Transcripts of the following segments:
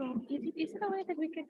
So is it a way that we can?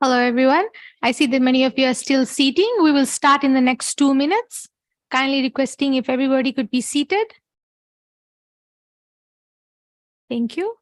Hello, everyone. I see that many of you are still seating. We will start in the next 2 minutes. Kindly requesting if everybody could be seated. Thank you.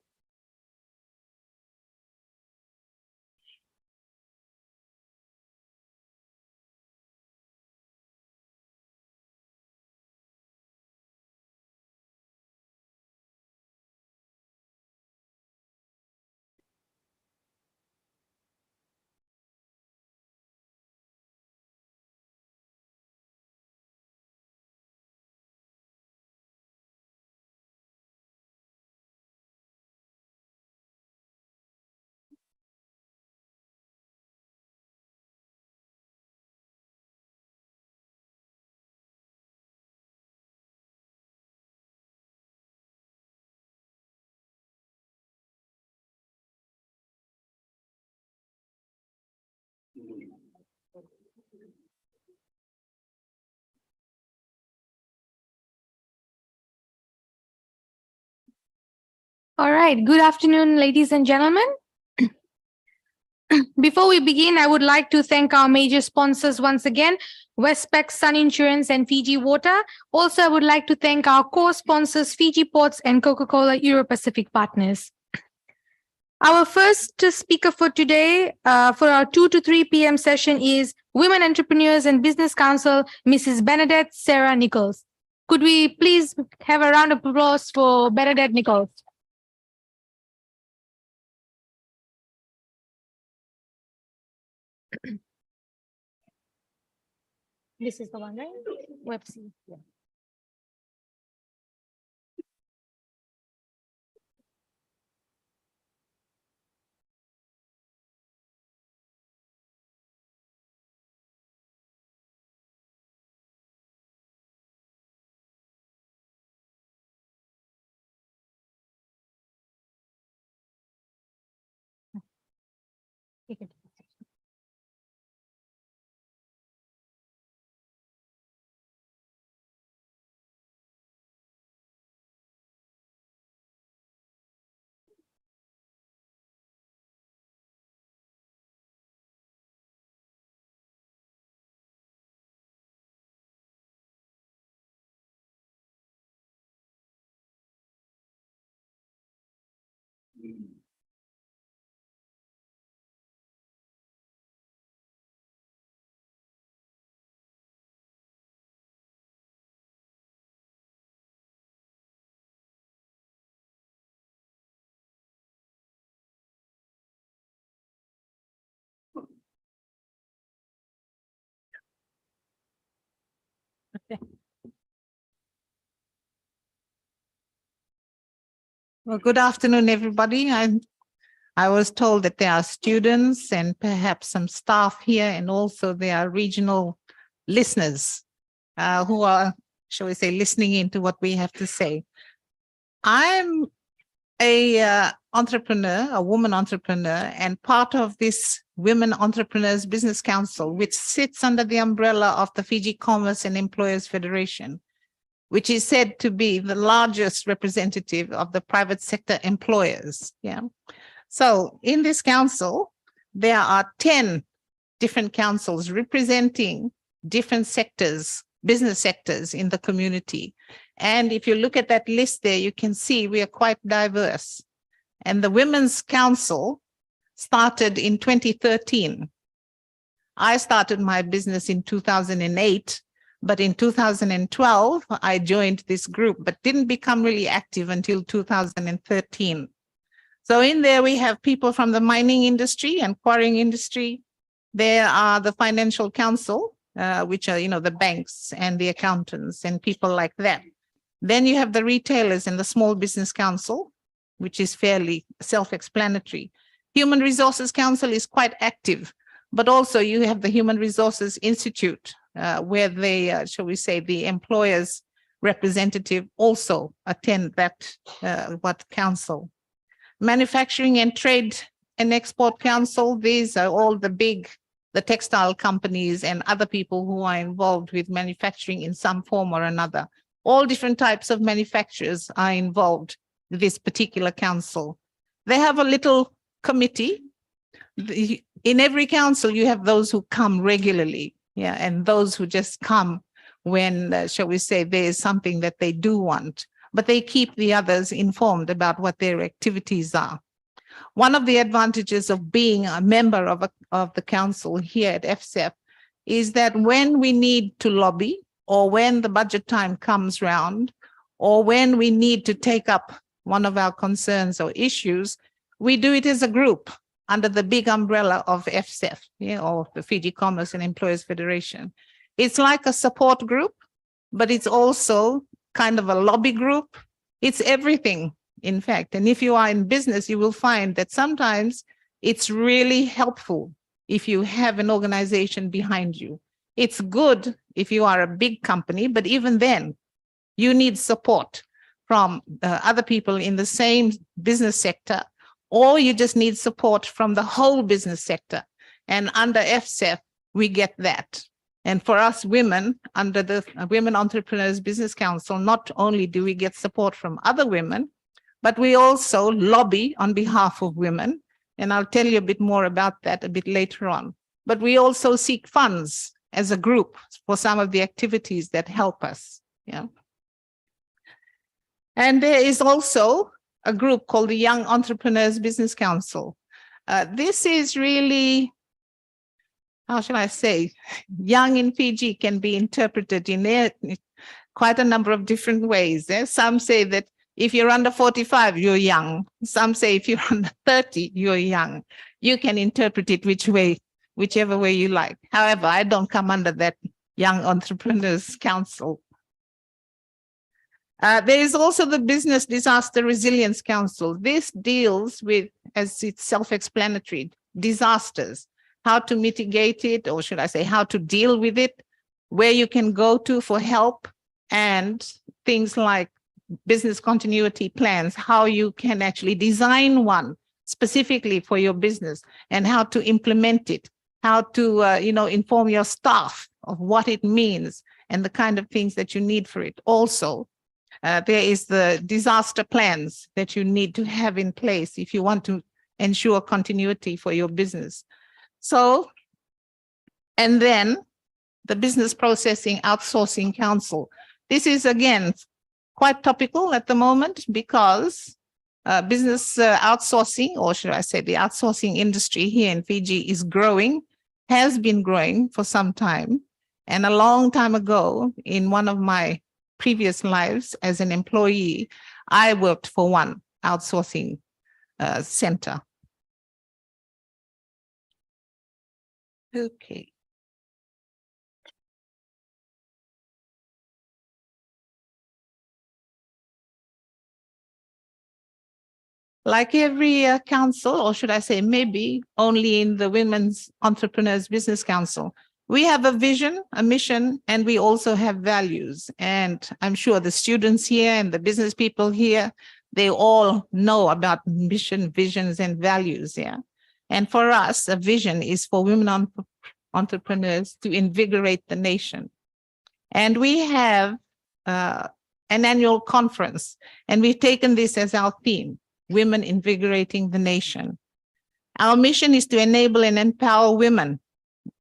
All right. Good afternoon, ladies and gentlemen. Before we begin, I would like to thank our major sponsors once again, Westpac, Sun Insurance, and Fiji Water. Also, I would like to thank our core sponsors, Fiji Ports and Coca-Cola Euro-Pacific Partners. Our first speaker for today, for our 2 to 3 p.m. session is Women Entrepreneurs and Business Council, Mrs. Bernadette Sarah Nichols. Could we please have a round of applause for Bernadette Nichols? This is the one, right? Web C. Yeah. Okay. Well, good afternoon, everybody. I was told that there are students and perhaps some staff here, and also there are regional listeners who are, shall we say, listening into what we have to say. I'm a entrepreneur, a woman entrepreneur, and part of this Women Entrepreneurs Business Council, which sits under the umbrella of the Fiji Commerce and Employers Federation, which is said to be the largest representative of the private sector employers. Yeah. So in this council, there are 10 different councils representing different sectors, business sectors in the community. And if you look at that list there, you can see we are quite diverse. And the Women's Council started in 2013. I started my business in 2008 But in 2012, I joined this group, but didn't become really active until 2013. So in there, we have people from the mining industry and quarrying industry. There are the financial council, which are, the banks and the accountants and people like that. Then you have the retailers and the small business council, which is fairly self-explanatory. Human Resources Council is quite active, but also you have the Human Resources Institute, where they, shall we say, the employers' representative also attend that council. Manufacturing and Trade and Export Council, these are all the textile companies and other people who are involved with manufacturing in some form or another. All different types of manufacturers are involved in this particular council. They have a little committee. In every council, you have those who come regularly, and those who just come when, shall we say, there is something that they do want, but they keep the others informed about what their activities are. One of the advantages of being a member of the council here at FCEF is that when we need to lobby, or when the budget time comes round, or when we need to take up one of our concerns or issues, we do it as a group under the big umbrella of FCEF, or the Fiji Commerce and Employers Federation. It's like a support group, but it's also kind of a lobby group. It's everything, in fact. And if you are in business, you will find that sometimes it's really helpful if you have an organization behind you. It's good if you are a big company, but even then, you need support from other people in the same business sector, or you just need support from the whole business sector. And under FCEF, we get that. And for us women, under the Women Entrepreneurs Business Council, not only do we get support from other women, but we also lobby on behalf of women. And I'll tell you a bit more about that a bit later on. But we also seek funds as a group for some of the activities that help us. And there is also a group called the Young Entrepreneurs Business Council. This is really, how shall I say, young in Fiji can be interpreted in quite a number of different ways. Some say that if you're under 45, you're young. Some say if you're under 30, you're young. You can interpret it whichever way you like. However, I don't come under that Young Entrepreneurs Council. There is also the Business Disaster Resilience Council. This deals with, as it's self-explanatory, disasters, how to mitigate it, or should I say, how to deal with it, where you can go to for help, and things like business continuity plans, how you can actually design one specifically for your business and how to implement it, how to, inform your staff of what it means and the kind of things that you need for it. Also, there is the disaster plans that you need to have in place if you want to ensure continuity for your business. So, and then the Business Processing Outsourcing Council. This is, again, quite topical at the moment because business outsourcing, or should I say the outsourcing industry here in Fiji is growing, has been growing for some time. And a long time ago, in one of my previous lives as an employee, I worked for one outsourcing center. Okay. Like every council, or should I say maybe only in the Women's Entrepreneurs Business Council, we have a vision, a mission, and we also have values. And I'm sure the students here and the business people here, they all know about mission, visions, and values. And for us, a vision is for women entrepreneurs to invigorate the nation. And we have an annual conference, and we've taken this as our theme: Women Invigorating the Nation. Our mission is to enable and empower women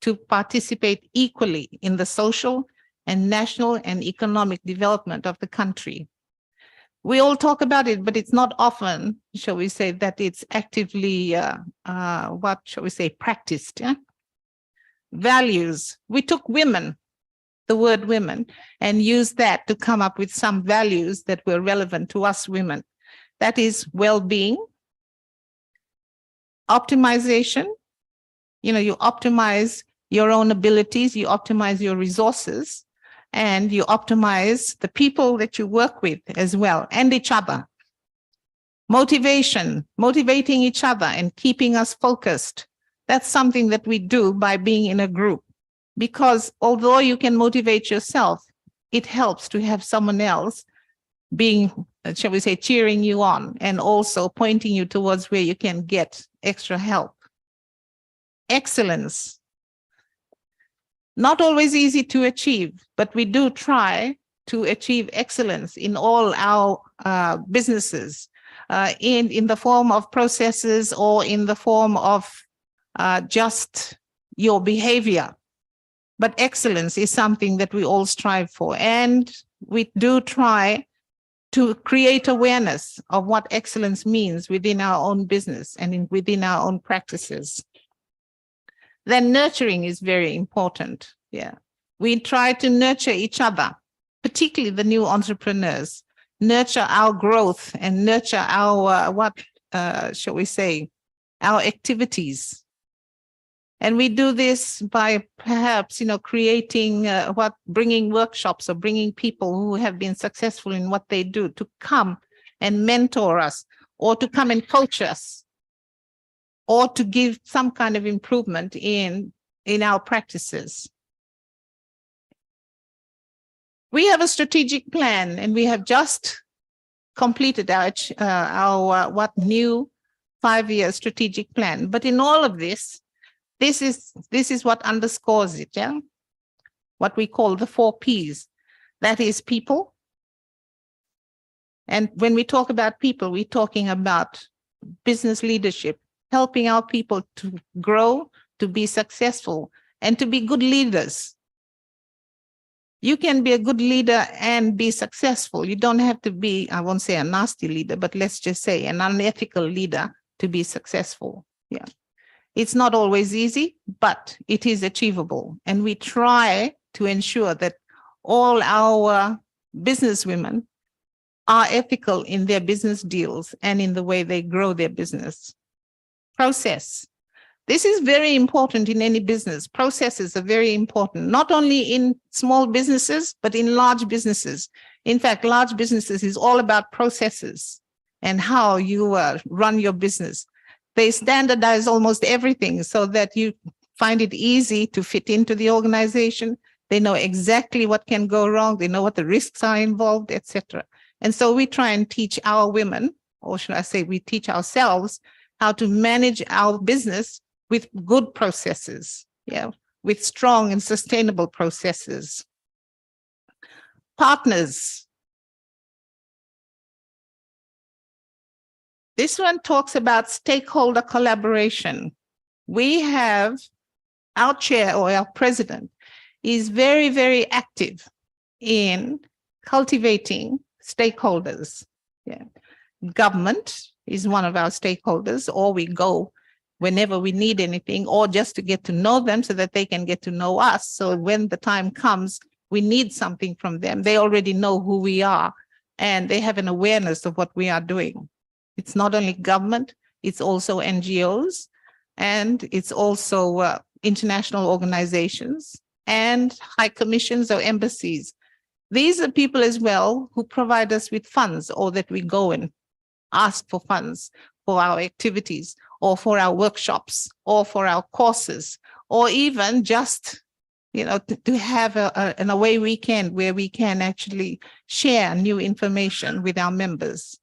to participate equally in the social and national and economic development of the country. We all talk about it, but it's not often, shall we say, that it's actively, practiced. Values. We took women the word women and use that to come up with some values that were relevant to us women. That is well-being, optimization. You optimize your own abilities, you optimize your resources, and you optimize the people that you work with as well, and each other. Motivation, motivating each other and keeping us focused. That's something that we do by being in a group. Because although you can motivate yourself, it helps to have someone else being, shall we say, cheering you on and also pointing you towards where you can get extra help. Excellence. Not always easy to achieve, but we do try to achieve excellence in all our businesses, in the form of processes or in the form of just your behavior. But excellence is something that we all strive for. And we do try to create awareness of what excellence means within our own business and within our own practices. Then nurturing is very important. Yeah. We try to nurture each other, particularly the new entrepreneurs, nurture our growth and nurture our, shall we say, our activities. And we do this by perhaps, creating bringing workshops or bringing people who have been successful in what they do to come and mentor us or to come and coach us or to give some kind of improvement in our practices. We have a strategic plan and we have just completed our new 5-year strategic plan. But in all of this, this is what underscores it, yeah? What we call the 4 Ps. That is people. And when we talk about people, we're talking about business leadership, helping our people to grow, to be successful, and to be good leaders. You can be a good leader and be successful. You don't have to be, I won't say a nasty leader, but let's just say an unethical leader to be successful. Yeah. It's not always easy, but it is achievable. And we try to ensure that all our businesswomen are ethical in their business deals and in the way they grow their business. Process. This is very important in any business. Processes are very important, not only in small businesses, but in large businesses. In fact, large businesses is all about processes and how you run your business. They standardize almost everything so that you find it easy to fit into the organization. They know exactly what can go wrong. They know what the risks are involved, etc. And so we try and teach our women, or should I say we teach ourselves, how to manage our business with good processes, yeah, with strong and sustainable processes. Partners. This one talks about stakeholder collaboration. We have our chair or our president is very, very active in cultivating stakeholders. Yeah. Government is one of our stakeholders, or we go whenever we need anything, or just to get to know them so that they can get to know us. So when the time comes, we need something from them. They already know who we are and they have an awareness of what we are doing. It's not only government, it's also NGOs, and it's also international organizations and high commissions or embassies. These are people as well who provide us with funds, or that we go and ask for funds for our activities or for our workshops or for our courses, or even just, to have an away weekend where we can actually share new information with our members.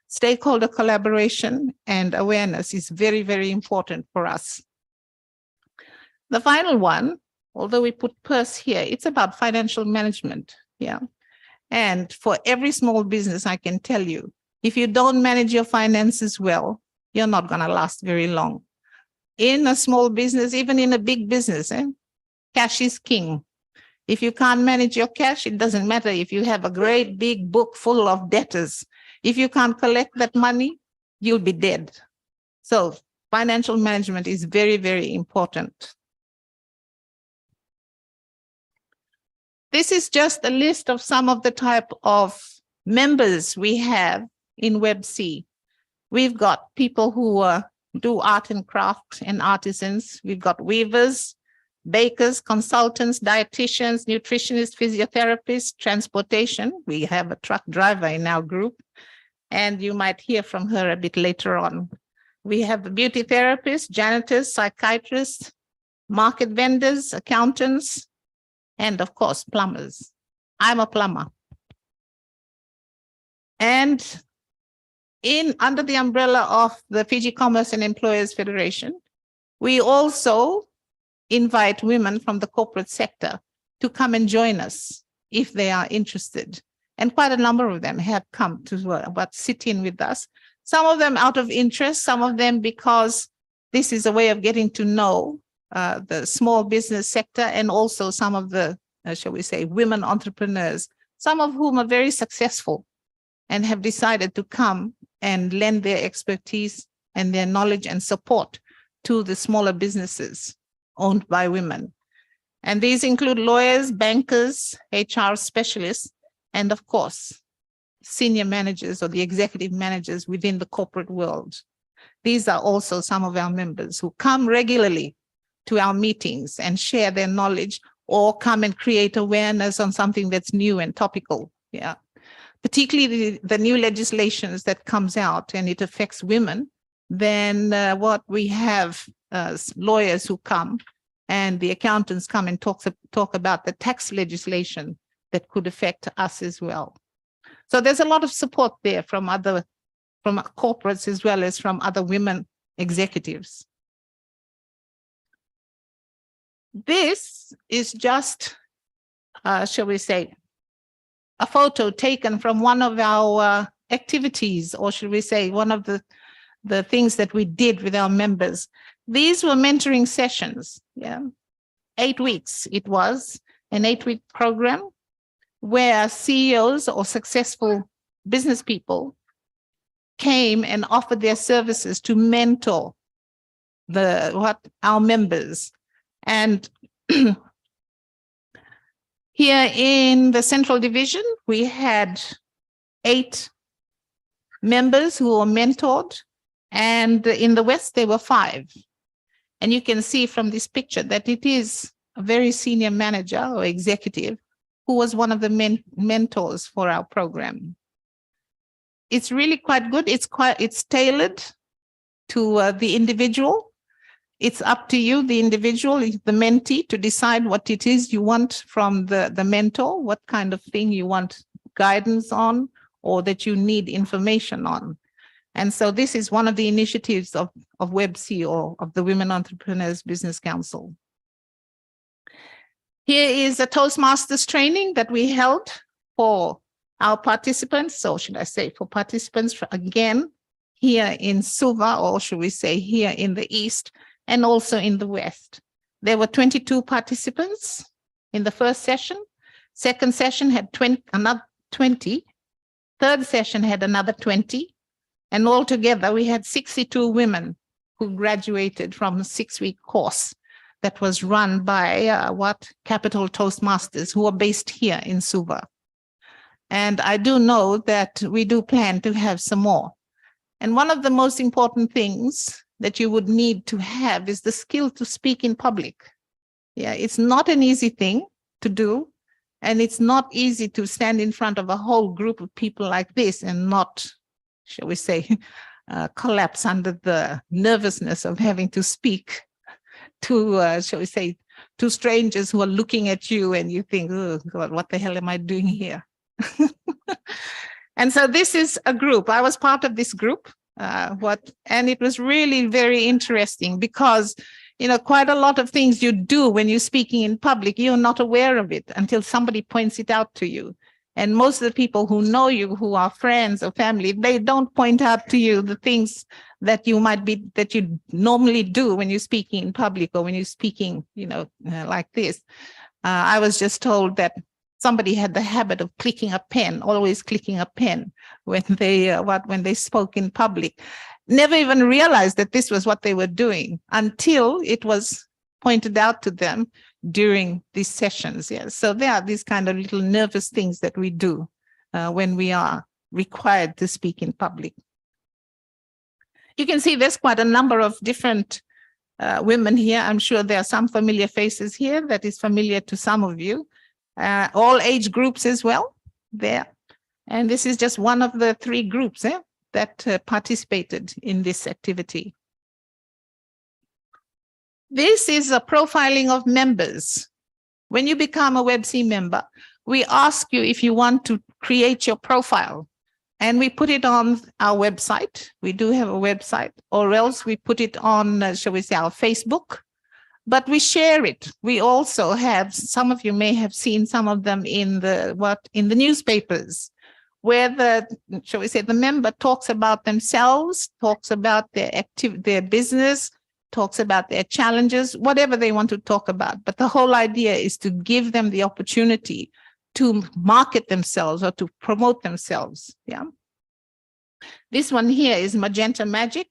Stakeholder collaboration and awareness is very, very important for us. The final one, although we put purse here, it's about financial management. Yeah. And for every small business, I can tell you, if you don't manage your finances well, you're not going to last very long. In a small business, even in a big business, cash is king. If you can't manage your cash, it doesn't matter if you have a great big book full of debtors. If you can't collect that money, you'll be dead. So financial management is very, very important. This is just a list of some of the type of members we have in WebC. We've got people who do art and craft and artisans. We've got weavers, bakers, consultants, dietitians, nutritionists, physiotherapists, transportation. We have a truck driver in our group, and you might hear from her a bit later on. We have beauty therapists, janitors, psychiatrists, market vendors, accountants, and of course, plumbers. I'm a plumber. And under the umbrella of the Fiji Commerce and Employers Federation, we also invite women from the corporate sector to come and join us if they are interested. And quite a number of them have come to sit in with us. Some of them out of interest, some of them because this is a way of getting to know the small business sector, and also some of the, shall we say, women entrepreneurs, some of whom are very successful and have decided to come and lend their expertise and their knowledge and support to the smaller businesses owned by women. And these include lawyers, bankers, HR specialists, and of course, senior managers or the executive managers within the corporate world. These are also some of our members who come regularly to our meetings and share their knowledge, or come and create awareness on something that's new and topical. Yeah, particularly the new legislations that comes out and it affects women. Then what we have lawyers who come, and the accountants come and talk about the tax legislation that could affect us as well. So there's a lot of support there from corporates as well as from other women executives. This is just, shall we say, a photo taken from one of our activities, or should we say, one of the things that we did with our members. These were mentoring sessions, 8 weeks. It was an 8-week program where CEOs or successful business people came and offered their services to mentor our members. And here in the Central Division, we had 8 members who were mentored, and in the West, there were 5. And you can see from this picture that it is a very senior manager or executive who was one of the mentors for our program. It's really quite good. It's tailored to the individual. It's up to you, the individual, the mentee, to decide what it is you want from the mentor, what kind of thing you want guidance on, or that you need information on. And so this is one of the initiatives of WebC, or of the Women Entrepreneurs Business Council. Here is a Toastmasters training that we held for our participants. So should I say for participants, again, here in Suva, or should we say here in the East, and also in the West. There were 22 participants in the first session. Second session had another 20. Third session had another 20. And altogether, we had 62 women who graduated from a 6-week course that was run by Capital Toastmasters, who are based here in Suva. And I do know that we do plan to have some more. And one of the most important things that you would need to have is the skill to speak in public. Yeah, it's not an easy thing to do, and it's not easy to stand in front of a whole group of people like this and not, shall we say, collapse under the nervousness of having to speak to, shall we say, to strangers who are looking at you and you think, oh God, what the hell am I doing here? And so this is a group. I was part of this group. And it was really very interesting because, quite a lot of things you do when you're speaking in public, you're not aware of it until somebody points it out to you. And most of the people who know you, who are friends or family, they don't point out to you the things that you normally do when you're speaking in public, or when you're speaking, like this. I was just told that somebody had the habit of always clicking a pen when they spoke in public. Never even realized that this was what they were doing until it was pointed out to them. during these sessions. Yeah. So there are these kind of little nervous things that we do when we are required to speak in public. You can see there's quite a number of different women here. I'm sure there are some familiar faces here that is familiar to some of you. All age groups as well there. And this is just one of the 3 groups that participated in this activity. This is a profiling of members. When you become a WebC member, we ask you if you want to create your profile. And we put it on our website. We do have a website, or else we put it on, shall we say, our Facebook. But we share it. We also have, some of you may have seen some of them in the newspapers, where shall we say, the member talks about themselves, talks about their business, talks about their challenges, whatever they want to talk about. But the whole idea is to give them the opportunity to market themselves or to promote themselves. Yeah. This one here is Magenta Magic.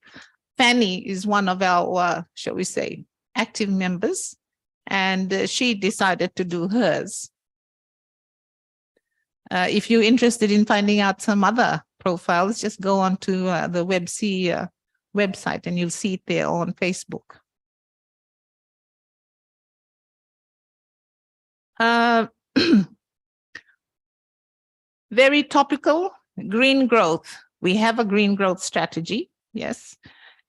Fanny is one of our, shall we say, active members, and she decided to do hers. If you're interested in finding out some other profiles, just go on to the WebC website and you'll see it there on Facebook. Very topical, green growth. We have a green growth strategy, yes,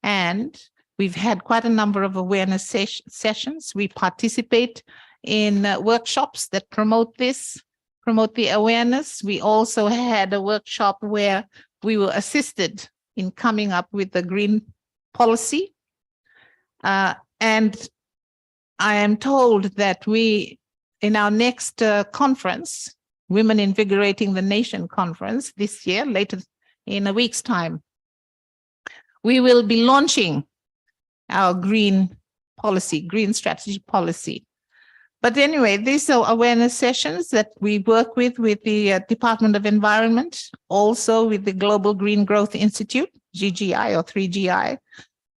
and we've had quite a number of awareness sessions. We participate in workshops that promote the awareness. We also had a workshop where we were assisted in coming up with the green policy. And I am told that in our next conference, Women Invigorating the Nation conference this year, later in a week's time, we will be launching our green policy, green strategy policy. But anyway, these are awareness sessions that we work with the Department of Environment, also with the Global Green Growth Institute, GGI or 3GI,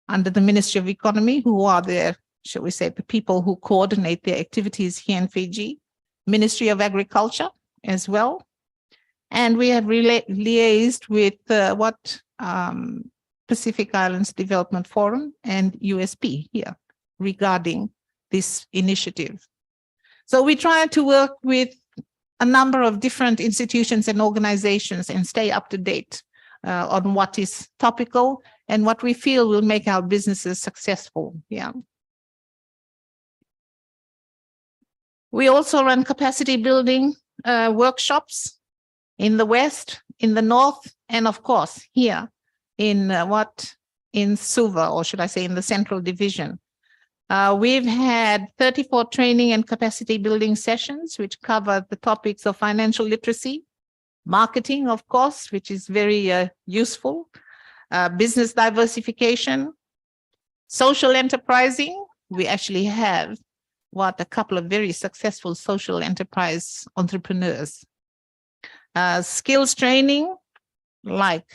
under the Ministry of Economy, who are the, shall we say, the people who coordinate their activities here in Fiji, Ministry of Agriculture as well. And we have liaised with Pacific Islands Development Forum and USP here regarding this initiative. So we try to work with a number of different institutions and organizations and stay up to date on what is topical and what we feel will make our businesses successful. Yeah. We also run capacity building workshops in the West, in the North, and of course here in Suva, or should I say in the Central Division. We've had 34 training and capacity building sessions, which cover the topics of financial literacy, marketing, of course, which is very useful, business diversification, social enterprising. We actually have a couple of very successful social enterprise entrepreneurs. Skills training, like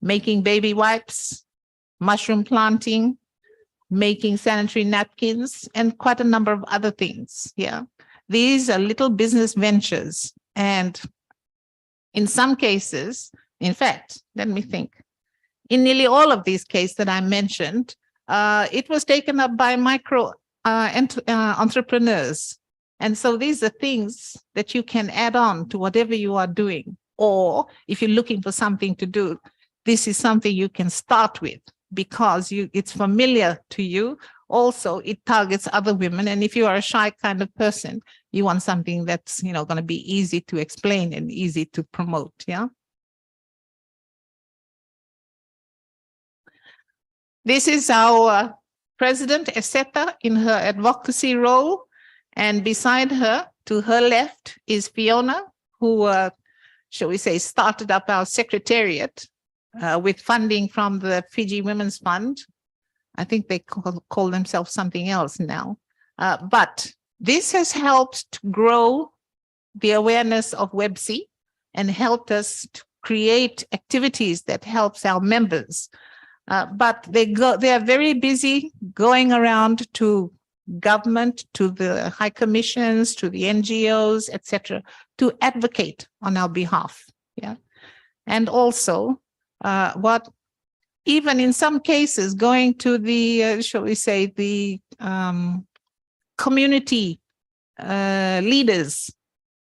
making baby wipes, mushroom planting, making sanitary napkins, and quite a number of other things. Yeah, these are little business ventures. And in some cases, in fact, let me think, in nearly all of these cases that I mentioned, it was taken up by micro entrepreneurs. And so these are things that you can add on to whatever you are doing. Or if you're looking for something to do, this is something you can start with because it's familiar to you. Also, it targets other women. And if you are a shy kind of person, you want something that's, going to be easy to explain and easy to promote. Yeah. This is our President, Eseta, in her advocacy role. And beside her, to her left, is Fiona, who, shall we say, started up our secretariat with funding from the Fiji Women's Fund. I think they call themselves something else now. But this has helped to grow the awareness of WebC and helped us to create activities that helps our members. But they are very busy going around to government, to the high commissions, to the NGOs, etc., to advocate on our behalf. Yeah, and also even in some cases going to the shall we say the community leaders,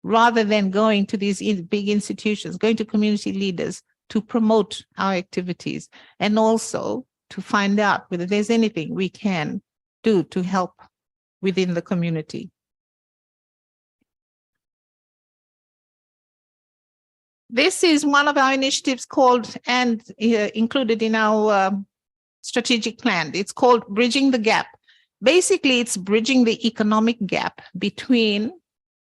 rather than going to these big institutions, going to community leaders to promote our activities, and also to find out whether there's anything we can do to help within the community. This is one of our initiatives called, and included in our strategic plan. It's called Bridging the Gap. Basically, it's bridging the economic gap between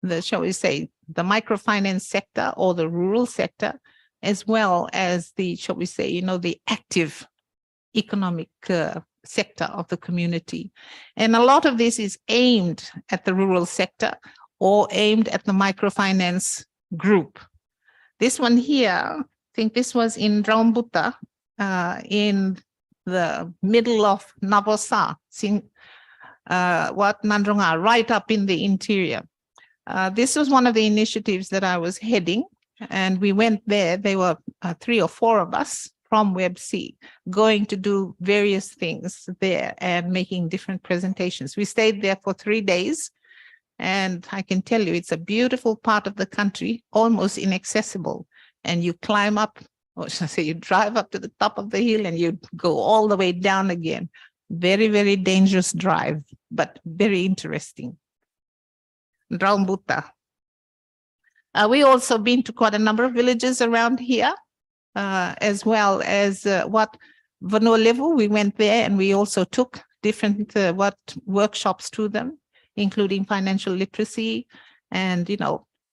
the, shall we say, the microfinance sector or the rural sector, as well as the, shall we say, the active economic sector of the community. And a lot of this is aimed at the rural sector or aimed at the microfinance group. This one here, I think this was in Drambuta, in the middle of Navosa, Nandronga, right up in the interior. This was one of the initiatives that I was heading, and we went there. There were 3 or 4 of us from WebC going to do various things there and making different presentations. We stayed there for 3 days, and I can tell you it's a beautiful part of the country, almost inaccessible. And you climb up, or should I say, you drive up to the top of the hill and you go all the way down again. Very, very dangerous drive, but very interesting. Drambuta. We also been to quite a number of villages around here, as well as Vanua level. We went there and we also took different workshops to them, including financial literacy and,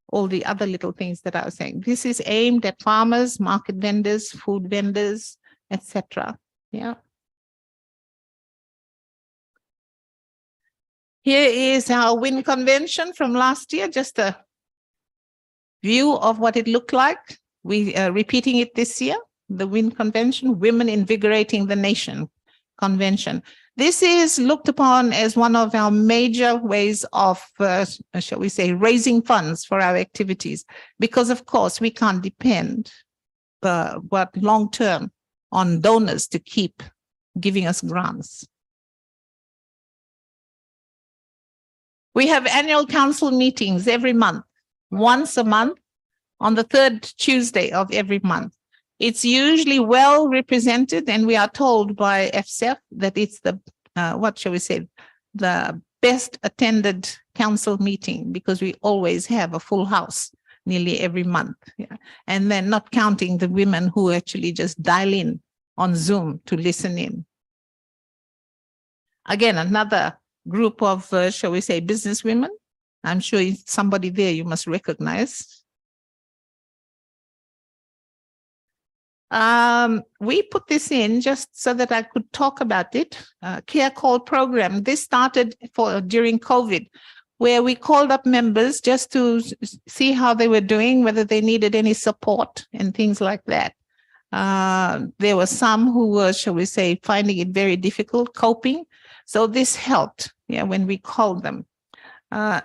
all the other little things that I was saying. This is aimed at farmers, market vendors, food vendors, etc. Yeah. Here is our WIN convention from last year, just a view of what it looked like. We are repeating it this year, the WIN convention, Women Invigorating the Nation convention. This is looked upon as one of our major ways of, shall we say, raising funds for our activities, because of course we can't depend long-term on donors to keep giving us grants. We have annual council meetings every month, once a month, on the 3rd Tuesday of every month. It's usually well represented, and we are told by FCEF that it's the, what shall we say, the best attended council meeting, because we always have a full house nearly every month. Yeah. And then not counting the women who actually just dial in on Zoom to listen in. Again, another group of, shall we say, business women. I'm sure somebody there you must recognize. We put this in just so that I could talk about it. Care Call program. This started during COVID, where we called up members just to see how they were doing, whether they needed any support and things like that. There were some who were, shall we say, finding it very difficult coping. So this helped, yeah, when we called them. And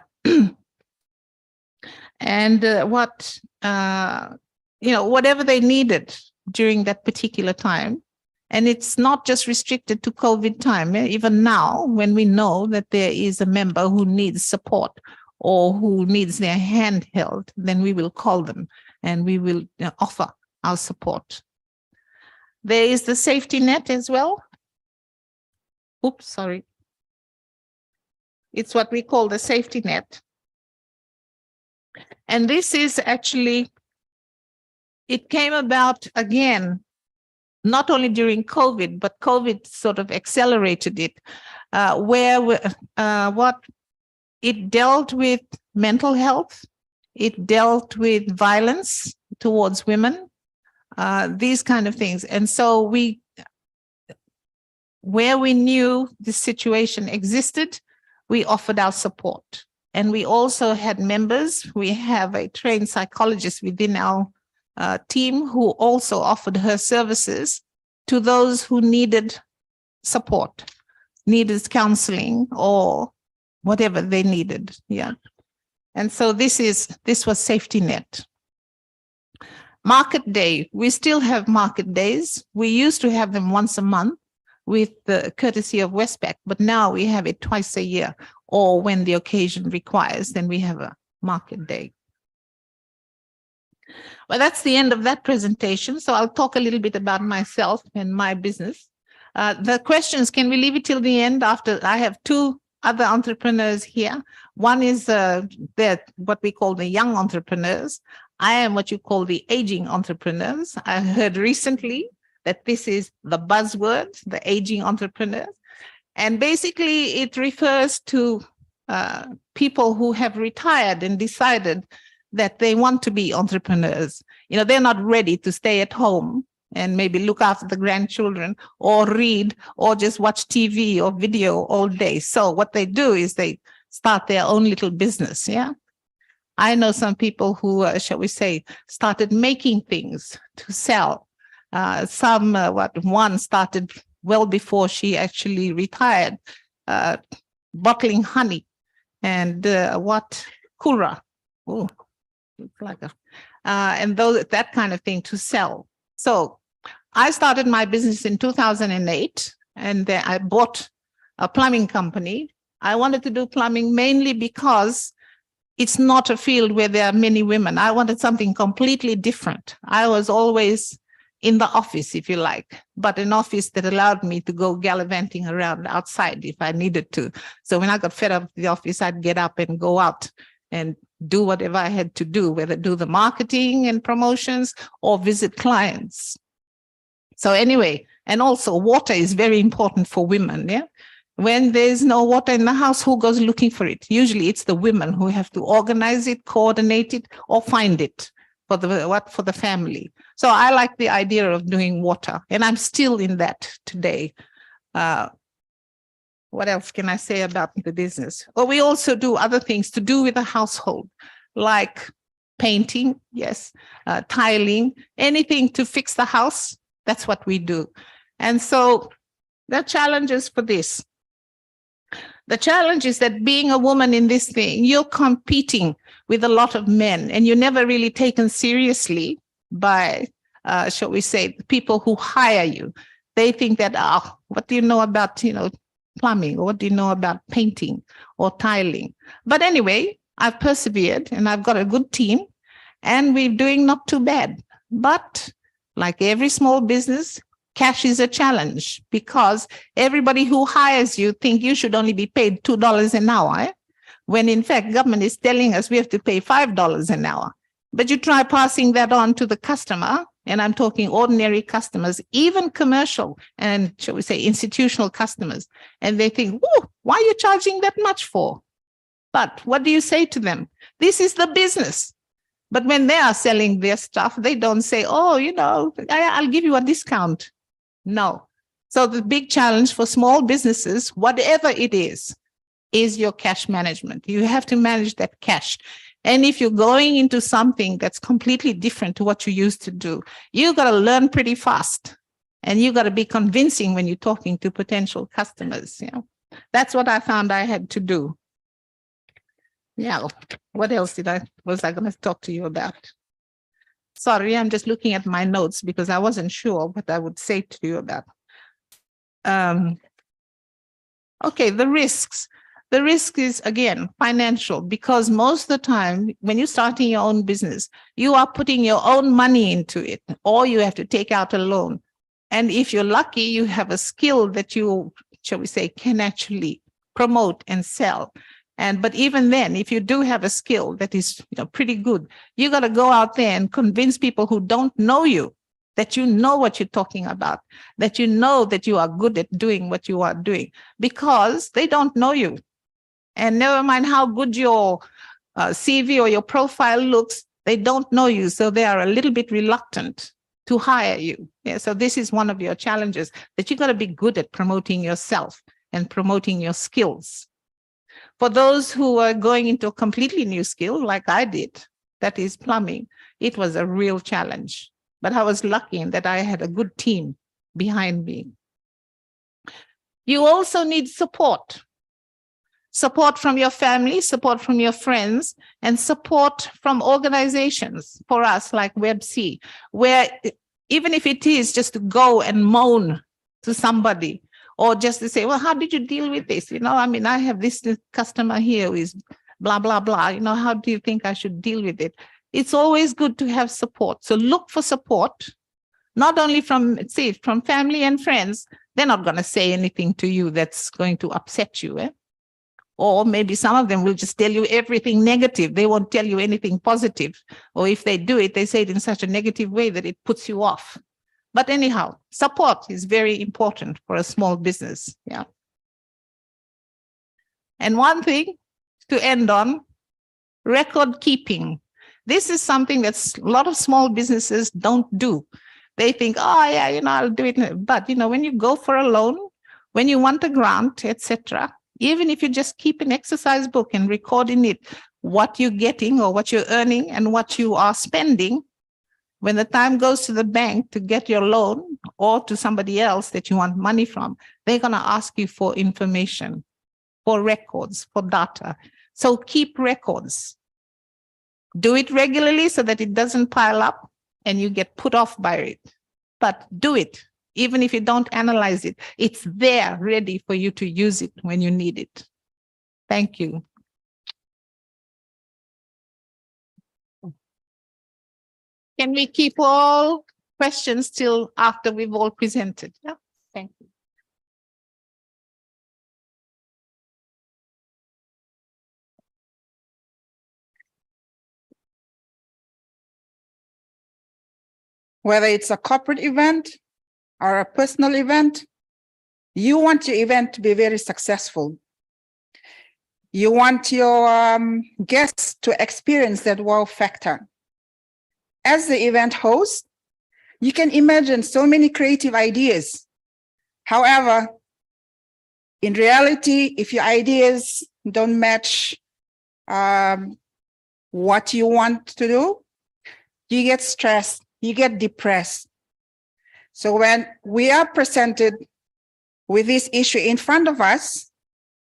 whatever they needed during that particular time. And it's not just restricted to COVID time. Even now, when we know that there is a member who needs support or who needs their hand held, then we will call them and we will offer our support. There is the safety net as well. Oops, sorry. It's what we call the safety net. And this is actually, it came about again, not only during COVID, but COVID sort of accelerated it, it dealt with mental health, it dealt with violence towards women, these kind of things. And so where we knew this situation existed, we offered our support. And we also had members, we have a trained psychologist within our team who also offered her services to those who needed support, needed counseling, or whatever they needed. Yeah. And so this was safety net. Market day. We still have market days. We used to have them once a month with the courtesy of Westpac, but now we have it twice a year, or when the occasion requires, then we have a market day. Well, that's the end of that presentation. So I'll talk a little bit about myself and my business. The questions, can we leave it till the end? After I have two other entrepreneurs here. One is what we call the young entrepreneurs. I am what you call the aging entrepreneurs. I heard recently that this is the buzzword, the aging entrepreneurs. And basically it refers to people who have retired and decided that they want to be entrepreneurs. They're not ready to stay at home and maybe look after the grandchildren or read or just watch TV or video all day. So what they do is they start their own little business. Yeah. I know some people who, shall we say, started making things to sell. One started well before she actually retired, bottling honey and kura. Oh, like and that kind of thing to sell. So I started my business in 2008, and then I bought a plumbing company. I wanted to do plumbing mainly because it's not a field where there are many women. I wanted something completely different. I was always in the office, if you like, but an office that allowed me to go gallivanting around outside if I needed to. So when I got fed up with the office, I'd get up and go out and do whatever I had to do, whether do the marketing and promotions or visit clients. So anyway, and also water is very important for women. Yeah. When there's no water in the house, who goes looking for it? Usually it's the women who have to organize it, coordinate it, or find it for the family. So I like the idea of doing water, and I'm still in that today. What else can I say about the business? Well, we also do other things to do with the household, like painting, yes, tiling, anything to fix the house. That's what we do. And so the challenges for this. The challenge is that being a woman in this thing, you're competing with a lot of men, and you're never really taken seriously by, shall we say, the people who hire you. They think that, what do you know about, plumbing, or what do you know about painting or tiling? But anyway, I've persevered and I've got a good team and we're doing not too bad. But like every small business, cash is a challenge because everybody who hires you think you should only be paid $2 an hour, when in fact government is telling us we have to pay $5 an hour. But you try passing that on to the customer, and I'm talking ordinary customers, even commercial and, shall we say, institutional customers, and they think, why are you charging that much for? But what do you say to them? This is the business. But when they are selling their stuff, they don't say, I'll give you a discount. No. So the big challenge for small businesses, whatever it is your cash management. You have to manage that cash. And if you're going into something that's completely different to what you used to do, you got to learn pretty fast. And you got to be convincing when you're talking to potential customers. That's what I found I had to do. Yeah. What else was I going to talk to you about? Sorry, I'm just looking at my notes because I wasn't sure what I would say to you about. Okay, the risks. The risk is, again, financial, because most of the time when you're starting your own business, you are putting your own money into it, or you have to take out a loan. And if you're lucky, you have a skill that you, shall we say, can actually promote and sell. But even then, if you do have a skill that is pretty good, you got to go out there and convince people who don't know you that you know what you're talking about, that you know that you are good at doing what you are doing, because they don't know you. And never mind how good your CV or your profile looks, they don't know you. So they are a little bit reluctant to hire you. Yeah, so this is one of your challenges, that you got to be good at promoting yourself and promoting your skills. For those who are going into a completely new skill, like I did, that is plumbing, it was a real challenge. But I was lucky in that I had a good team behind me. You also need support. support from your family, support from your friends, and support from organizations for us like WebC, where even if it is just to go and moan to somebody, or just to say, well, how did you deal with this? You know, I mean, I have this customer here who is blah, blah, blah. You know, how do you think I should deal with it? It's always good to have support. So look for support, not only from family and friends. They're not going to say anything to you that's going to upset you. Or maybe some of them will just tell you everything negative. They won't tell you anything positive. Or if they do it, they say it in such a negative way that it puts you off. But anyhow, support is very important for a small business. Yeah. And one thing to end on, record keeping. This is something that a lot of small businesses don't do. They think, oh yeah, you know, I'll do it. But you know, when you go for a loan, when you want a grant, etc., even if you just keep an exercise book and record in it what you're getting or what you're earning and what you are spending, when the time goes to the bank to get your loan or to somebody else that you want money from, they're going to ask you for information, for records, for data. So keep records. Do it regularly so that it doesn't pile up and you get put off by it. But do it. Even if you don't analyze it, it's there ready for you to use it when you need it. Thank you. Can we keep all questions till after we've all presented? Yeah, thank you. Whether it's a corporate event or a personal event, you want your event to be very successful. You want your guests to experience that wow factor. As the event host, you can imagine so many creative ideas. However, in reality, if your ideas don't match what you want to do, you get stressed, you get depressed. So when we are presented with this issue in front of us,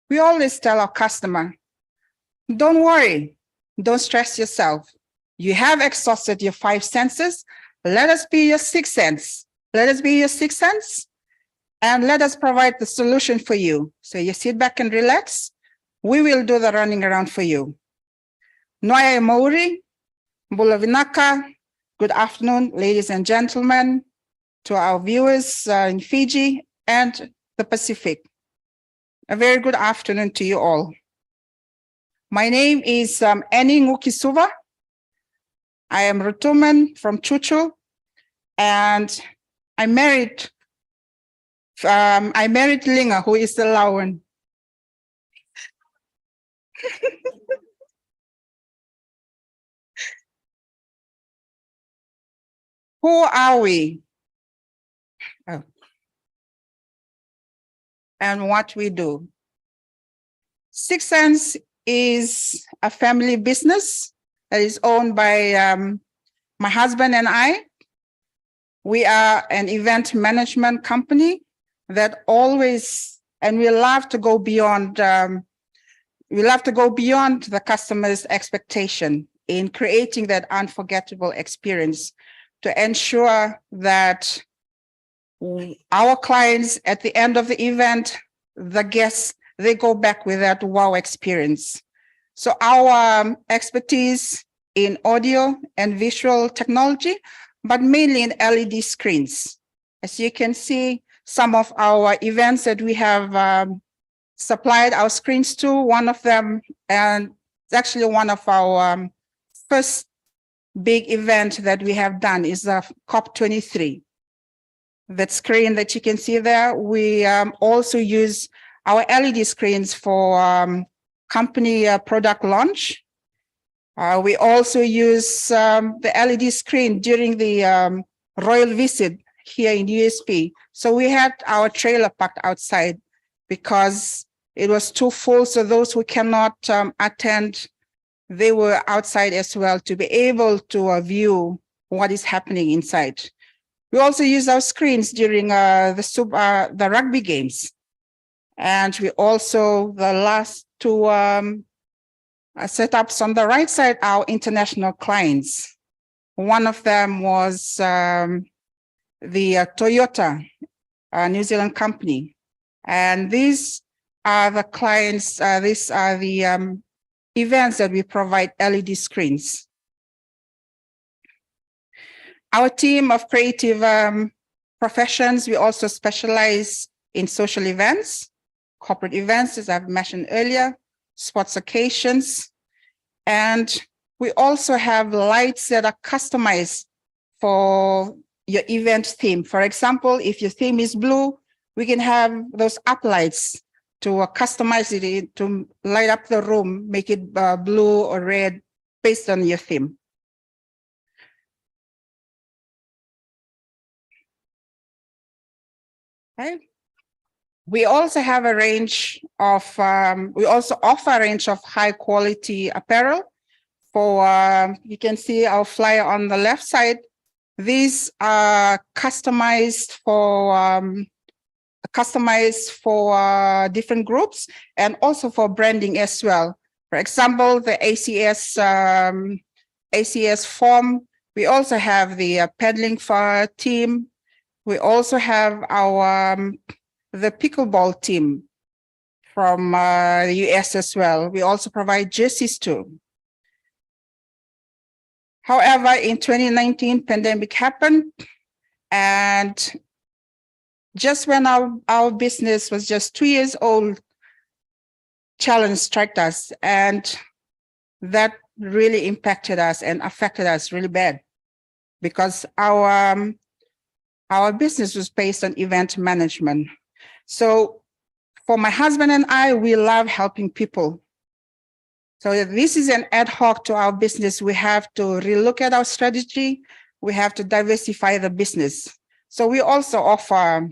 we always tell our customer, don't worry, don't stress yourself. You have exhausted your 5 senses. Let us be your 6th sense. Let us be your 6th sense, and let us provide the solution for you. So you sit back and relax. We will do the running around for you. Noya Mauri, Bulavinaka. Good afternoon, ladies and gentlemen, to our viewers in Fiji and the Pacific. A very good afternoon to you all. My name is Annie Ngukisuva. I am Rutuman from Chuchu, and I married Linga, who is the Lawan. Who are we? Oh. And what we do. 6th Sense is a family business that is owned by my husband and I. We are an event management company that always, and we love to go beyond, the customer's expectation in creating that unforgettable experience to ensure that our clients at the end of the event, the guests, they go back with that wow experience. So our expertise in audio and visual technology, but mainly in LED screens. As you can see, some of our events that we have supplied our screens to, one of them, and it's actually one of our first big event that we have done is COP23. That screen that you can see there, we also use our LED screens for company product launch. We also use the LED screen during the royal visit here in USP. So we had our trailer parked outside because it was too full. So those who cannot attend, they were outside as well to be able to view what is happening inside. We also use our screens during the rugby games. And we also, the last to set up on the right side our international clients. One of them was the Toyota, New Zealand company. And these are the clients, these are the events that we provide LED screens. Our team of creative professions, we also specialize in social events, corporate events, as I've mentioned earlier, sports occasions, and we also have lights that are customized for your event theme. For example, if your theme is blue, we can have those up lights to customize it to light up the room, make it blue or red based on your theme. Okay. We also have a range of, we also offer a range of high quality apparel for, you can see our flyer on the left side. These are customized for different groups and also for branding as well. For example, the ACS form, we also have the paddling for team. We also have our the pickleball team from the US as well. We also provide jerseys too. However, in 2019, pandemic happened, and just when our business was just 2 years old, challenge struck us, and that really impacted us and affected us really bad, because our business was based on event management. So for my husband and I, we love helping people. So this is an ad hoc to our business. We have to relook at our strategy. We have to diversify the business. So we also offer,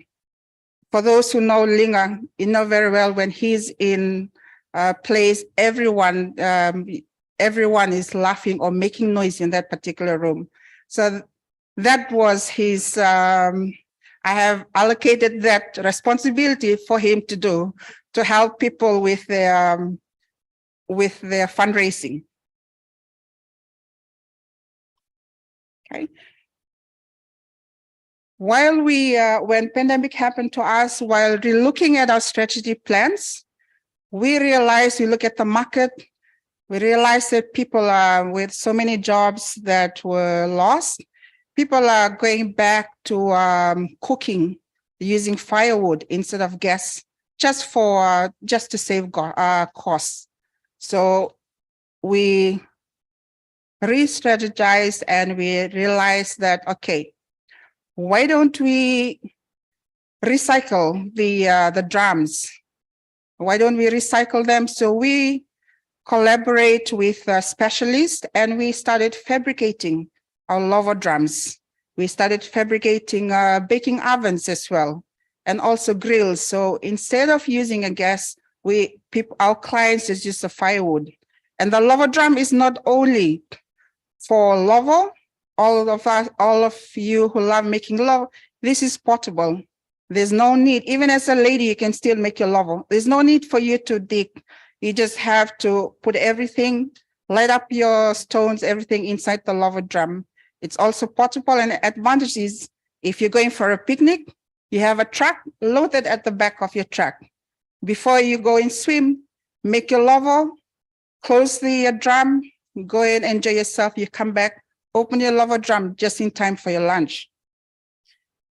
for those who know Linga, you know very well, when he's in a place, everyone is laughing or making noise in that particular room. So that was his, I have allocated that responsibility for him to do, to help people with their fundraising. Okay. While when pandemic happened to us, while relooking at our strategy plans, we realized, we look at the market, we realized that people are with so many jobs that were lost. People are going back to cooking using firewood instead of gas, just to save costs. So we re-strategized and we realized that, okay, why don't we recycle the drums? Why don't we recycle them? So we collaborate with specialists and we started fabricating our lava drums. We started fabricating baking ovens as well, and also grills. So instead of using a gas, our clients is just a firewood. And the lava drum is not only for lava. All of you who love making lava, this is portable. There's no need, even as a lady, you can still make your lava. There's no need for you to dig. You just have to put everything, light up your stones, everything inside the lava drum. It's also portable, and the advantage is if you're going for a picnic, you have a truck loaded at the back of your truck. Before you go and swim, make your lava, close the drum, go and enjoy yourself. You come back, open your lava drum just in time for your lunch.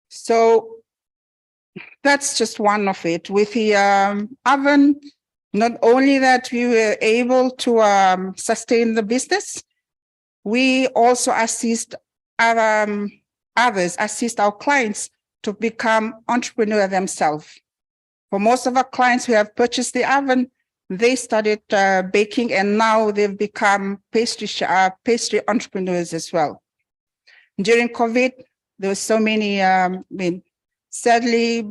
So that's just one of it. With the oven, not only that we were able to sustain the business, we also assist assist our clients to become entrepreneurs themselves. For most of our clients who have purchased the oven, they started baking, and now they've become pastry entrepreneurs as well. During COVID, there were so many, sadly,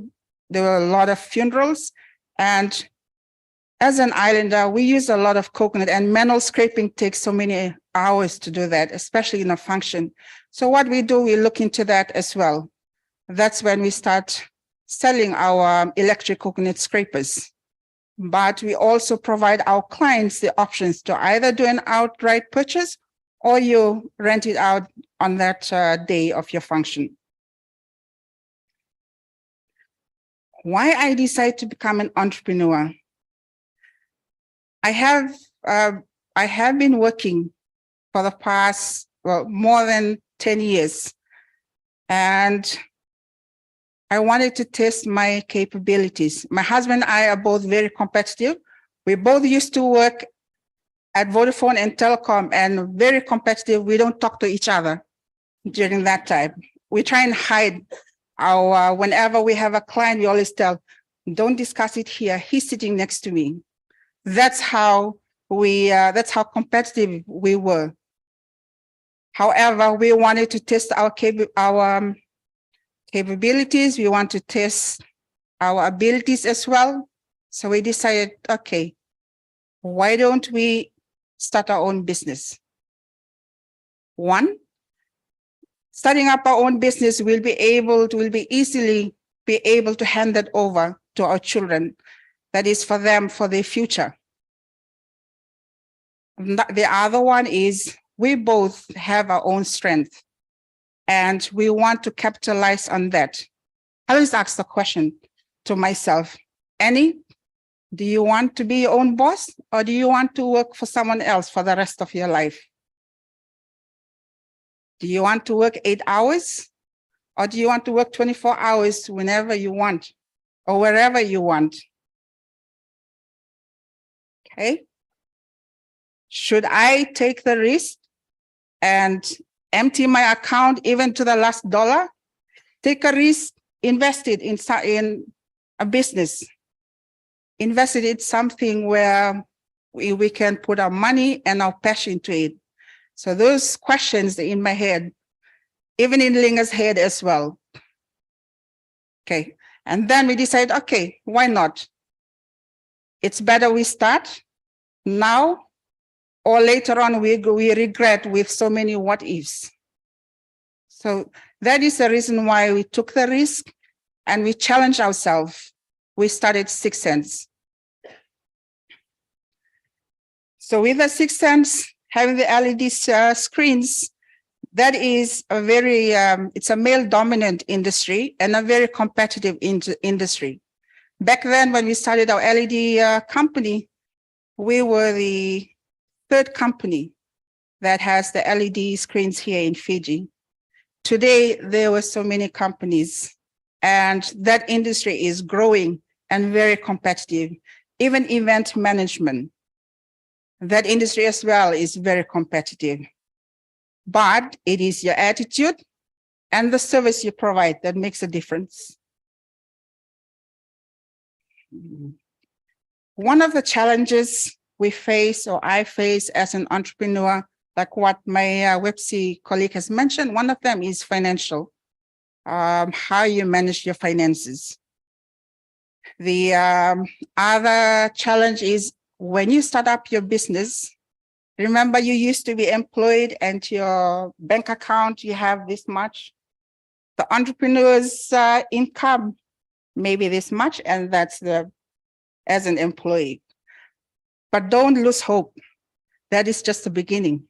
there were a lot of funerals, and as an islander, we use a lot of coconut, and manual scraping takes so many hours to do that, especially in a function. So what we do, we look into that as well. That's when we start selling our electric coconut scrapers. but we also provide our clients the options to either do an outright purchase or you rent it out on that day of your function. Why I decided to become an entrepreneur? I have been working for the past, well, more than 10 years. And I wanted to test my capabilities. My husband and I are both very competitive. We both used to work at Vodafone and Telecom and very competitive. We don't talk to each other during that time. We try and hide our, whenever we have a client, we always tell, don't discuss it here. He's sitting next to me. That's how competitive we were. However, we wanted to test our capabilities. We want to test our abilities as well. So we decided, okay, why don't we start our own business? One, starting up our own business, we'll be easily be able to hand that over to our children. That is for them, for their future. The other one is we both have our own strength and we want to capitalize on that. I always ask the question to myself, Annie, do you want to be your own boss or do you want to work for someone else for the rest of your life? Do you want to work 8 hours or do you want to work 24 hours whenever you want or wherever you want? Okay. Should I take the risk and empty my account even to the last dollar? Take a risk, invest it in a business. Invest it in something where we can put our money and our passion to it. So those questions are in my head, even in Linga's head as well. Okay, and then we decide, okay, why not? It's better we start now or later on we regret with so many what ifs. So that is the reason why we took the risk and we challenged ourselves. We started 6 Cents. So with the 6 Cents, having the LED screens, that is a very, it's a male dominant industry and a very competitive industry. Back then when we started our LED company, we were the 3rd company that has the LED screens here in Fiji. Today, there were so many companies and that industry is growing and very competitive. Even event management, that industry as well is very competitive. But it is your attitude and the service you provide that makes a difference. One of the challenges we face or I face as an entrepreneur, like what my WebC colleague has mentioned, one of them is financial, how you manage your finances. The other challenge is when you start up your business, remember you used to be employed and your bank account, you have this much. The entrepreneur's income, maybe this much, and that's as an employee. But don't lose hope. That is just the beginning.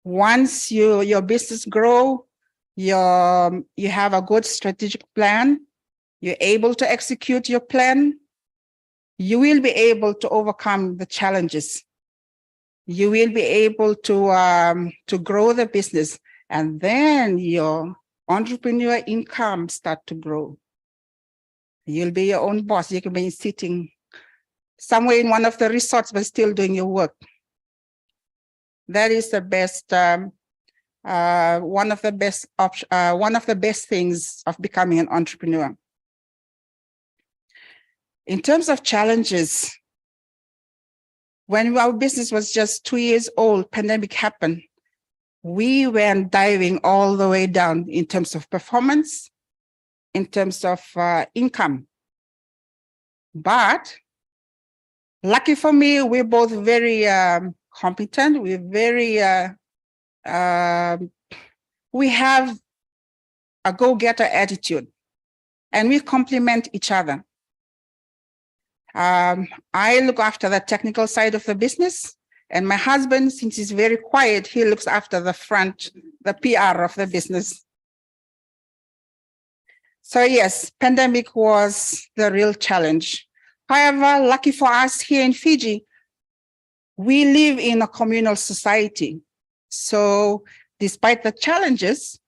Once your business grow, you have a good strategic plan, you're able to execute your plan, you will be able to overcome the challenges. You will be able to grow the business, and then your entrepreneur income start to grow. You'll be your own boss. You can be sitting somewhere in one of the resorts, but still doing your work. That is the best, one of the best things of becoming an entrepreneur. In terms of challenges, when our business was just 2 years old, pandemic happened. We went diving all the way down in terms of performance, in terms of income. But lucky for me, we're both very competent. We're very, we have a go-getter attitude and we complement each other. I look after the technical side of the business, and my husband, since he's very quiet, he looks after the front, the PR of the business. So yes, pandemic was the real challenge. However, lucky for us here in Fiji, we live in a communal society. So despite the challenges,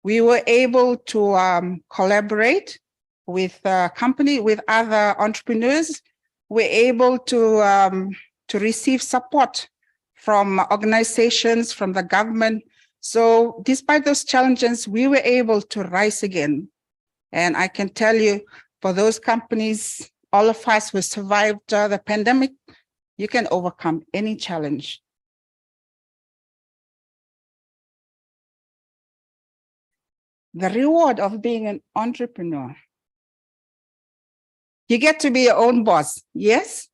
we were able to collaborate with company, with other entrepreneurs. We're able to receive support from organizations, from the government. So despite those challenges, we were able to rise again. And I can tell you, for those companies, all of us who survived the pandemic, you can overcome any challenge. The reward of being an entrepreneur. You get to be your own boss, yes?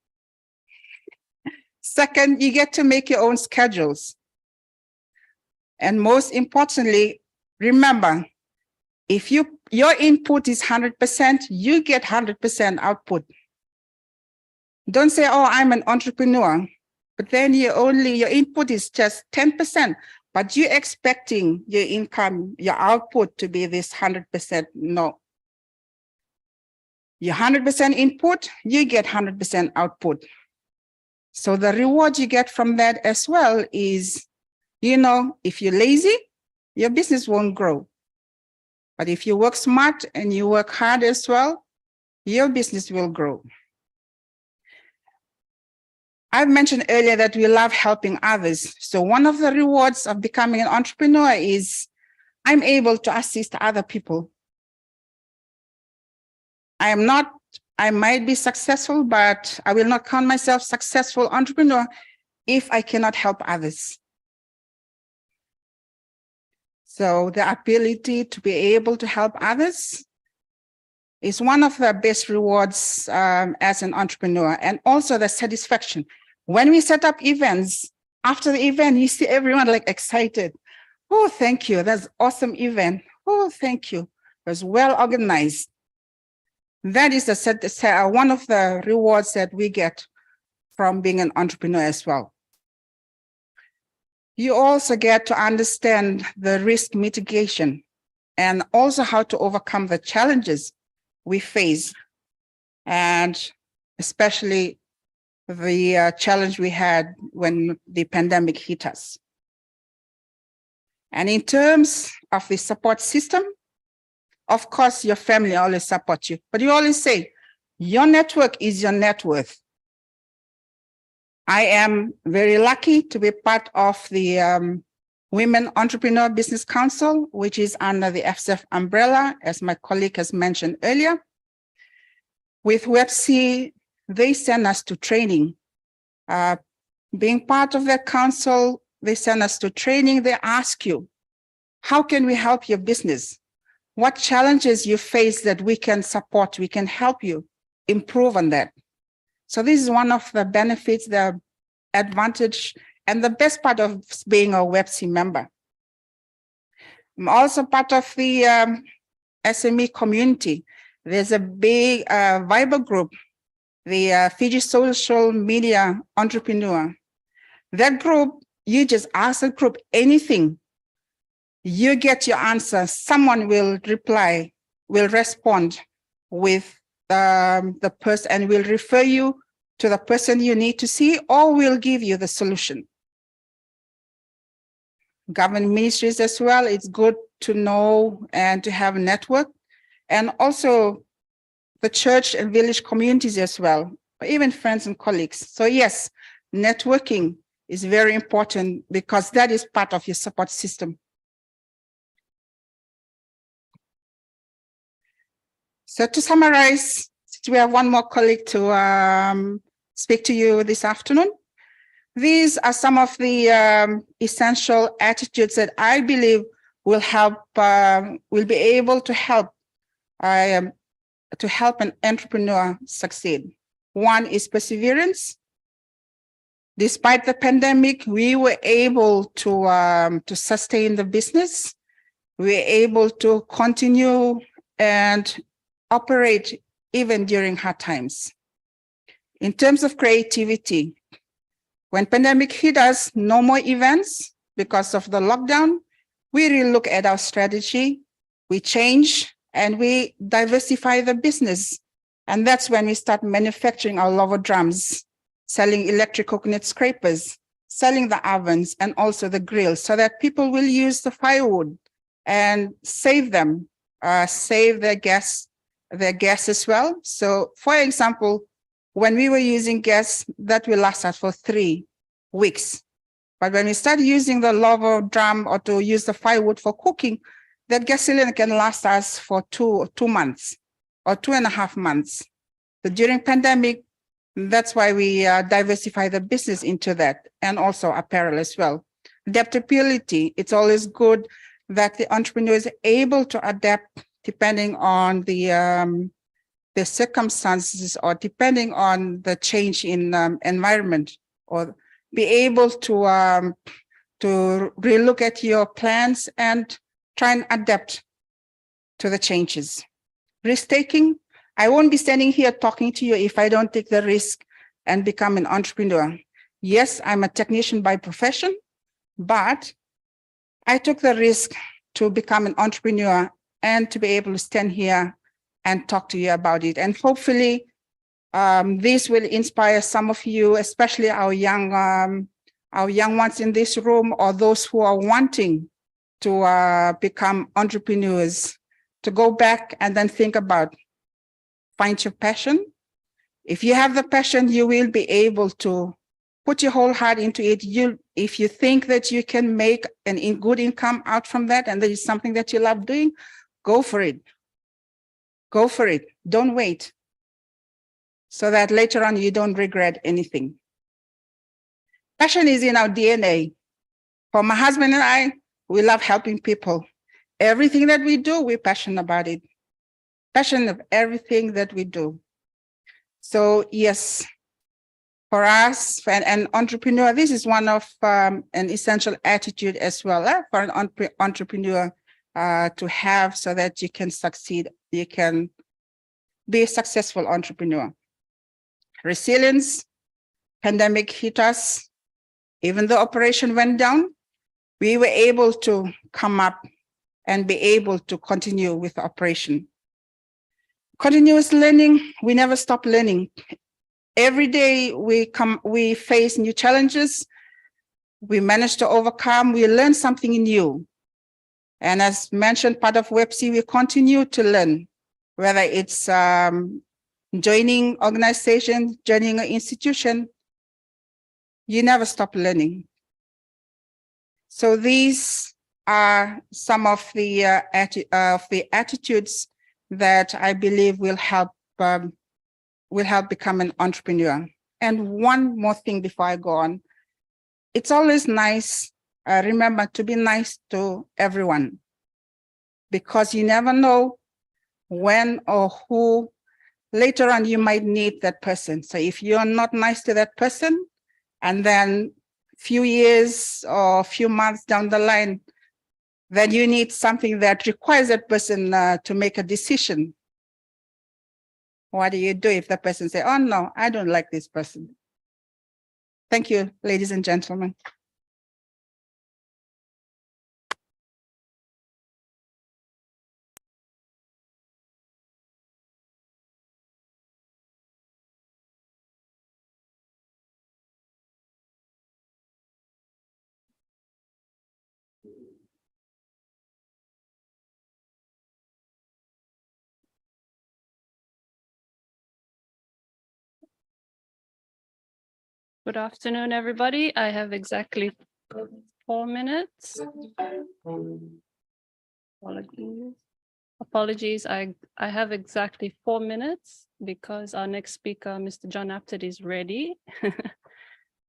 Second, you get to make your own schedules. And most importantly, remember, if your input is 100%, you get 100% output. Don't say, oh, I'm an entrepreneur, but then your input is just 10%, but you're expecting your income, your output to be this 100%. No. Your 100% input, you get 100% output. So the reward you get from that as well is, if you're lazy, your business won't grow. But if you work smart and you work hard as well, your business will grow. I've mentioned earlier that we love helping others. So one of the rewards of becoming an entrepreneur is I'm able to assist other people. I might be successful, but I will not count myself successful entrepreneur if I cannot help others. So the ability to be able to help others is one of the best rewards as an entrepreneur, and also the satisfaction. When we set up events, after the event, you see everyone like excited. Oh, thank you. That's awesome event. Oh, thank you. It was well organized. That is one of the rewards that we get from being an entrepreneur as well. You also get to understand the risk mitigation and also how to overcome the challenges we face, and especially the challenge we had when the pandemic hit us. And in terms of the support system, of course, your family always support you, but you always say, your network is your net worth. I am very lucky to be part of the Women Entrepreneur Business Council, which is under the FSF umbrella, as my colleague has mentioned earlier. With WebC, they send us to training. Being part of that council, they send us to training. They ask you, how can we help your business? What challenges you face that we can support, we can help you improve on that. So this is one of the benefits, the advantage, and the best part of being a WebC member. I'm also part of the SME community. There's a big Viber group, the Fiji Social Media Entrepreneur. That group, you just ask the group anything, you get your answer. Someone will reply, will respond with the person, and will refer you to the person you need to see, or will give you the solution. Government ministries as well, it's good to know and to have a network, and also the church and village communities as well, or even friends and colleagues. So yes, networking is very important because that is part of your support system. So to summarize, we have one more colleague to speak to you this afternoon. These are some of the essential attitudes that I believe will help, will be able to help an entrepreneur succeed. One is perseverance. Despite the pandemic, we were able to sustain the business. We were able to continue and operate even during hard times. In terms of creativity, when pandemic hit us, no more events because of the lockdown, we really look at our strategy, we change, and we diversify the business. And that's when we start manufacturing our lava drums, selling electric coconut scrapers, selling the ovens and also the grills, so that people will use the firewood and save them, save their gas as well. So for example, when we were using gas, that will last us for 3 weeks. But when we start using the lava drum or to use the firewood for cooking, that gas cylinder can last us for two months or 2.5 months. So during pandemic, that's why we diversify the business into that, and also apparel as well. Adaptability, it's always good that the entrepreneur is able to adapt depending on the circumstances or depending on the change in environment, or be able to relook at your plans and try and adapt to the changes. Risk taking, I won't be standing here talking to you if I don't take the risk and become an entrepreneur. Yes, I'm a technician by profession, but I took the risk to become an entrepreneur and to be able to stand here and talk to you about it. And hopefully this will inspire some of you, especially our young ones in this room, or those who are wanting to become entrepreneurs, to go back and then think about, find your passion. If you have the passion, you will be able to put your whole heart into it. If you think that you can make good income out from that, and that is something that you love doing, go for it. Go for it. Don't wait, so that later on you don't regret anything. Passion is in our DNA. For my husband and I, we love helping people. Everything that we do, we're passionate about it. Passion of everything that we do. So yes, for us, for an entrepreneur, this is one of an essential attitude as well for an entrepreneur to have, so that you can succeed, you can be a successful entrepreneur. Resilience, pandemic hit us. Even though operation went down, we were able to come up and be able to continue with the operation. Continuous learning, we never stop learning. Every day we face new challenges, we manage to overcome, we learn something new. And as mentioned, part of WebC, we continue to learn, whether it's joining organization, joining an institution, you never stop learning. So these are some of the attitudes that I believe will help become an entrepreneur. And one more thing before I go on, it's always nice, remember to be nice to everyone, because you never know when or who later on you might need that person. So if you're not nice to that person, and then few years or few months down the line, then you need something that requires that person to make a decision. What do you do if the person say, oh no, I don't like this person? Thank you, ladies and gentlemen. Good afternoon, everybody. I have exactly 4 minutes. Apologies. I have exactly 4 minutes because our next speaker, Mr. John Apted, is ready.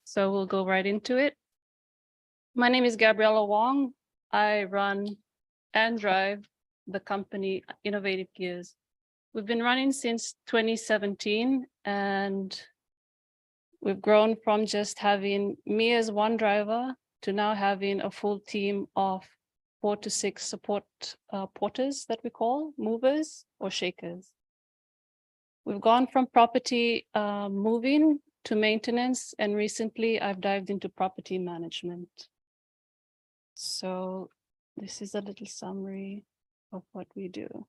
So we'll go right into it. My name is Gabriella Wong. I run and drive the company Innovative Gears. We've been running since 2017, and we've grown from just having me as one driver to now having a full team of 4 to 6 support porters that we call movers or shakers. We've gone from property moving to maintenance, and recently I've dived into property management. So this is a little summary of what we do.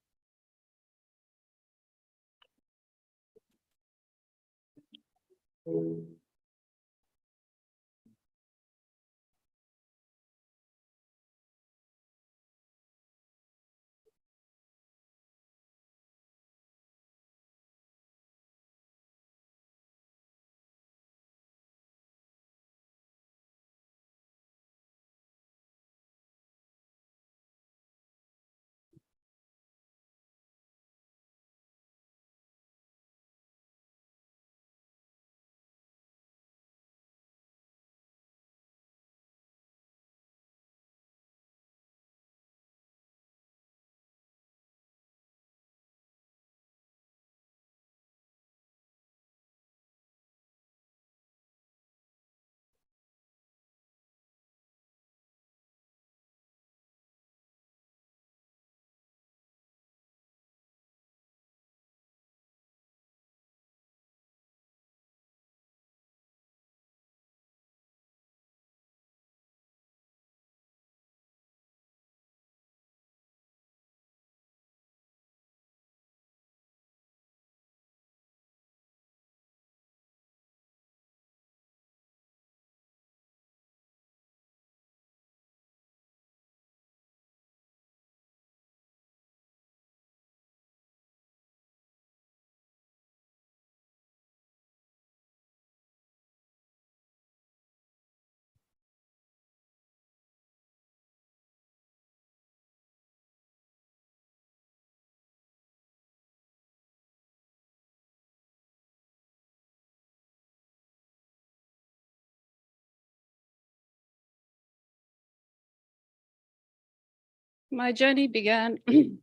My journey began in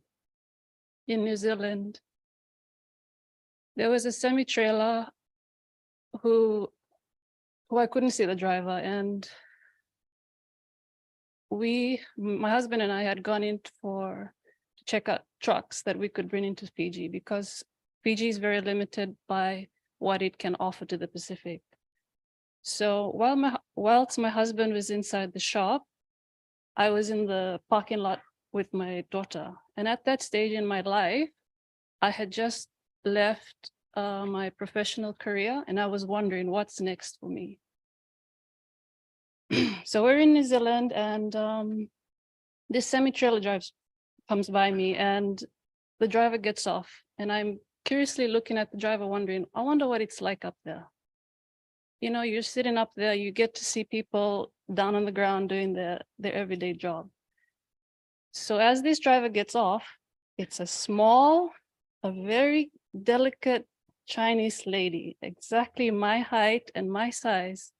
New Zealand. There was a semi-trailer who I couldn't see the driver, and my husband and I had gone in to check out trucks that we could bring into Fiji, because Fiji is very limited by what it can offer to the Pacific. So whilst my husband was inside the shop, I was in the parking lot with my daughter. And at that stage in my life, I had just left my professional career, and I was wondering what's next for me. So we're in New Zealand, and this semi-trailer comes by me, and the driver gets off, and I'm curiously looking at the driver, wondering, I wonder what it's like up there. You know, you're sitting up there, you get to see people down on the ground doing their everyday job. So as this driver gets off, it's a very delicate Chinese lady, exactly my height and my size.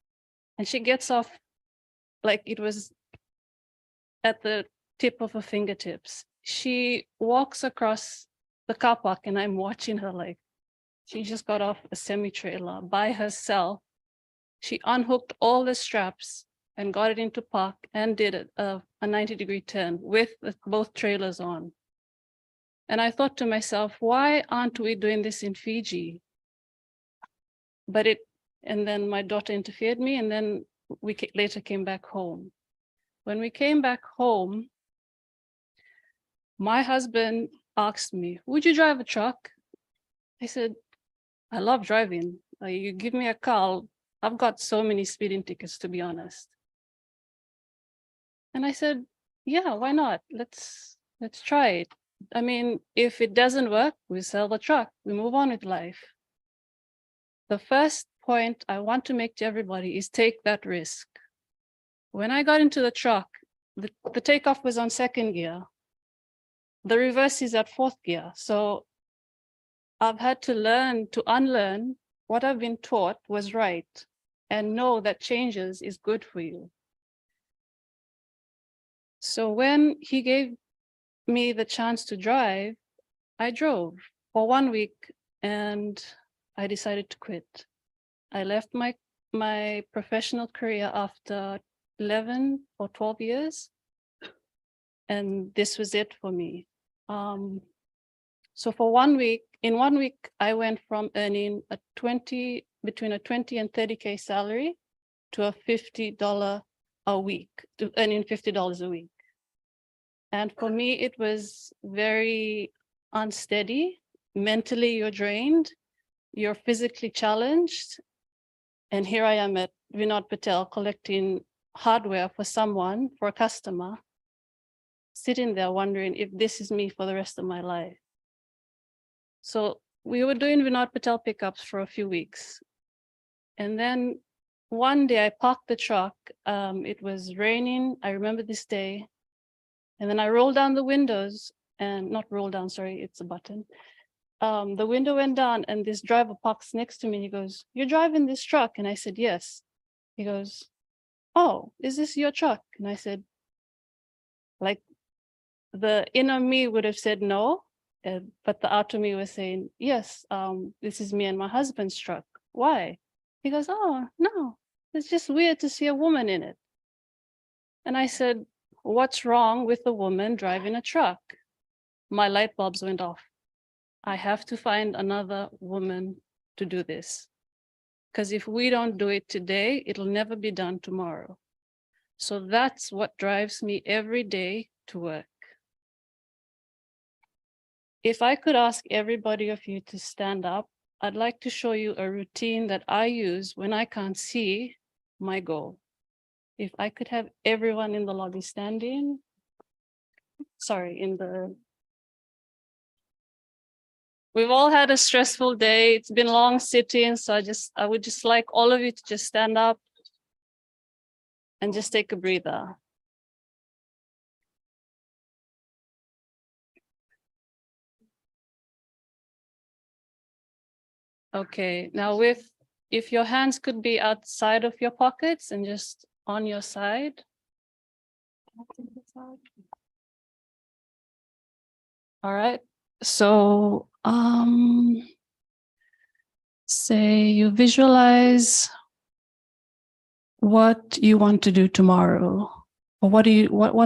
And she gets off like it was at the tip of her fingertips. She walks across the car park, and I'm watching her like, she just got off a semi-trailer by herself. She unhooked all the straps and got it into park and did a 90-degree turn with both trailers on. And I thought to myself, why aren't we doing this in Fiji? And then my daughter interfered me, and then we later came back home. When we came back home, my husband asked me, would you drive a truck? I said, I love driving. You give me a car, I've got so many speeding tickets, to be honest. And I said, yeah, why not? Let's try it. I mean, if it doesn't work, we sell the truck, we move on with life. The first point I want to make to everybody is take that risk. When I got into the truck, the takeoff was on 2nd gear. The reverse is at 4th gear. So I've had to learn to unlearn what I've been taught was right, and know that changes is good for you. So when he gave me the chance to drive, I drove for 1 week, and I decided to quit. I left my professional career after 11 or 12 years, and this was it for me. So for 1 week in 1 week, I went from earning between a 20 and 30K salary to a $50 a week, to earning $50 a week. And for me, it was very unsteady. Mentally, you're drained, you're physically challenged. And here I am at Vinod Patel collecting hardware for someone, for a customer, sitting there wondering if this is me for the rest of my life. So we were doing Vinod Patel pickups for a few weeks. And then one day I parked the truck. It was raining. I remember this day. And then I rolled down the windows and not roll down, sorry, it's a button. The window went down and this driver parks next to me. He goes, "You're driving this truck?" And I said, "Yes." He goes, "Oh, is this your truck?" And I said, like, the inner me would have said no, but the outer me was saying, "Yes, this is me and my husband's truck." "Why?" He goes, "Oh, no, it's just weird to see a woman in it." And I said, "What's wrong with a woman driving a truck?" My light bulbs went off. I have to find another woman to do this. Because if we don't do it today, it'll never be done tomorrow. So that's what drives me every day to work. If I could ask everybody of you to stand up, I'd like to show you a routine that I use when I can't see my goal. If I could have everyone in the lobby standing, we've all had a stressful day. It's been long sitting, so I would just like all of you to just stand up and just take a breather. Okay, now if your hands could be outside of your pockets and just on your side. All right, so say you visualize what you want to do tomorrow, or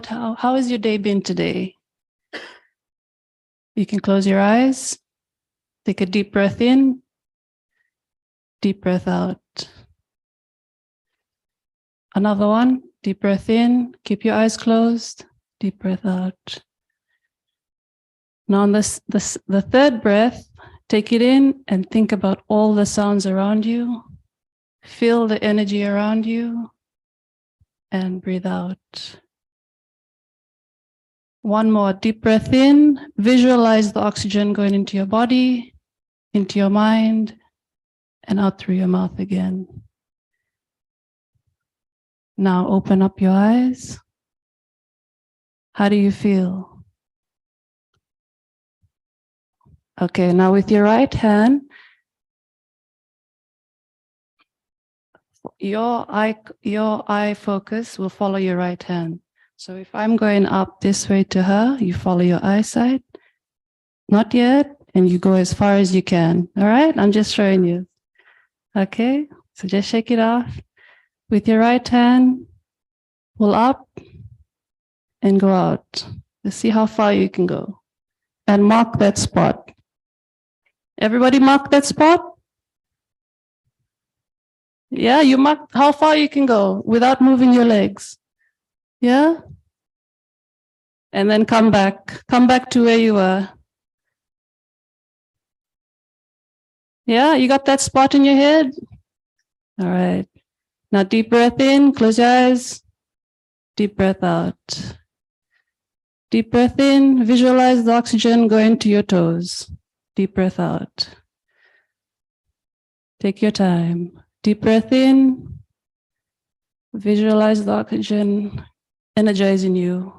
how has your day been today? You can close your eyes, take a deep breath in, deep breath out. Another one, deep breath in, keep your eyes closed, deep breath out. Now on the third breath, take it in and think about all the sounds around you. Feel the energy around you and breathe out. One more deep breath in, visualize the oxygen going into your body, into your mind, and out through your mouth again. Now open up your eyes. How do you feel? Okay, now with your right hand, your eye focus will follow your right hand. So if I'm going up this way to her, you follow your eyesight. Not yet, and you go as far as you can. All right, I'm just showing you. Okay, so just shake it off. With your right hand, pull up and go out. Let's see how far you can go. And mark that spot. Everybody mark that spot? Yeah, you mark how far you can go without moving your legs. Yeah? And then come back. Come back to where you were. Yeah, you got that spot in your head? All right. Now deep breath in, close your eyes. Deep breath out. Deep breath in, visualize the oxygen going to your toes. Deep breath out. Take your time. Deep breath in, visualize the oxygen energizing you,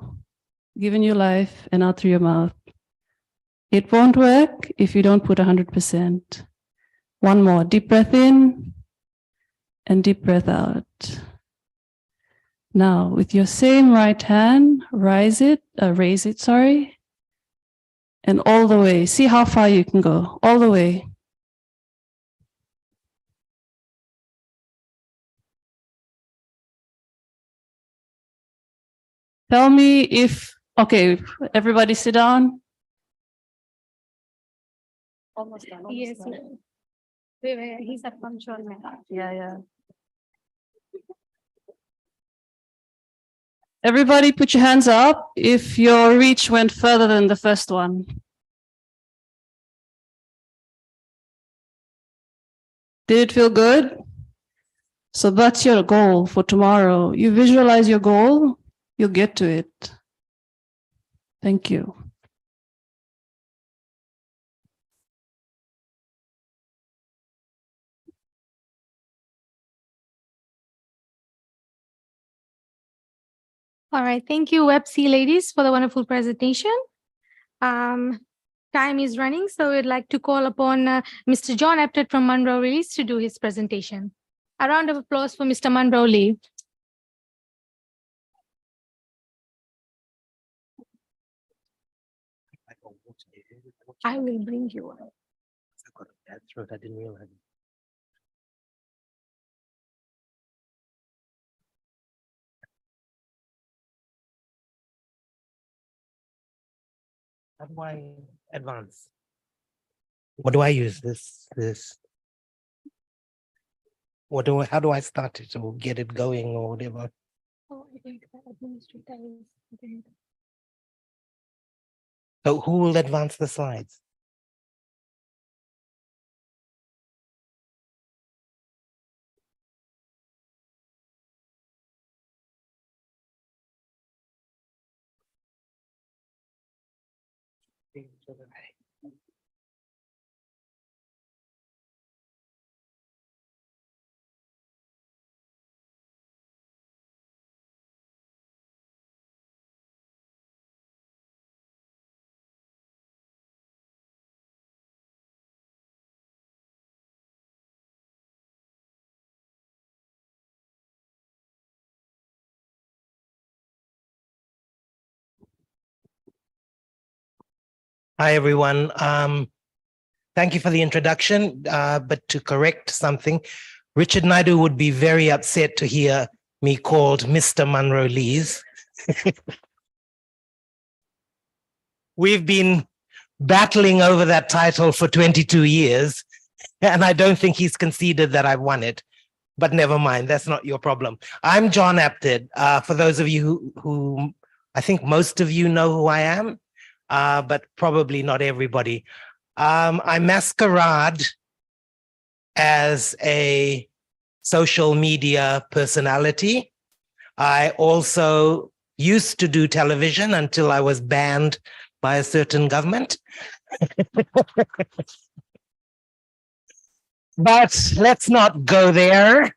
giving you life, and out through your mouth. It won't work if you don't put 100%. One more, deep breath in and deep breath out. Now, with your same right hand, raise it, and all the way. See how far you can go, all the way. Tell me if, okay, everybody sit down. Almost done. Yes. He's a punctual man. Yeah. Everybody put your hands up if your reach went further than the first one. Did it feel good? So that's your goal for tomorrow. You visualize your goal, you'll get to it. Thank you. All right. Thank you, WebC ladies, for the wonderful presentation. Time is running, so we'd like to call upon Mr. John Apted from Munro Release to do his presentation. A round of applause for Mr. Munro Lee. I will bring you one. I've got a bad throat. I didn't realize. How do I advance? What do I use? This. How do I start it or get it going or whatever? Oh, I think the administrator is. So who will advance the slides? Hi, everyone. Thank you for the introduction, but to correct something, Richard Naidu would be very upset to hear me called Mr. Munro Lees. We've been battling over that title for 22 years, and I don't think he's conceded that I've won it. But never mind, that's not your problem. I'm John Apted. For those of you who I think most of you know who I am, but probably not everybody. I masquerade as a social media personality. I also used to do television until I was banned by a certain government. But let's not go there.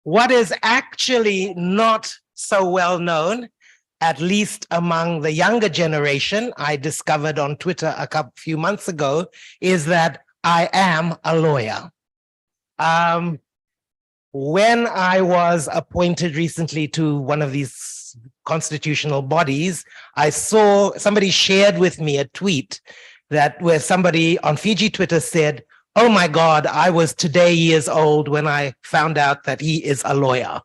What is actually not so well known, at least among the younger generation, I discovered on Twitter a few months ago, is that I am a lawyer. When I was appointed recently to one of these constitutional bodies, I saw somebody shared with me a tweet where somebody on Fiji Twitter said, "Oh my God, I was today years old when I found out that he is a lawyer."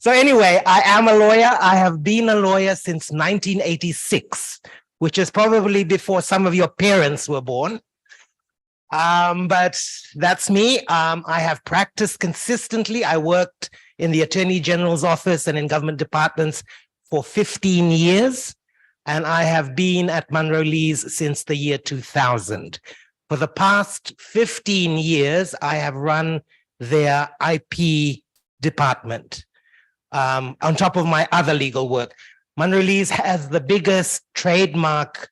So anyway, I am a lawyer. I have been a lawyer since 1986, which is probably before some of your parents were born. But that's me. I have practiced consistently. I worked in the Attorney General's office and in government departments for 15 years. And I have been at Munro Lees since the year 2000. For the past 15 years, I have run their IP department on top of my other legal work. Munro Lees has the biggest trademark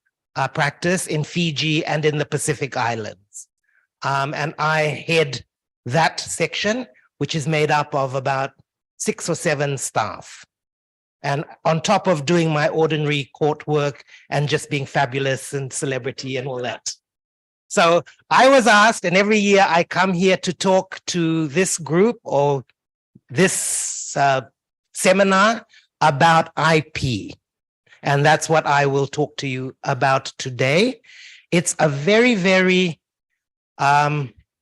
practice in Fiji and in the Pacific Islands. And I head that section, which is made up of about 6 or 7 staff. And on top of doing my ordinary court work and just being fabulous and celebrity and all that. So I was asked, and every year I come here to talk to this group or this seminar about IP. And that's what I will talk to you about today. It's a very, very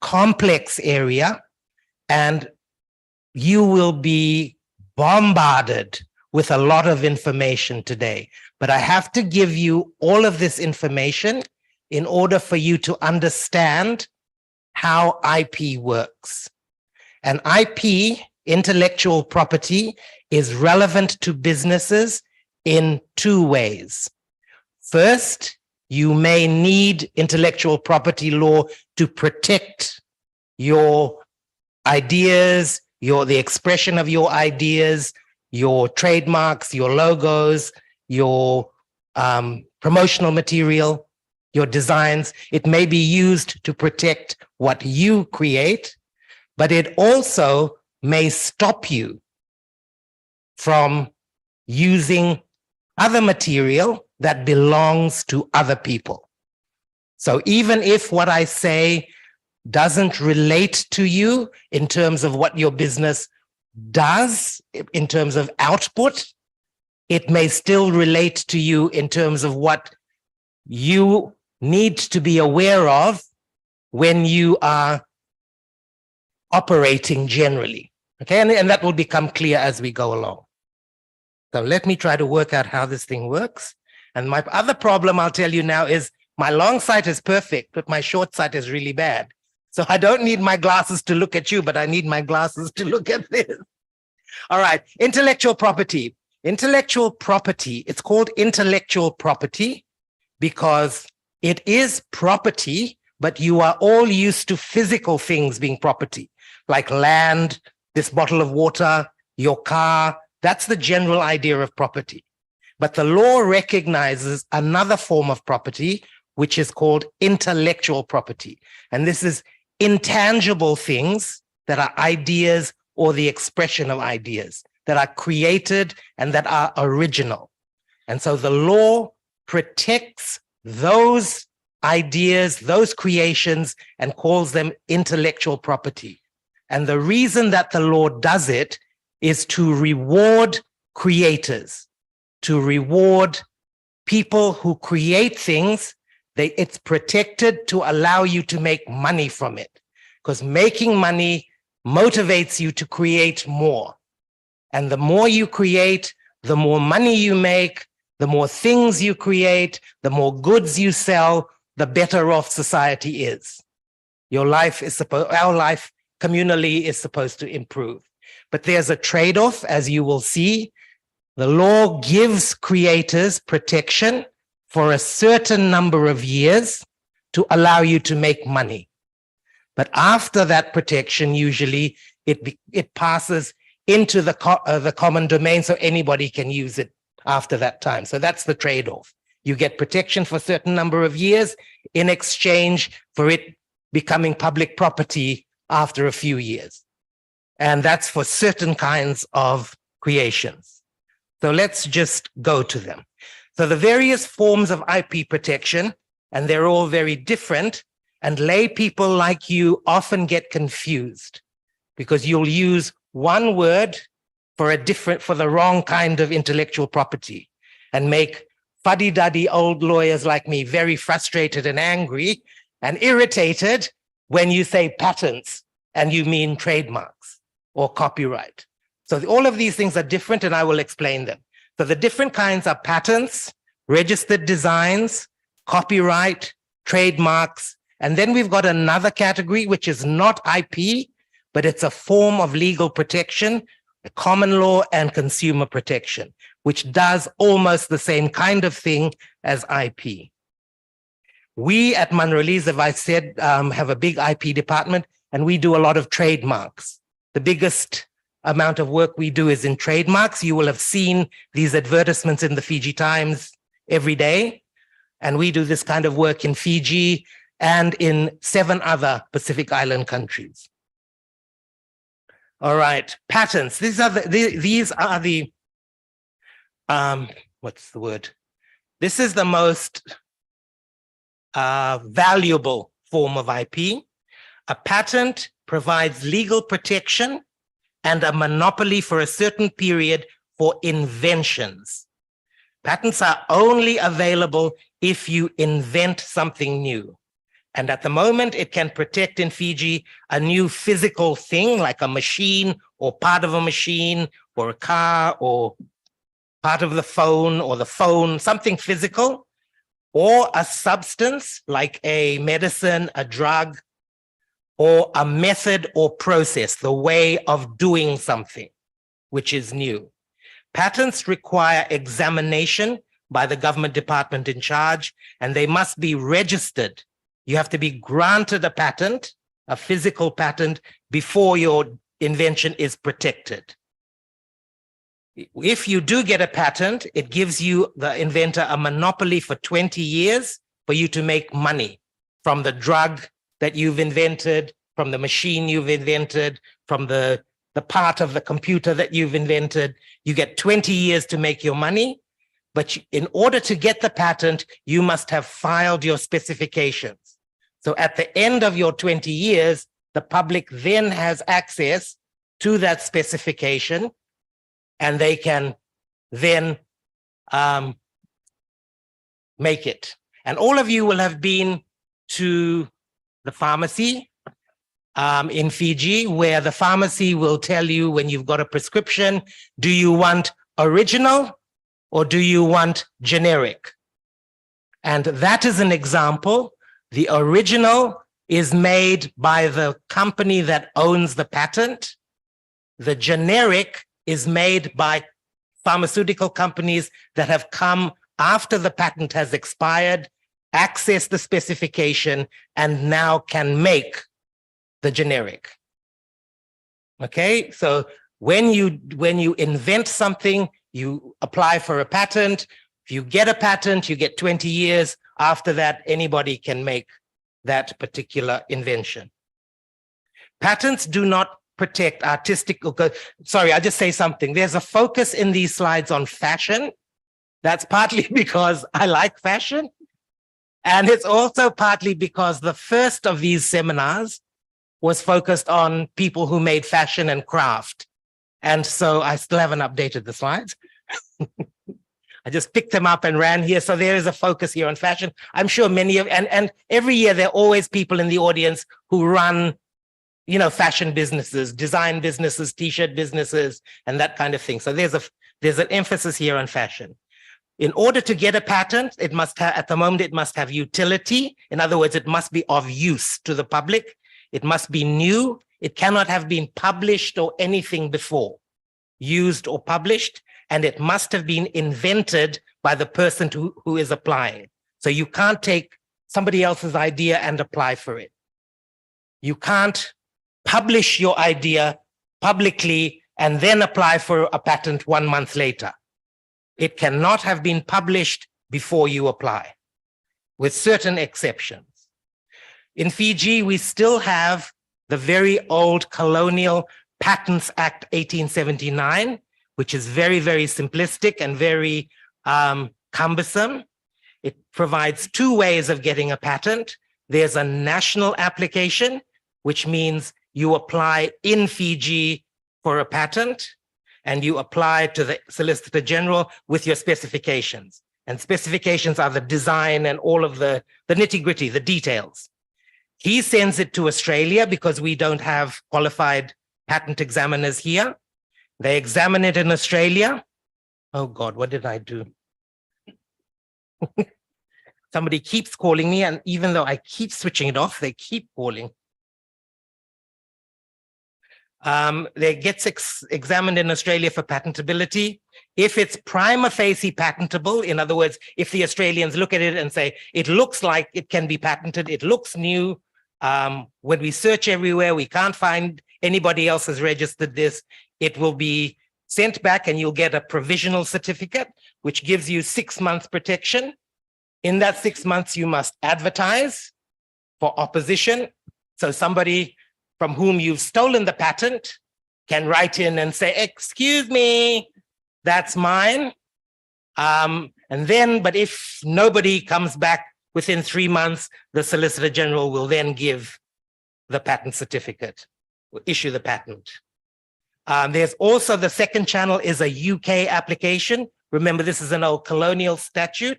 complex area, and you will be bombarded with a lot of information today. But I have to give you all of this information in order for you to understand how IP works. And IP, intellectual property, is relevant to businesses in two ways. First, you may need intellectual property law to protect your ideas, the expression of your ideas, your trademarks, your logos, your promotional material, your designs. It may be used to protect what you create, but it also may stop you from using other material that belongs to other people. So even if what I say doesn't relate to you in terms of what your business does, in terms of output, it may still relate to you in terms of what you need to be aware of when you are operating generally. Okay, and that will become clear as we go along. So let me try to work out how this thing works. And my other problem, I'll tell you now, is my long sight is perfect, but my short sight is really bad. So I don't need my glasses to look at you, but I need my glasses to look at this. All right, intellectual property. Intellectual property, it's called intellectual property because it is property, but you are all used to physical things being property, like land, this bottle of water, your car. That's the general idea of property. But the law recognizes another form of property, which is called intellectual property. And this is intangible things that are ideas or the expression of ideas that are created and that are original. And so the law protects those ideas, those creations, and calls them intellectual property. And the reason that the law does it is to reward creators, to reward people who create things. It's protected to allow you to make money from it, because making money motivates you to create more. And the more you create, the more money you make, the more things you create, the more goods you sell, the better off society is. Our life communally is supposed to improve. But there's a trade-off, as you will see. The law gives creators protection for a certain number of years to allow you to make money. But after that protection, usually it passes into the common domain, so anybody can use it after that time. So that's the trade-off. You get protection for a certain number of years in exchange for it becoming public property after a few years. And that's for certain kinds of creations. So let's just go to them. So the various forms of IP protection, and they're all very different, and lay people like you often get confused because you'll use one word for the wrong kind of intellectual property and make fuddy-duddy old lawyers like me very frustrated and angry and irritated when you say patents and you mean trademarks or copyright. So all of these things are different, and I will explain them. So the different kinds are patents, registered designs, copyright, trademarks, and then we've got another category, which is not IP, but it's a form of legal protection, common law and consumer protection, which does almost the same kind of thing as IP. We at Manrelease, as I said, have a big IP department, and we do a lot of trademarks. The biggest amount of work we do is in trademarks. You will have seen these advertisements in the Fiji Times every day. And we do this kind of work in Fiji and in 7 other Pacific Island countries. All right, patents. These are the what's the word? This is the most valuable form of IP. A patent provides legal protection and a monopoly for a certain period for inventions. Patents are only available if you invent something new. And at the moment, it can protect in Fiji a new physical thing like a machine or part of a machine or a car or part of the phone, something physical, or a substance like a medicine, a drug, or a method or process, the way of doing something, which is new. Patents require examination by the government department in charge, and they must be registered. You have to be granted a patent, a physical patent, before your invention is protected. If you do get a patent, it gives you, the inventor, a monopoly for 20 years for you to make money from the drug that you've invented, from the machine you've invented, from the part of the computer that you've invented. You get 20 years to make your money, but in order to get the patent, you must have filed your specifications. So at the end of your 20 years, the public then has access to that specification, and they can then make it. And all of you will have been to the pharmacy in Fiji, where the pharmacy will tell you when you've got a prescription, do you want original or do you want generic? And that is an example. The original is made by the company that owns the patent. The generic is made by pharmaceutical companies that have come after the patent has expired, access the specification, and now can make the generic. Okay, so when you invent something, you apply for a patent. If you get a patent, you get 20 years. After that, anybody can make that particular invention. Patents do not protect artistic, sorry, I'll just say something. There's a focus in these slides on fashion. That's partly because I like fashion. And it's also partly because the first of these seminars was focused on people who made fashion and craft. And so I still haven't updated the slides. I just picked them up and ran here. So there is a focus here on fashion. I'm sure many of, and every year there are always people in the audience who run, you know, fashion businesses, design businesses, t-shirt businesses, and that kind of thing. So there's an emphasis here on fashion. In order to get a patent, it must have, at the moment, it must have utility. In other words, it must be of use to the public. It must be new. It cannot have been published or anything before, used or published, and it must have been invented by the person who is applying. So you can't take somebody else's idea and apply for it. You can't publish your idea publicly and then apply for a patent 1 month later. It cannot have been published before you apply, with certain exceptions. In Fiji, we still have the very old Colonial Patents Act 1879, which is very, very simplistic and very cumbersome. It provides 2 ways of getting a patent. There's a national application, which means you apply in Fiji for a patent, and you apply to the Solicitor General with your specifications. And specifications are the design and all of the nitty-gritty, the details. He sends it to Australia because we don't have qualified patent examiners here. They examine it in Australia. Oh God, what did I do? Somebody keeps calling me, and even though I keep switching it off, they keep calling. They get examined in Australia for patentability. If it's prima facie patentable, in other words, if the Australians look at it and say, it looks like it can be patented, it looks new. When we search everywhere, we can't find anybody else has registered this. It will be sent back and you'll get a provisional certificate, which gives you 6 months protection. In that 6 months, you must advertise for opposition. So somebody from whom you've stolen the patent can write in and say, excuse me, that's mine. And then, but if nobody comes back within 3 months, the Solicitor General will then give the patent certificate, will issue the patent. There's also the second channel is a UK application. Remember, this is an old colonial statute.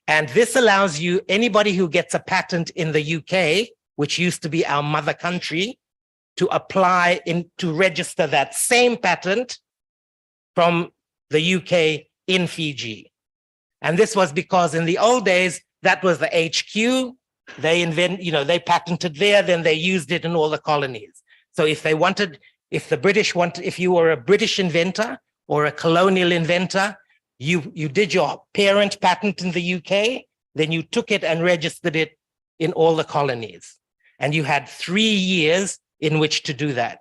And this allows you, anybody who gets a patent in the UK, which used to be our mother country, to apply to register that same patent from the UK in Fiji. And this was because in the old days, that was the HQ. They patented there, then they used it in all the colonies. So if you were a British inventor or a colonial inventor, you did your parent patent in the UK, then you took it and registered it in all the colonies. And you had 3 years in which to do that.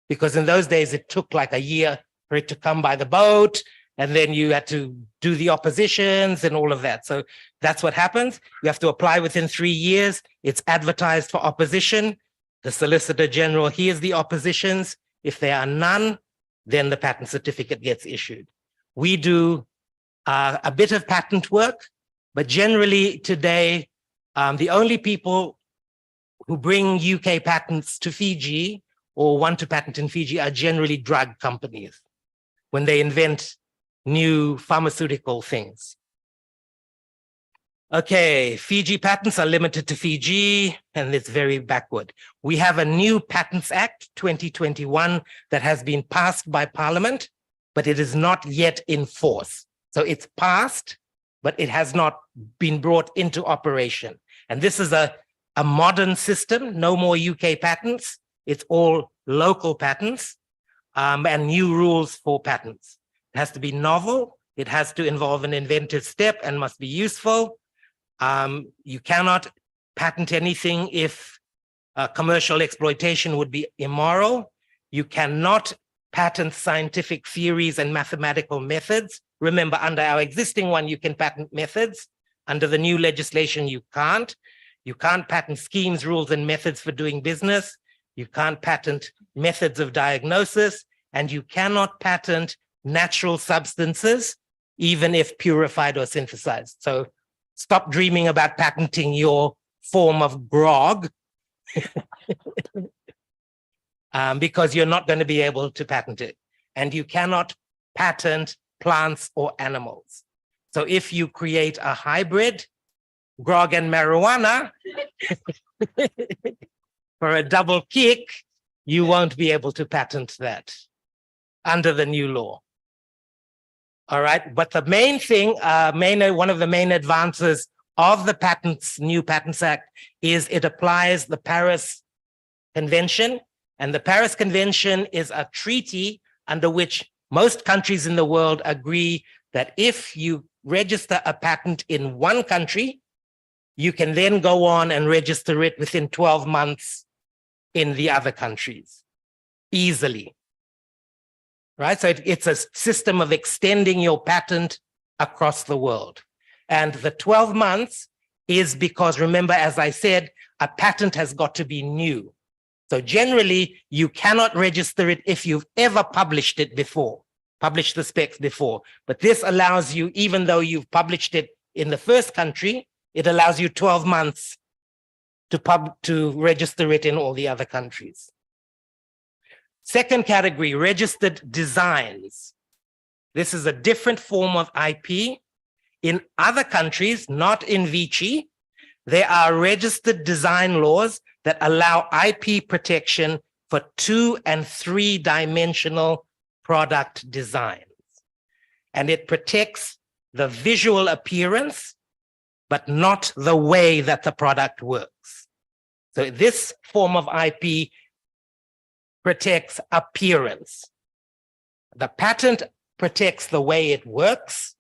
Because in those days, it took like a year for it to come by the boat, and then you had to do the oppositions and all of that. So that's what happens. You have to apply within 3 years. It's advertised for opposition. The Solicitor General hears the oppositions. If there are none, then the patent certificate gets issued. We do a bit of patent work, but generally today, the only people who bring UK patents to Fiji or want to patent in Fiji are generally drug companies when they invent new pharmaceutical things. Okay, Fiji patents are limited to Fiji, and it's very backward. We have a new Patents Act 2021 that has been passed by Parliament, but it is not yet in force. So it's passed, but it has not been brought into operation. And this is a modern system, no more UK patents. It's all local patents and new rules for patents. It has to be novel. It has to involve an inventive step and must be useful. You cannot patent anything if commercial exploitation would be immoral. You cannot patent scientific theories and mathematical methods. Remember, under our existing one, you can patent methods. Under the new legislation, you can't. You can't patent schemes, rules, and methods for doing business. You can't patent methods of diagnosis, and you cannot patent natural substances, even if purified or synthesized. So stop dreaming about patenting your form of grog because you're not going to be able to patent it. And you cannot patent plants or animals. So if you create a hybrid, grog and marijuana, for a double kick, you won't be able to patent that under the new law. All right, but the main thing, one of the main advances of the new Patents Act is it applies the Paris Convention. And the Paris Convention is a treaty under which most countries in the world agree that if you register a patent in one country, you can then go on and register it within 12 months in the other countries, easily. Right? So it's a system of extending your patent across the world. And the 12 months is because, remember, as I said, a patent has got to be new. So generally, you cannot register it if you've ever published it before, published the specs before. But this allows you, even though you've published it in the first country, it allows you 12 months to register it in all the other countries. Second category, registered designs. This is a different form of IP. In other countries, not in Vichy, there are registered design laws that allow IP protection for 2- and 3-dimensional product designs. And it protects the visual appearance, but not the way that the product works. So this form of IP protects appearance. The patent protects the way it works.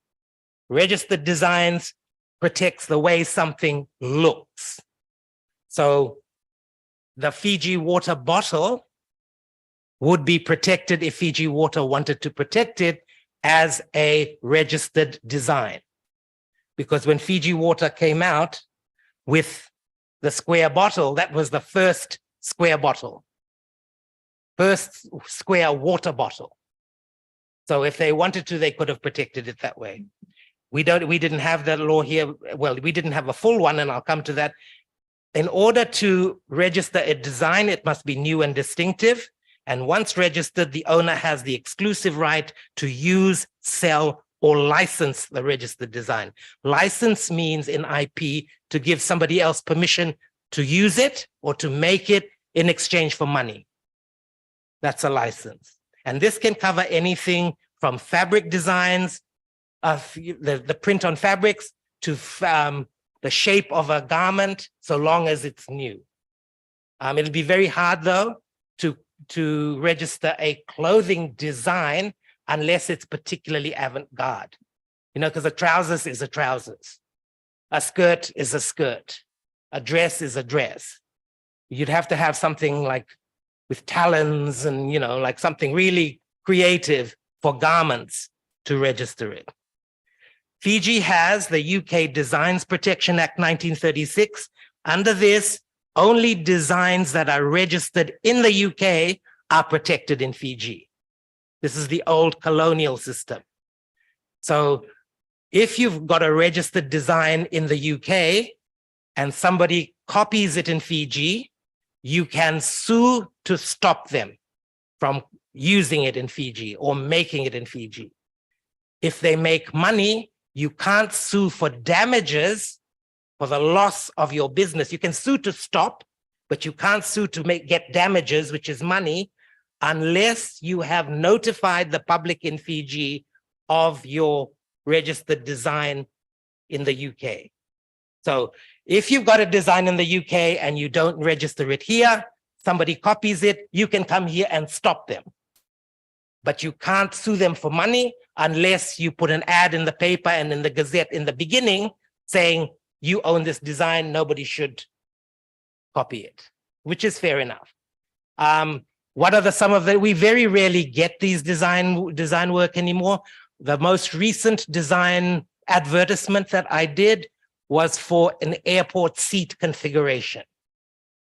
Registered designs protects the way something looks. So the Fiji water bottle would be protected if Fiji Water wanted to protect it as a registered design. Because when Fiji Water came out with the square bottle, that was the first square bottle, first square water bottle. So if they wanted to, they could have protected it that way. We didn't have that law here. Well, we didn't have a full one, and I'll come to that. In order to register a design, it must be new and distinctive. And once registered, the owner has the exclusive right to use, sell, or license the registered design. License means in IP to give somebody else permission to use it or to make it in exchange for money. That's a license. And this can cover anything from fabric designs the print on fabrics to the shape of a garment, so long as it's new. It'll be very hard though to register a clothing design unless it's particularly avant-garde. You know, because a trousers is a trousers, a skirt is a skirt, a dress is a dress. You'd have to have something like with talons and, you know, like something really creative for garments to register it. Fiji has the UK Designs Protection Act 1936. Under this, only designs that are registered in the UK are protected in Fiji. This is the old colonial system. So if you've got a registered design in the UK and somebody copies it in Fiji, you can sue to stop them from using it in Fiji or making it in Fiji. If they make money, you can't sue for damages for the loss of your business. You can sue to stop, but you can't sue to get damages, which is money, unless you have notified the public in Fiji of your registered design in the UK. So if you've got a design in the UK and you don't register it here, somebody copies it, you can come here and stop them. But you can't sue them for money unless you put an ad in the paper and in the Gazette in the beginning saying, you own this design, nobody should copy it, which is fair enough. What are some of the, we very rarely get these design work anymore. The most recent design advertisement that I did was for an airport seat configuration.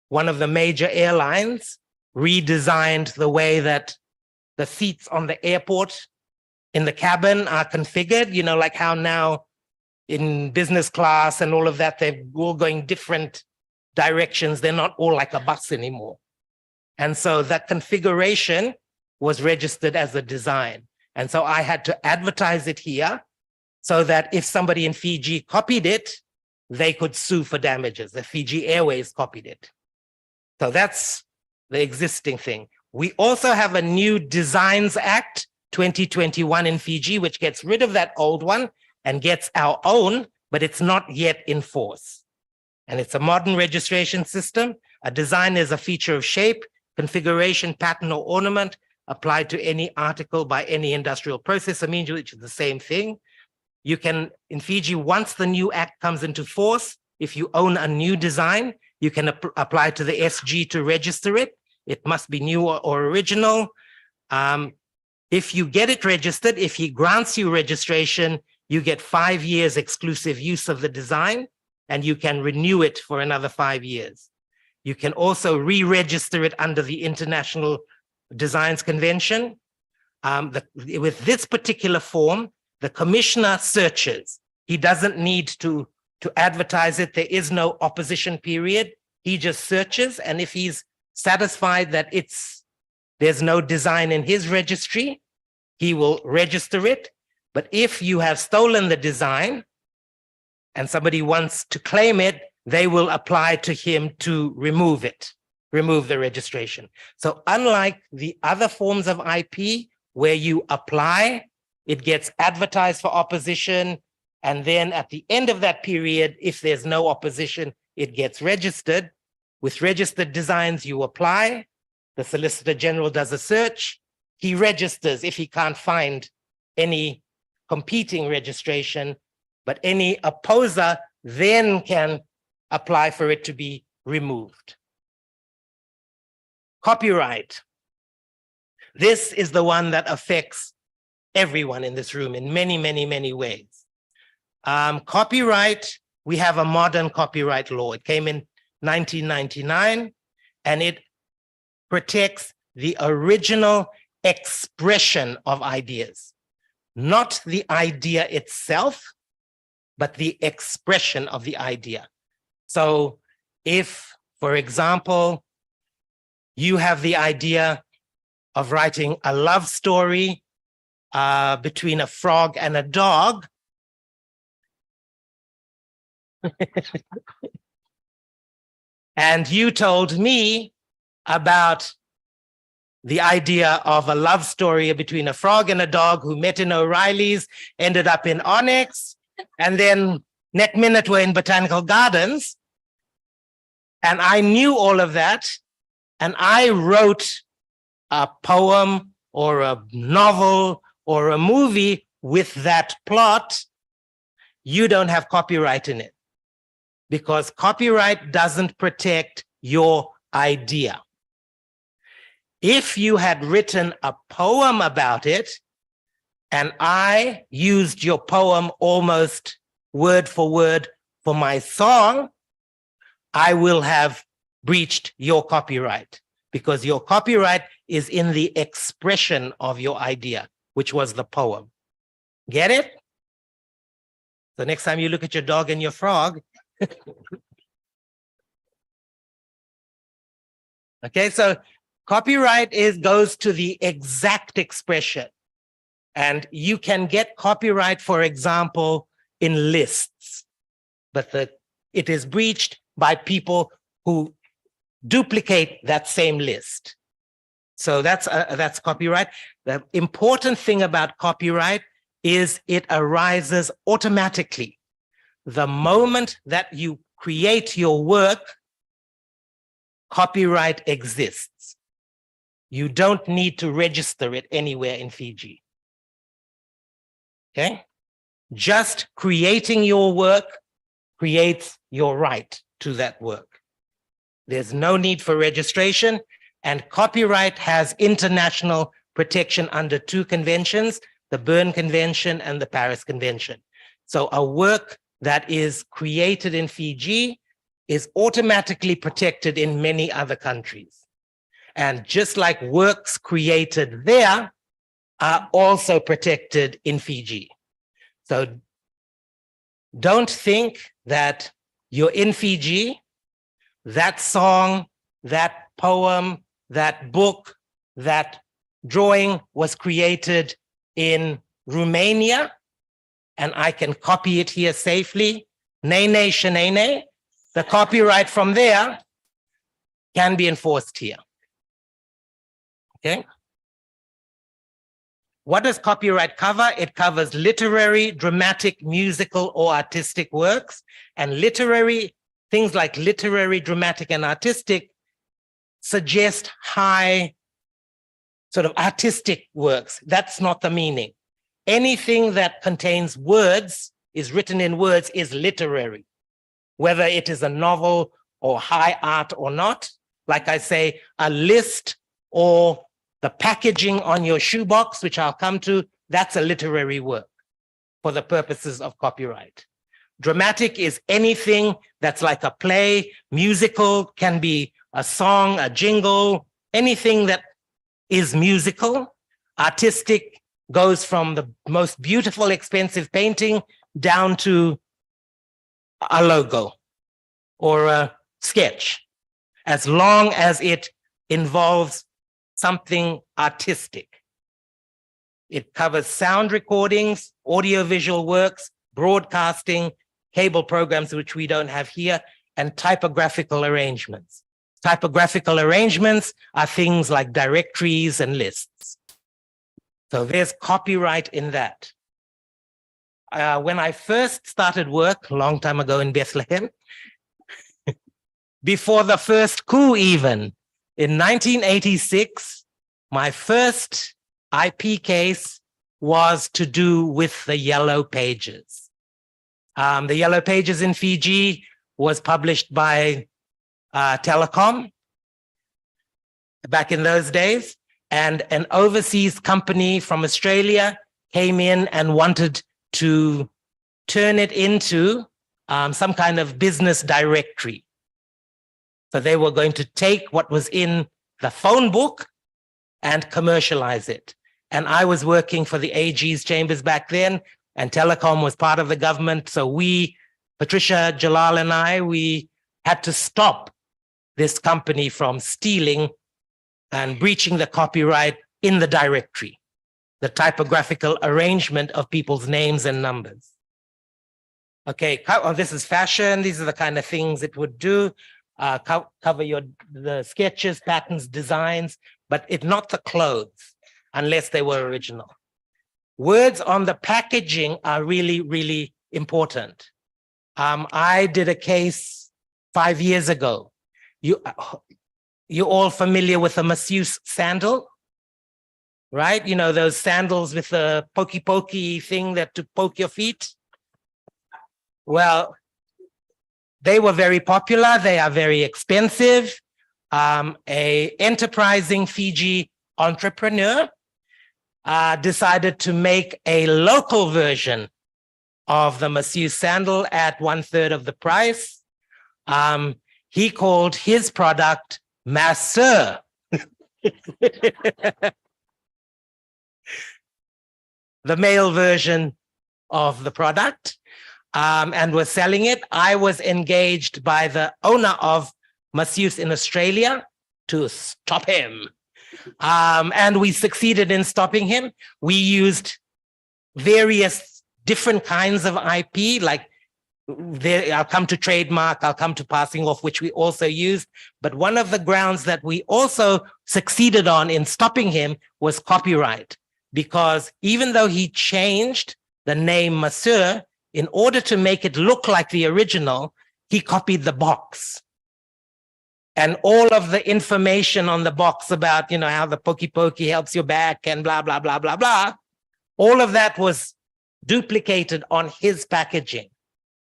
One of the major airlines redesigned the way that the seats on the airport in the cabin are configured, you know, like how now in business class and all of that, they're all going different directions. They're not all like a bus anymore. And so that configuration was registered as a design. And so I had to advertise it here so that if somebody in Fiji copied it, they could sue for damages. The Fiji Airways copied it. So that's the existing thing. We also have a new Designs Act 2021 in Fiji, which gets rid of that old one and gets our own, but it's not yet in force. And it's a modern registration system. A design is a feature of shape, configuration, pattern, or ornament applied to any article by any industrial process or means, which is the same thing. You can, in Fiji, once the new act comes into force, if you own a new design, you can apply to the SG to register it. It must be new or original. If you get it registered, if he grants you registration, you get 5 years exclusive use of the design, and you can renew it for another 5 years. You can also re-register it under the International Designs Convention. With this particular form, the commissioner searches. He doesn't need to advertise it. There is no opposition period. He just searches, and if he's satisfied that there's no design in his registry, he will register it. But if you have stolen the design and somebody wants to claim it, they will apply to him to remove it, remove the registration. So unlike the other forms of IP where you apply, it gets advertised for opposition, and then at the end of that period, if there's no opposition, it gets registered. With registered designs, you apply, the Solicitor General does a search, he registers if he can't find any competing registration, but any opposer then can apply for it to be removed. Copyright. This is the one that affects everyone in this room in many, many, many ways. Copyright, we have a modern copyright law. It came in 1999, and it protects the original expression of ideas, not the idea itself, but the expression of the idea. So if, for example, you have the idea of writing a love story between a frog and a dog, and you told me about the idea of a love story between a frog and a dog who met in O'Reilly's, ended up in Onyx, and then next minute we're in Botanical Gardens. And I knew all of that, and I wrote a poem or a novel or a movie with that plot. You don't have copyright in it, because copyright doesn't protect your idea. If you had written a poem about it, and I used your poem almost word for word for my song, I will have breached your copyright, because your copyright is in the expression of your idea, which was the poem. Get it? So next time you look at your dog and your frog. Okay, so copyright goes to the exact expression. And you can get copyright, for example, in lists, but it is breached by people who duplicate that same list. So that's copyright. The important thing about copyright is it arises automatically. The moment that you create your work, copyright exists. You don't need to register it anywhere in Fiji. Okay? Just creating your work creates your right to that work. There's no need for registration, and copyright has international protection under 2 conventions, the Berne Convention and the Paris Convention. So a work that is created in Fiji is automatically protected in many other countries. And just like works created there are also protected in Fiji. So don't think that you're in Fiji, that song, that poem, that book, that drawing was created in Romania, and I can copy it here safely. Nene shenene, the copyright from there can be enforced here. Okay? What does copyright cover? It covers literary, dramatic, musical, or artistic works. And literary, things like literary, dramatic, and artistic suggest high sort of artistic works. That's not the meaning. Anything that contains words, is written in words, is literary, whether it is a novel or high art or not. Like I say, a list or the packaging on your shoebox, which I'll come to, that's a literary work for the purposes of copyright. Dramatic is anything that's like a play. Musical can be a song, a jingle, anything that is musical. Artistic goes from the most beautiful, expensive painting down to a logo or a sketch, as long as it involves something artistic. It covers sound recordings, audiovisual works, broadcasting, cable programs, which we don't have here, and typographical arrangements. Typographical arrangements are things like directories and lists. So there's copyright in that. When I first started work, a long time ago in Bethlehem, before the first coup even, in 1986, my first IP case was to do with the Yellow Pages. The Yellow Pages in Fiji was published by Telecom back in those days, and an overseas company from Australia came in and wanted to turn it into some kind of business directory. So they were going to take what was in the phone book and commercialize it. And I was working for the AG's chambers back then, and Telecom was part of the government. So we, Patricia, Jalal, and I, we had to stop this company from stealing and breaching the copyright in the directory, the typographical arrangement of people's names and numbers. Okay, this is fashion. These are the kind of things it would do. Cover the sketches, patterns, designs, but not the clothes, unless they were original. Words on the packaging are really, really important. I did a case 5 years ago. You're all familiar with a masseuse sandal, right? You know, those sandals with the pokey thing that to poke your feet. Well, they were very popular. They are very expensive. A enterprising Fiji entrepreneur decided to make a local version of the masseuse sandal at 1/3 of the price. He called his product Masseur. The male version of the product, and was selling it. I was engaged by the owner of Masseuse in Australia to stop him. And we succeeded in stopping him. We used various different kinds of IP, like I'll come to trademark, I'll come to passing off, which we also used. But one of the grounds that we also succeeded on in stopping him was copyright, because even though he changed the name Masseur, in order to make it look like the original, he copied the box. And all of the information on the box about, you know, how the pokey helps your back and blah, blah, blah, blah, blah, all of that was duplicated on his packaging.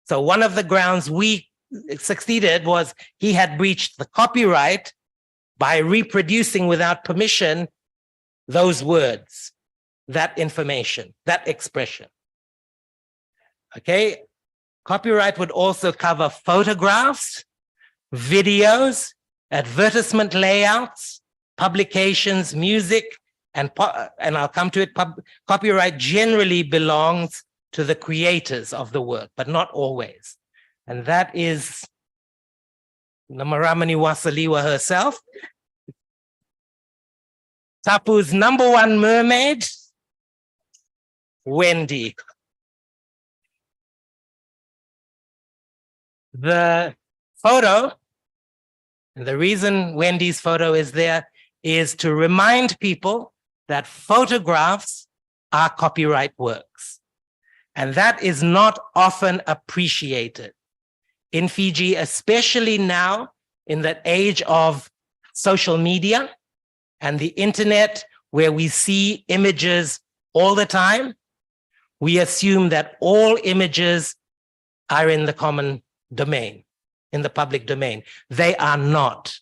So one of the grounds we succeeded was he had breached the copyright by reproducing without permission those words, that information, that expression. Okay, copyright would also cover photographs, videos, advertisement layouts, publications, music, and I'll come to it. Copyright generally belongs to the creators of the work, but not always. And that is Namaramani Wasaliwa herself. Tapu's #1 mermaid, Wendy. The photo, and the reason Wendy's photo is there is to remind people that photographs are copyright works. And that is not often appreciated in Fiji, especially now in the age of social media and the internet, where we see images all the time. We assume that all images are in the common domain, in the public domain. They are not.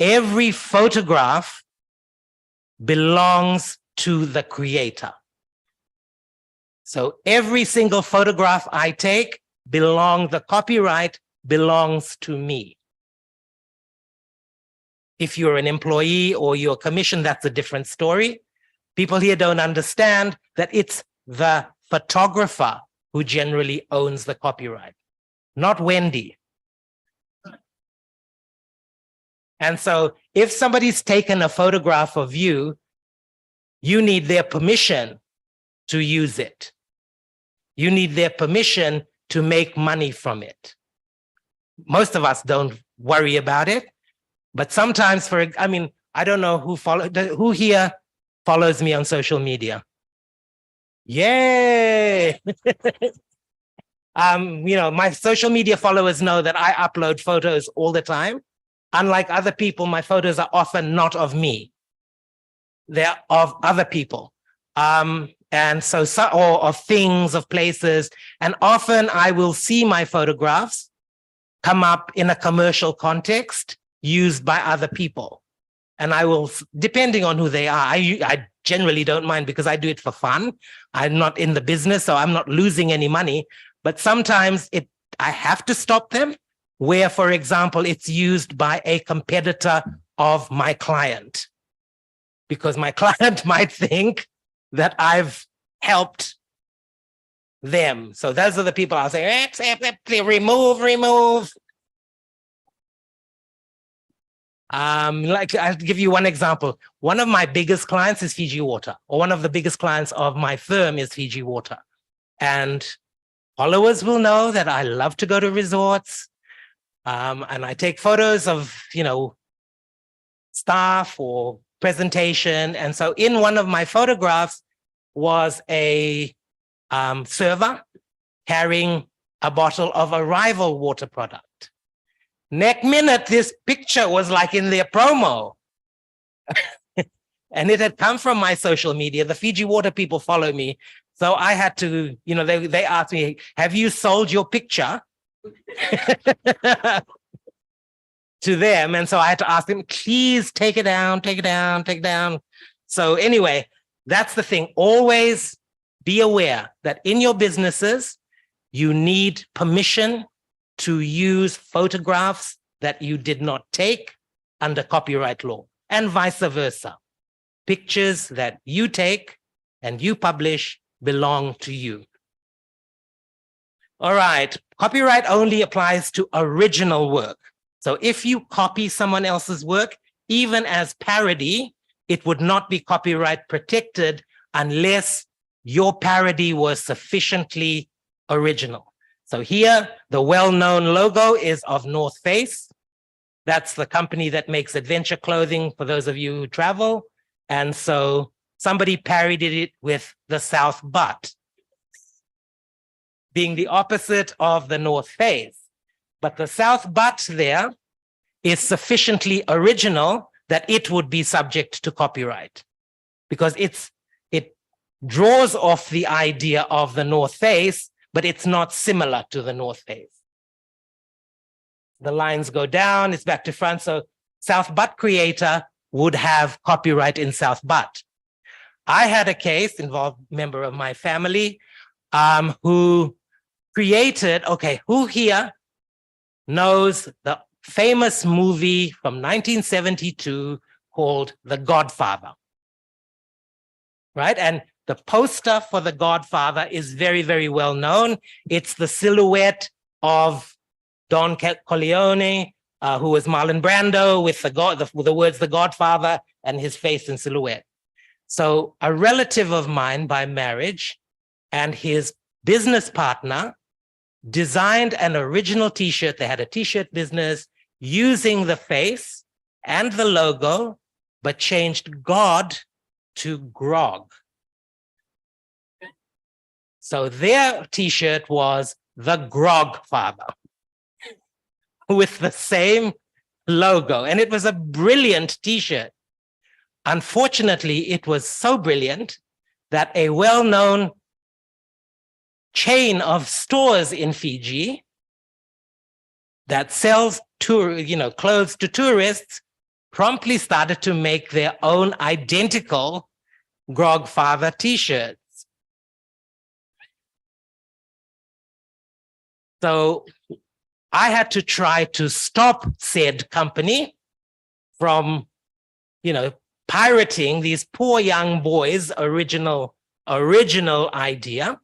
Every photograph belongs to the creator. So every single photograph I take the copyright belongs to me. If you're an employee or you're commissioned, that's a different story. People here don't understand that it's the photographer who generally owns the copyright, not Wendy. And so if somebody's taken a photograph of you, you need their permission to use it. You need their permission to make money from it. Most of us don't worry about it, but sometimes I don't know who here follows me on social media. Yay! My social media followers know that I upload photos all the time. Unlike other people, my photos are often not of me. They're of other people. Or of things, of places. And often I will see my photographs come up in a commercial context used by other people. And I will, depending on who they are, I generally don't mind because I do it for fun. I'm not in the business, so I'm not losing any money. But sometimes I have to stop them where, for example, it's used by a competitor of my client, because my client might think that I've helped them. So those are the people I'll say, remove. I'll give you one example. One of my biggest clients is Fiji Water, or one of the biggest clients of my firm is Fiji Water. And followers will know that I love to go to resorts. And I take photos of, staff or presentation. And so in one of my photographs was a server carrying a bottle of a rival water product. Next minute, this picture was like in their promo. And it had come from my social media. The Fiji Water people follow me. So I had to, they asked me, have you sold your picture to them? And so I had to ask them, please take it down, take it down, take it down. So anyway, that's the thing. Always be aware that in your businesses, you need permission to use photographs that you did not take under copyright law, and vice versa. Pictures that you take and you publish belong to you. All right, copyright only applies to original work. So if you copy someone else's work, even as parody, it would not be copyright protected unless your parody was sufficiently original. So here, the well-known logo is of North Face. That's the company that makes adventure clothing for those of you who travel. And so somebody parodied it with the South Butt, being the opposite of the North Face. But the South Butt there is sufficiently original that it would be subject to copyright, because it draws off the idea of the North Face, but it's not similar to the North Face. The lines go down, it's back to front. So South Butt creator would have copyright in South Butt. I had a case involved a member of my family who created, who here knows the famous movie from 1972 called The Godfather, right? And the poster for The Godfather is very, very well known. It's the silhouette of Don Corleone, who was Marlon Brando with the words The Godfather and his face in silhouette. So a relative of mine by marriage and his business partner designed an original t-shirt. They had a t-shirt business using the face and the logo, but changed God to grog. So their t-shirt was The Grog Father, with the same logo. And it was a brilliant t-shirt. Unfortunately, it was so brilliant that a well-known chain of stores in Fiji that sells clothes to tourists promptly started to make their own identical Grog Father t-shirts. So I had to try to stop said company from, pirating these poor young boys' original idea.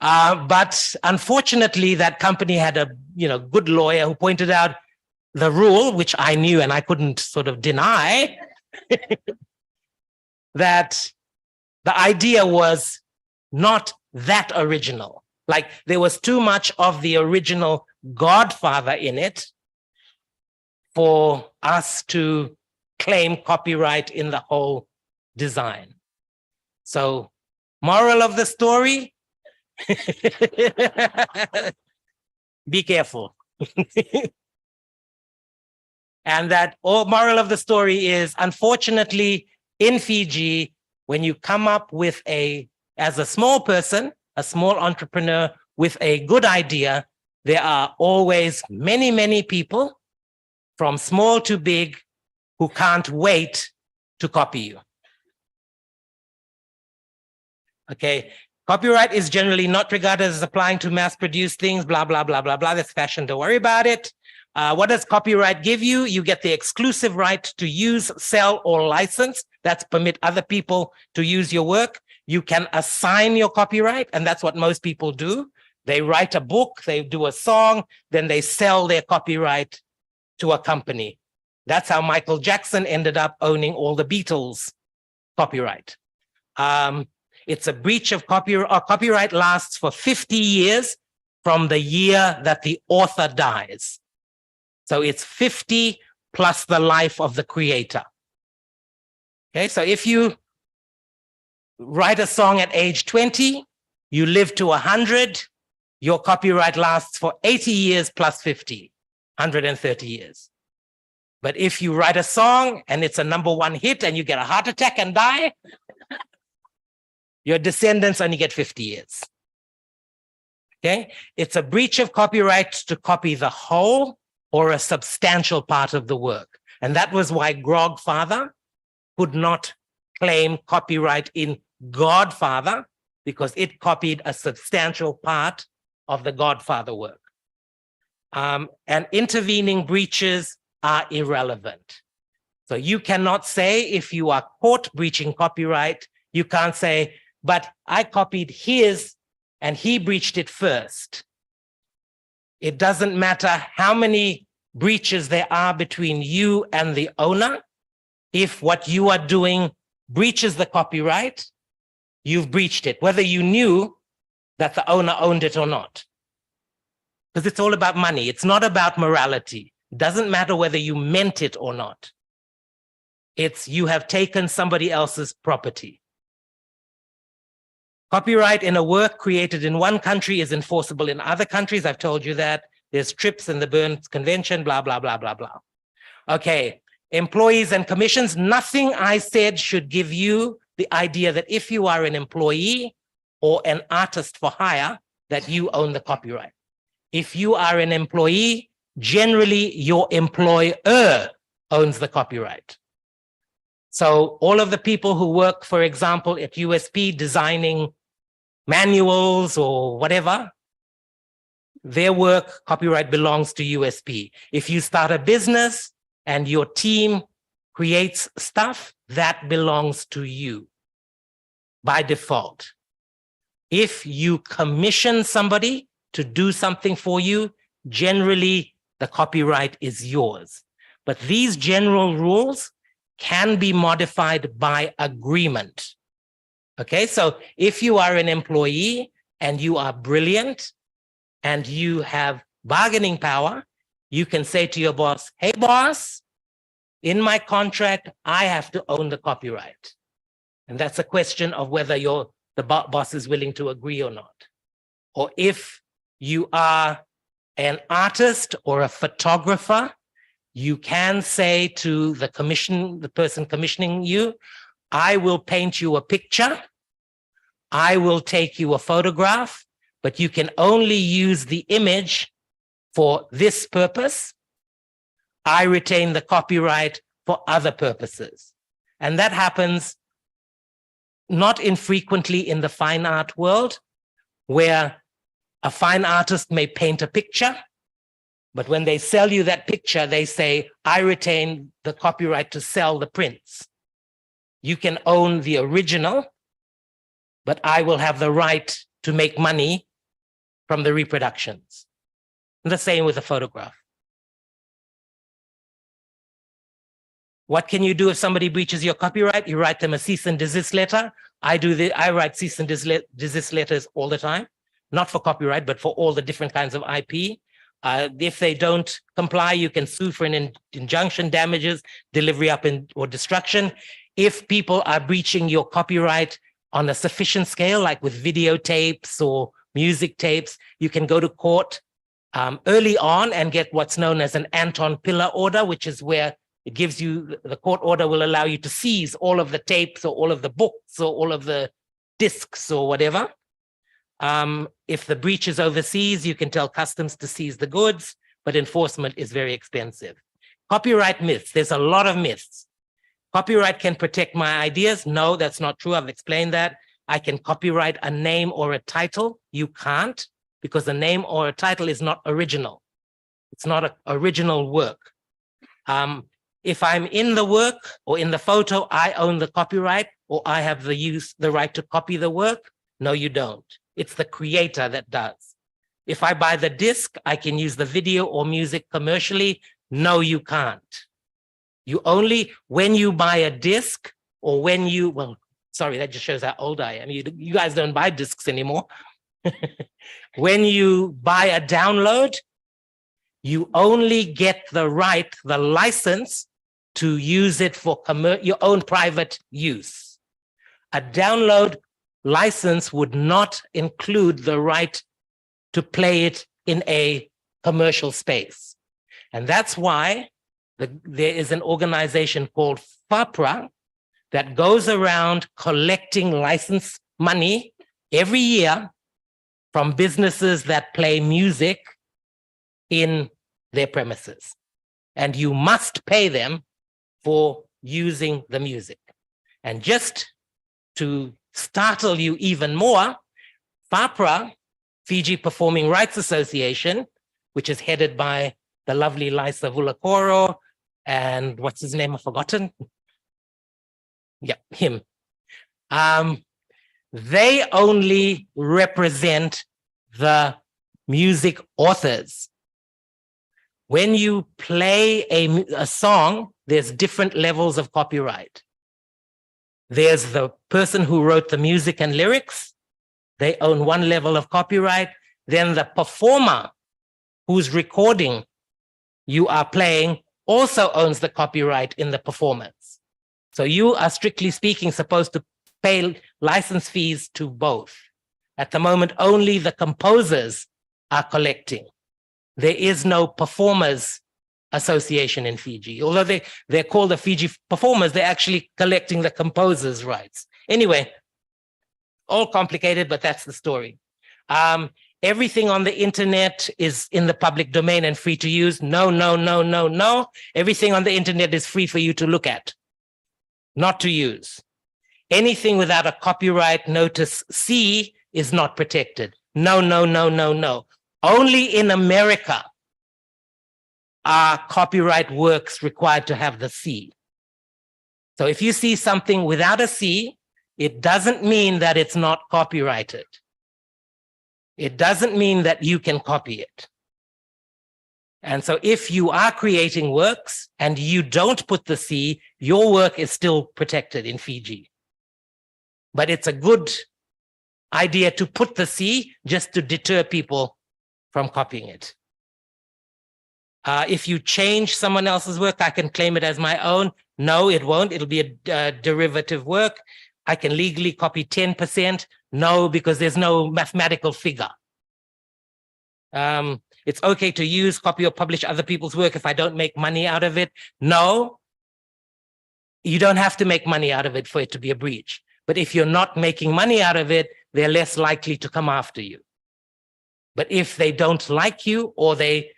But unfortunately, that company had a, good lawyer who pointed out the rule, which I knew and I couldn't sort of deny, that the idea was not that original. Like there was too much of the original Godfather in it for us to claim copyright in the whole design. So, moral of the story, be careful. And that moral of the story is, unfortunately, in Fiji, when you come up with as a small person, a small entrepreneur with a good idea, there are always many, many people from small to big who can't wait to copy you. Okay, copyright is generally not regarded as applying to mass-produced things, blah, blah, blah, blah, blah. That's fashion, don't worry about it. What does copyright give you? You get the exclusive right to use, sell, or license. That's permit other people to use your work. You can assign your copyright, and that's what most people do. They write a book, they do a song, then they sell their copyright to a company. That's how Michael Jackson ended up owning all the Beatles' copyright. It's a breach of copyright. Copyright lasts for 50 years from the year that the author dies. So it's 50 plus the life of the creator. Okay, so if you write a song at age 20, you live to 100, your copyright lasts for 80 years plus 50, 130 years. But if you write a song and it's a #1 hit and you get a heart attack and die, your descendants only get 50 years. Okay, it's a breach of copyright to copy the whole or a substantial part of the work. And that was why Grogfather could not claim copyright in Godfather, because it copied a substantial part of the Godfather work. And intervening breaches are irrelevant. So you cannot say, if you are caught breaching copyright, you can't say, but I copied his and he breached it first. It doesn't matter how many breaches there are between you and the owner. If what you are doing breaches the copyright, you've breached it, whether you knew that the owner owned it or not. Because it's all about money. It's not about morality. It doesn't matter whether you meant it or not. It's you have taken somebody else's property. Copyright in a work created in one country is enforceable in other countries. I've told you that. There's TRIPS and the Berne Convention, blah, blah, blah, blah, blah. Okay, employees and commissions. Nothing I said should give you the idea that if you are an employee or an artist for hire, that you own the copyright. If you are an employee, generally your employer owns the copyright. So all of the people who work, for example, at USP designing manuals or whatever, their work copyright belongs to USP. If you start a business and your team creates stuff, that belongs to you by default. If you commission somebody to do something for you, generally the copyright is yours. But these general rules can be modified by agreement. Okay, so if you are an employee and you are brilliant and you have bargaining power, you can say to your boss, hey boss, in my contract, I have to own the copyright. And that's a question of whether the boss is willing to agree or not. Or if you are an artist or a photographer, you can say to the person commissioning you, I will paint you a picture, I will take you a photograph, but you can only use the image for this purpose. I retain the copyright for other purposes. And that happens not infrequently in the fine art world, where a fine artist may paint a picture, but when they sell you that picture, they say, I retain the copyright to sell the prints. You can own the original, but I will have the right to make money from the reproductions. And the same with a photograph. What can you do if somebody breaches your copyright? You write them a cease and desist letter. I write cease and desist letters all the time, not for copyright, but for all the different kinds of IP. If they don't comply, you can sue for an injunction, damages, delivery up or destruction. If people are breaching your copyright on a sufficient scale, like with videotapes or music tapes, you can go to court early on and get what's known as an Anton Pillar order, which is where it gives you, the court order will allow you to seize all of the tapes or all of the books or all of the discs or whatever. If the breach is overseas, you can tell customs to seize the goods, but enforcement is very expensive. Copyright myths, there's a lot of myths. Copyright can protect my ideas. No, that's not true. I've explained that. I can copyright a name or a title. You can't, because a name or a title is not original. It's not an original work. If I'm in the work or in the photo, I own the copyright, or I have the right to copy the work. No, you don't. It's the creator that does. If I buy the disc, I can use the video or music commercially. No, you can't. You only, when you buy a disc or when you, well, sorry, that just shows how old I am. You guys don't buy discs anymore. When you buy a download, You only get the right, the license to use it for your own private use. A download license would not include the right to play it in a commercial space. And that's why there is an organization called FAPRA that goes around collecting license money every year from businesses that play music in their premises. And you must pay them for using the music. And just to startle you even more, FAPRA, Fiji Performing Rights Association, which is headed by the lovely Lisa Vulakoro and what's his name, I've forgotten. Yeah, him. They only represent the music authors. When you play a song, there's different levels of copyright. There's the person who wrote the music and lyrics. They own one level of copyright. Then the performer who's recording you are playing also owns the copyright in the performance. So you are, strictly speaking, supposed to pay license fees to both. At the moment, only the composers are collecting. There is no performers association in Fiji. Although they're called the Fiji performers, they're actually collecting the composers' rights. Anyway, all complicated, but that's the story. Everything on the internet is in the public domain and free to use. No, no, no, no, no. Everything on the internet is free for you to look at, not to use. Anything without a copyright notice C is not protected. No, no, no, no, no. Only in America are copyright works required to have the C. So if you see something without a C, it doesn't mean that it's not copyrighted. It doesn't mean that you can copy it. And so if you are creating works and you don't put the C, your work is still protected in Fiji. But it's a good idea to put the C just to deter people from copying it. If you change someone else's work, I can claim it as my own. No, it won't. It'll be a derivative work. I can legally copy 10%. No, because there's no mathematical figure. It's okay to use, copy, or publish other people's work if I don't make money out of it. No, you don't have to make money out of it for it to be a breach. But if you're not making money out of it, they're less likely to come after you. But if they don't like you, or they,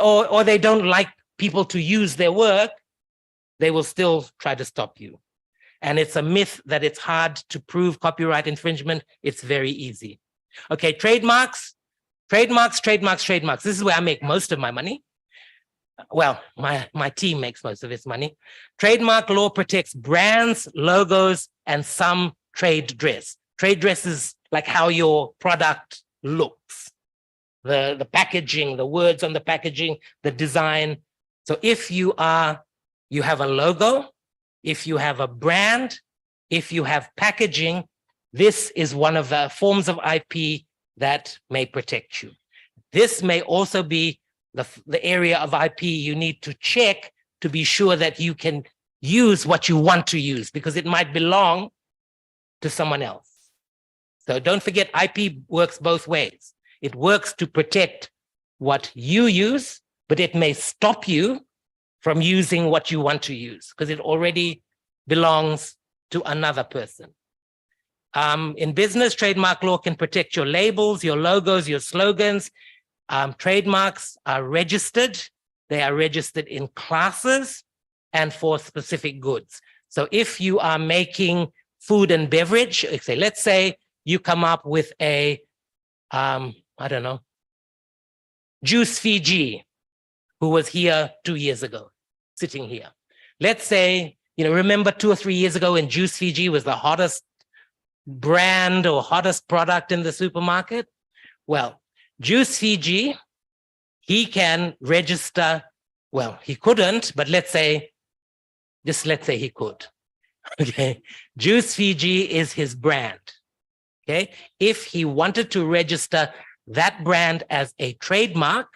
or they don't like people to use their work, they will still try to stop you. And it's a myth that it's hard to prove copyright infringement. It's very easy. Okay, trademarks. This is where I make most of my money. Well, my team makes most of its money. Trademark law protects brands, logos, and some trade dress. Trade dress is like how your product looks. The packaging, the words on the packaging, the design. So if you have a logo, if you have a brand, if you have packaging, this is one of the forms of IP that may protect you. This may also be the area of IP you need to check to be sure that you can use what you want to use, because it might belong to someone else. So don't forget, IP works both ways. It works to protect what you use, but it may stop you from using what you want to use because it already belongs to another person. In business, trademark law can protect your labels, your logos, your slogans. Trademarks are registered. They are registered in classes and for specific goods. So if you are making food and beverage, let's say you come up with a, I don't know, Juice Fiji, who was here 2 years ago, sitting here. Let's say, remember 2 or 3 years ago when Juice Fiji was the hottest brand or hottest product in the supermarket? Well, Juice Fiji, he can register, well, he couldn't, but let's say he could, okay? Juice Fiji is his brand, okay? If he wanted to register that brand as a trademark,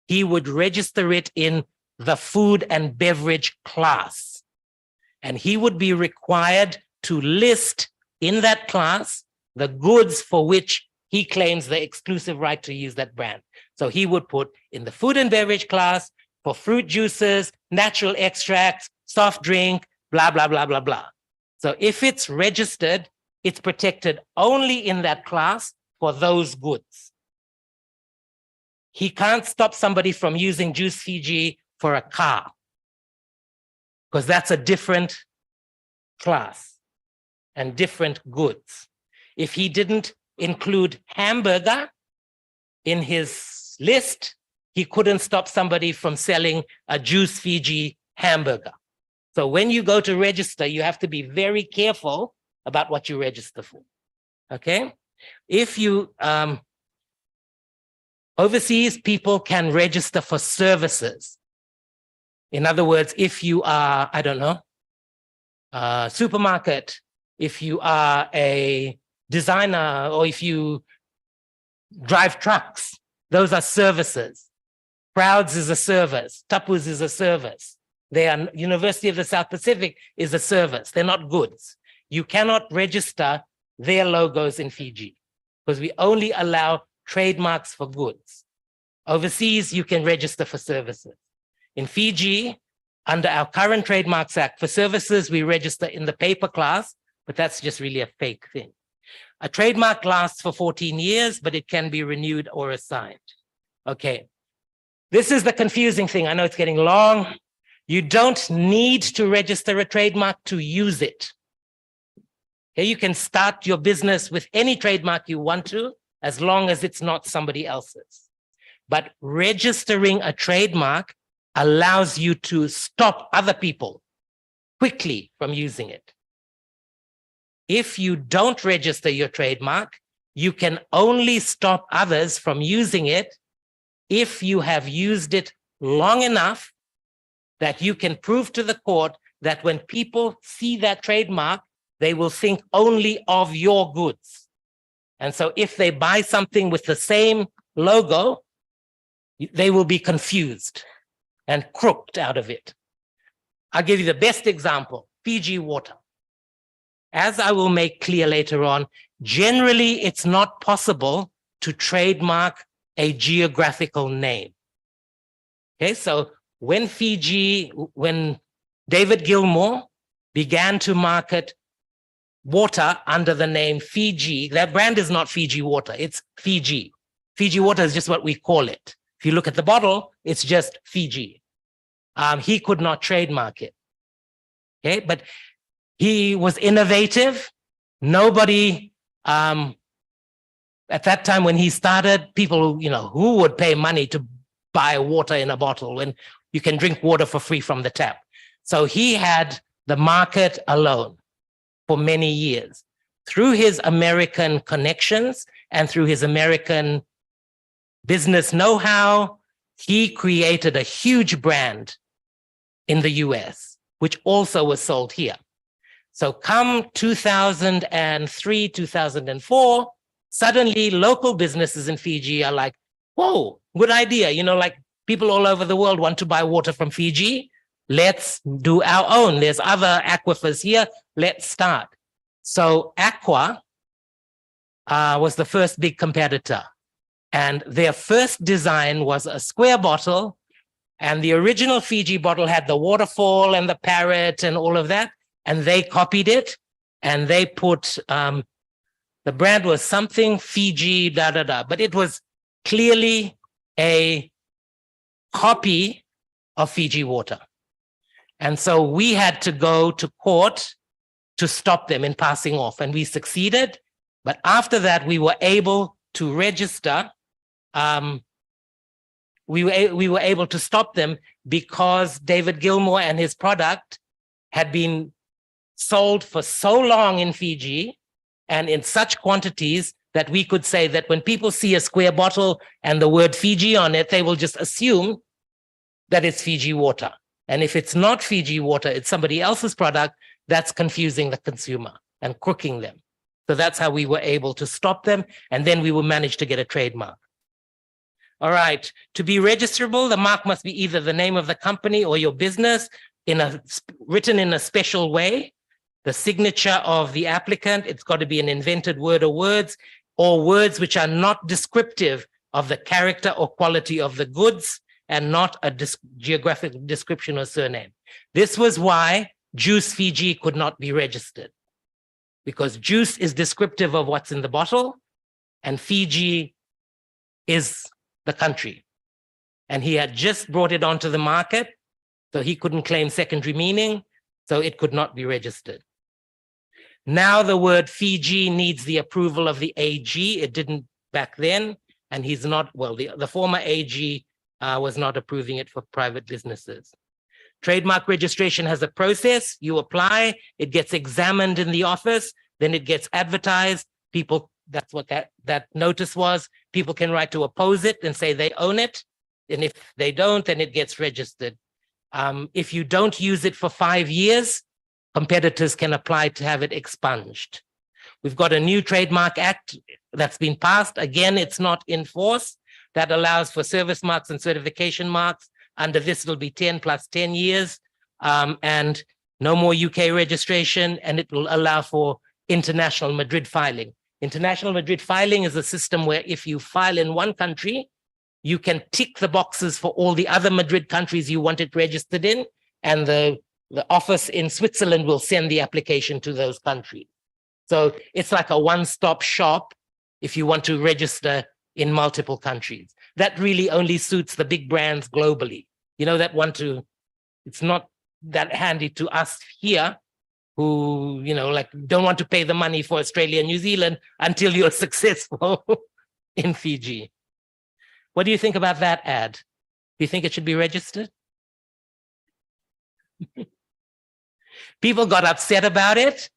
he would register it in the food and beverage class. And he would be required to list in that class the goods for which he claims the exclusive right to use that brand. So he would put in the food and beverage class for fruit juices, natural extracts, soft drink, blah, blah, blah, blah, blah. So if it's registered, it's protected only in that class for those goods. He can't stop somebody from using Juice Fiji for a car, because that's a different class and different goods. If he didn't include hamburger in his list, he couldn't stop somebody from selling a Juice Fiji hamburger. So when you go to register, you have to be very careful about what you register for, okay? If you, overseas, people can register for services. In other words, if you are, I don't know, a supermarket, if you are a designer, or if you drive trucks, those are services. Crowds is a service. Tapus is a service. They are, University of the South Pacific is a service. They're not goods. You cannot register their logos in Fiji because we only allow trademarks for goods. Overseas, you can register for services. In Fiji, under our current Trademarks Act, for services, we register in the paper class, but that's just really a fake thing. A trademark lasts for 14 years, but it can be renewed or assigned. Okay, this is the confusing thing. I know it's getting long. You don't need to register a trademark to use it. Okay, you can start your business with any trademark you want to, as long as it's not somebody else's. But registering a trademark allows you to stop other people quickly from using it. If you don't register your trademark, you can only stop others from using it if you have used it long enough that you can prove to the court that when people see that trademark, they will think only of your goods. And so if they buy something with the same logo, they will be confused and crooked out of it. I'll give you the best example, Fiji water. As I will make clear later on, generally it's not possible to trademark a geographical name. Okay, so when David Gilmour began to market water under the name Fiji, that brand is not Fiji water, it's Fiji. Fiji water is just what we call it. If you look at the bottle, it's just Fiji. He could not trademark it. Okay, but he was innovative. Nobody, at that time when he started, people, who would pay money to buy water in a bottle when you can drink water for free from the tap? So he had the market alone for many years. Through his American connections and through his American business know-how, he created a huge brand in the US, which also was sold here. So come 2003, 2004, suddenly local businesses in Fiji are like, whoa, good idea. Like people all over the world want to buy water from Fiji. Let's do our own. There's other aquifers here. Let's start. So Aqua was the first big competitor. And their first design was a square bottle. And the original Fiji bottle had the waterfall and the parrot and all of that. And they copied it. And they put, the brand was something Fiji, but it was clearly a copy of Fiji water. And so we had to go to court to stop them in passing off, and we succeeded. But after that, we were able to register. We were able to stop them because David Gilmour and his product had been sold for so long in Fiji and in such quantities that we could say that when people see a square bottle and the word Fiji on it, they will just assume that it's Fiji water. And if it's not Fiji water, it's somebody else's product, that's confusing the consumer and crooking them. So that's how we were able to stop them. And then we will manage to get a trademark. All right. To be registrable, the mark must be either the name of the company or your business written in a special way. The signature of the applicant, it's got to be an invented word or words which are not descriptive of the character or quality of the goods and not a geographic description or surname. This was why Juice Fiji could not be registered, because juice is descriptive of what's in the bottle and Fiji is the country. And he had just brought it onto the market, so he couldn't claim secondary meaning, so it could not be registered. Now the word Fiji needs the approval of the AG. It didn't back then, and he's not, well, the former AG was not approving it for private businesses. Trademark registration has a process. You apply, it gets examined in the office, then it gets advertised. People, that's what that notice was. People can write to oppose it and say they own it. And if they don't, then it gets registered. If you don't use it for 5 years, competitors can apply to have it expunged. We've got a new Trademark Act that's been passed. Again, it's not in force. That allows for service marks and certification marks. Under this, it'll be 10 plus 10 years and no more UK registration, and it will allow for international Madrid filing. International Madrid filing is a system where if you file in one country, you can tick the boxes for all the other Madrid countries you want it registered in, and the office in Switzerland will send the application to those countries. So it's like a one-stop shop if you want to register in multiple countries. That really only suits the big brands globally, you know, that want to, it's not that handy to us here who, you know, like don't want to pay the money for Australia and New Zealand until you're successful in Fiji. What do you think about that ad? Do you think it should be registered? People got upset about it,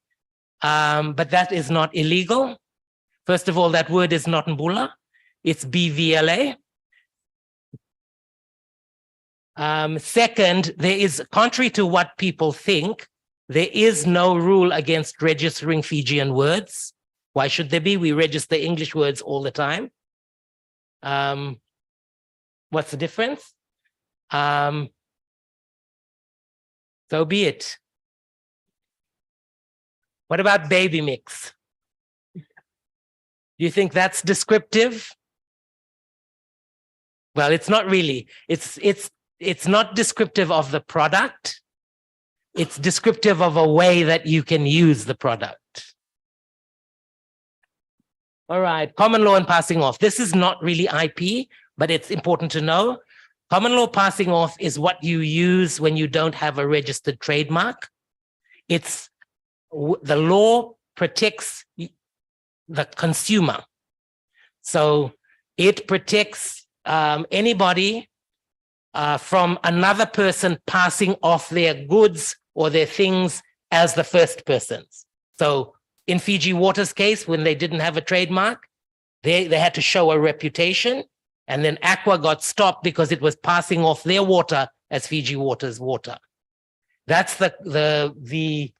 but that is not illegal. First of all, that word is not Mbula, it's BVLA. Second, there is, contrary to what people think, there is no rule against registering Fijian words. Why should there be? We register English words all the time. What's the difference? So be it. What about baby mix? Do you think that's descriptive? Well, it's not really. It's not descriptive of the product. It's descriptive of a way that you can use the product. All right, common law and passing off. This is not really IP, but it's important to know. Common law passing off is what you use when you don't have a registered trademark. It's the law protects the consumer. So it protects anybody from another person passing off their goods or their things as the first persons. So in Fiji Water's case, when they didn't have a trademark, they had to show a reputation, and then Aqua got stopped because it was passing off their water as Fiji Water's water. That's the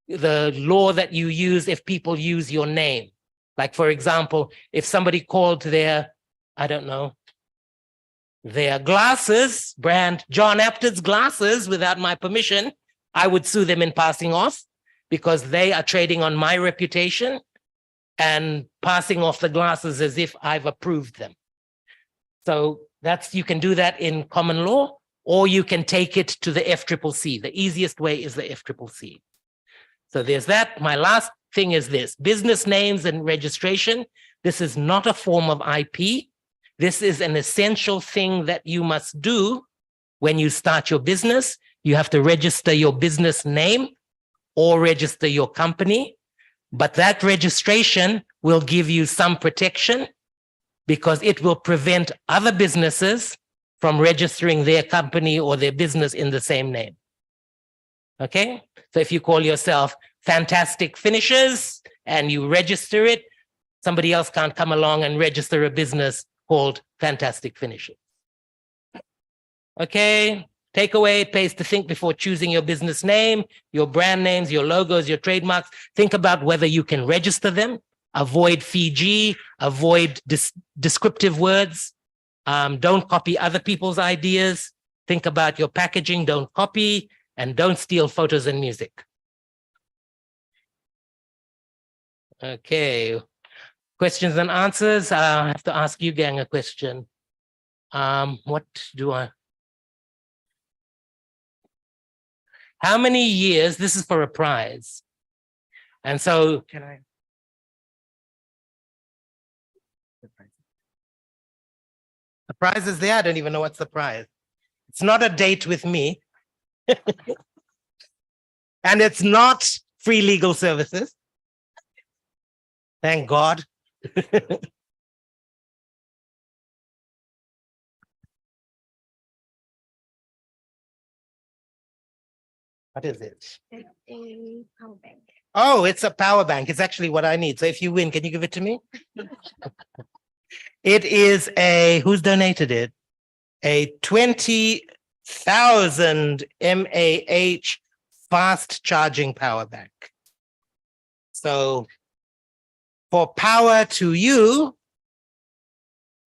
law that you use if people use your name. Like, for example, if somebody called their, I don't know, their glasses brand John Apted's glasses without my permission, I would sue them in passing off because they are trading on my reputation and passing off the glasses as if I've approved them. So you can do that in common law, or you can take it to the FCCC. The easiest way is the FCCC. So there's that. My last thing is this: business names and registration. This is not a form of IP. This is an essential thing that you must do when you start your business. You have to register your business name or register your company. But that registration will give you some protection because it will prevent other businesses from registering their company or their business in the same name. Okay? So if you call yourself Fantastic Finishes and you register it, somebody else can't come along and register a business called Fantastic Finishes. Okay, takeaway, it pays to think before choosing your business name, your brand names, your logos, your trademarks. Think about whether you can register them. Avoid Fiji, avoid descriptive words. Don't copy other people's ideas. Think about your packaging, don't copy, and don't steal photos and music. Okay, questions and answers. I have to ask you gang a question. What do I? How many years, this is for a prize. And so can I? The prize is there, I don't even know what's the prize. It's not a date with me. And it's not free legal services. Thank God. What is it? It's a power bank. Oh, it's a power bank. It's actually what I need. So if you win, can you give it to me? It is a, who's donated it? A 20,000 mAh fast charging power bank. So for power to you,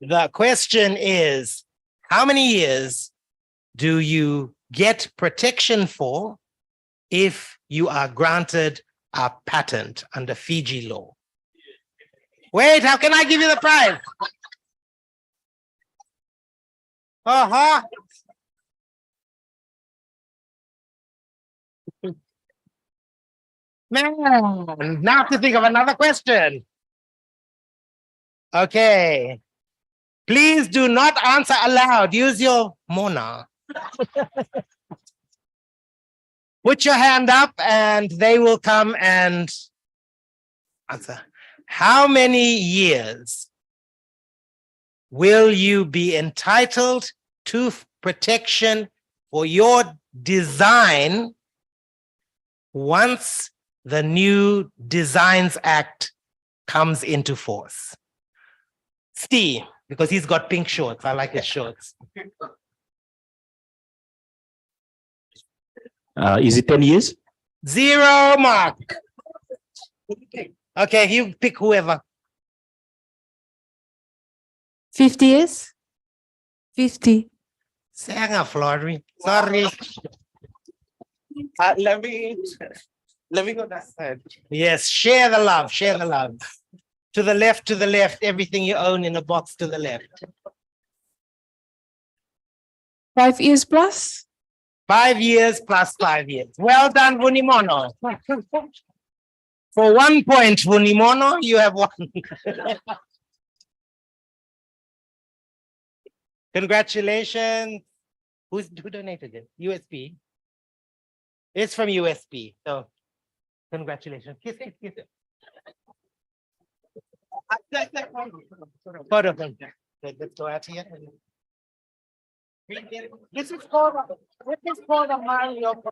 the question is, how many years do you get protection for if you are granted a patent under Fiji law? Wait, how can I give you the prize? Uh-huh. Man, now I have to think of another question. Okay. Please do not answer aloud. Use your Mona. Put your hand up and they will come and answer. How many years will you be entitled to protection for your design once the new Designs Act comes into force? Steve, because he's got pink shorts. I like his shorts. Is it 10 years? 0 mark. Okay, you pick whoever. 50 years? 50. Sanga Flory. Sorry. Let me go that side. Yes, share the love, share the love. To the left, everything you own in a box to the left. 5 years plus? 5 years plus 5 years. Well done, Vunimono. For 1 point, Vunimono, you have won. Congratulations. Who donated it? USP. It's from USP. So congratulations. Kiss, kiss, kiss. Photo of them. Let's go out here. This is called a Mario.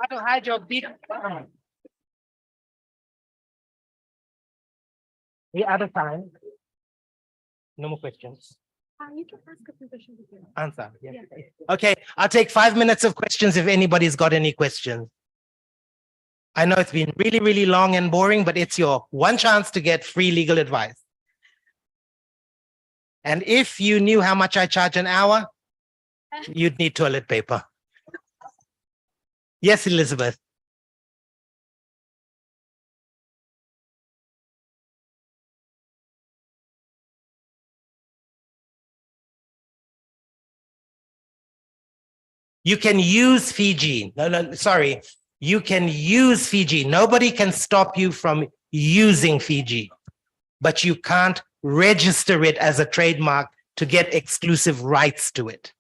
How to hide your beat. The other time. No more questions. You can ask a few questions again. Answer. Yeah. Okay, I'll take 5 minutes of questions if anybody's got any questions. I know it's been really, really long and boring, but it's your one chance to get free legal advice. And if you knew how much I charge an hour, you'd need toilet paper. Yes, Elizabeth. You can use Fiji. No, sorry. You can use Fiji. Nobody can stop you from using Fiji, but you can't register it as a trademark to get exclusive rights to it.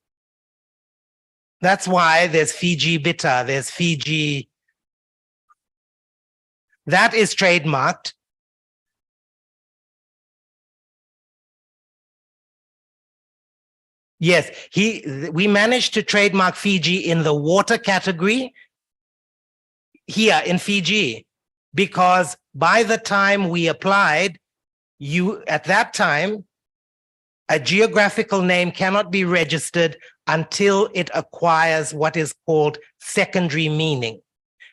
That's why there's Fiji Bitter, there's Fiji. That is trademarked. Yes, we managed to trademark Fiji in the water category here in Fiji, because by the time we applied, at that time, a geographical name cannot be registered until it acquires what is called secondary meaning.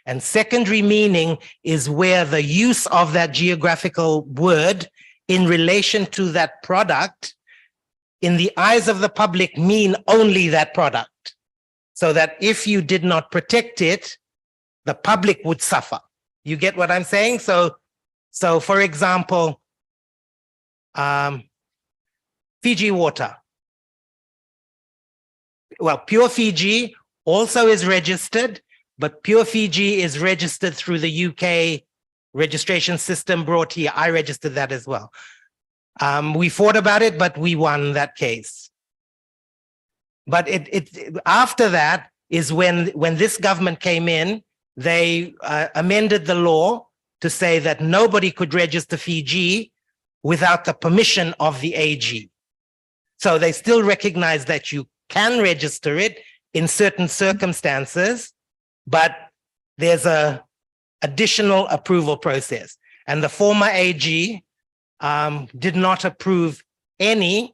And secondary meaning is where the use of that geographical word in relation to that product, in the eyes of the public, mean only that product. So that if you did not protect it, the public would suffer. You get what I'm saying? So for example, Fiji water. Well, Pure Fiji also is registered, but Pure Fiji is registered through the UK registration system brought here. I registered that as well. We fought about it, but we won that case. But after that is when this government came in, they amended the law to say that nobody could register Fiji without the permission of the AG. So they still recognize that you can register it in certain circumstances, but there's a additional approval process. And the former AG did not approve any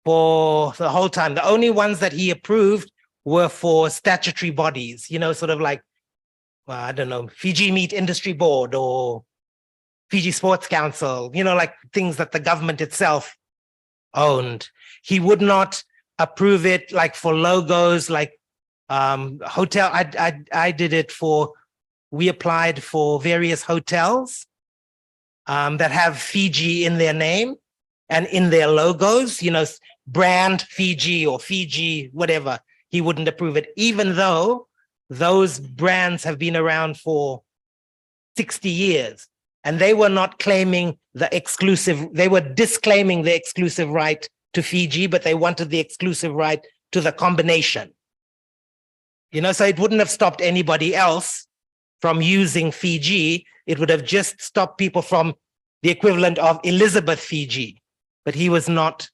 for the whole time. The only ones that he approved were for statutory bodies, you know, sort of like, well, I don't know, Fiji Meat Industry Board or Fiji Sports Council, you know, like things that the government itself owned. He would not approve it like for logos, like hotel. I did it for, we applied for various hotels that have Fiji in their name and in their logos, you know, brand Fiji or Fiji, whatever. He wouldn't approve it, even though those brands have been around for 60 years. And they were not claiming the exclusive, they were disclaiming the exclusive right to Fiji, but they wanted the exclusive right to the combination. You know, so it wouldn't have stopped anybody else from using Fiji. It would have just stopped people from the equivalent of Elizabeth Fiji, but he was not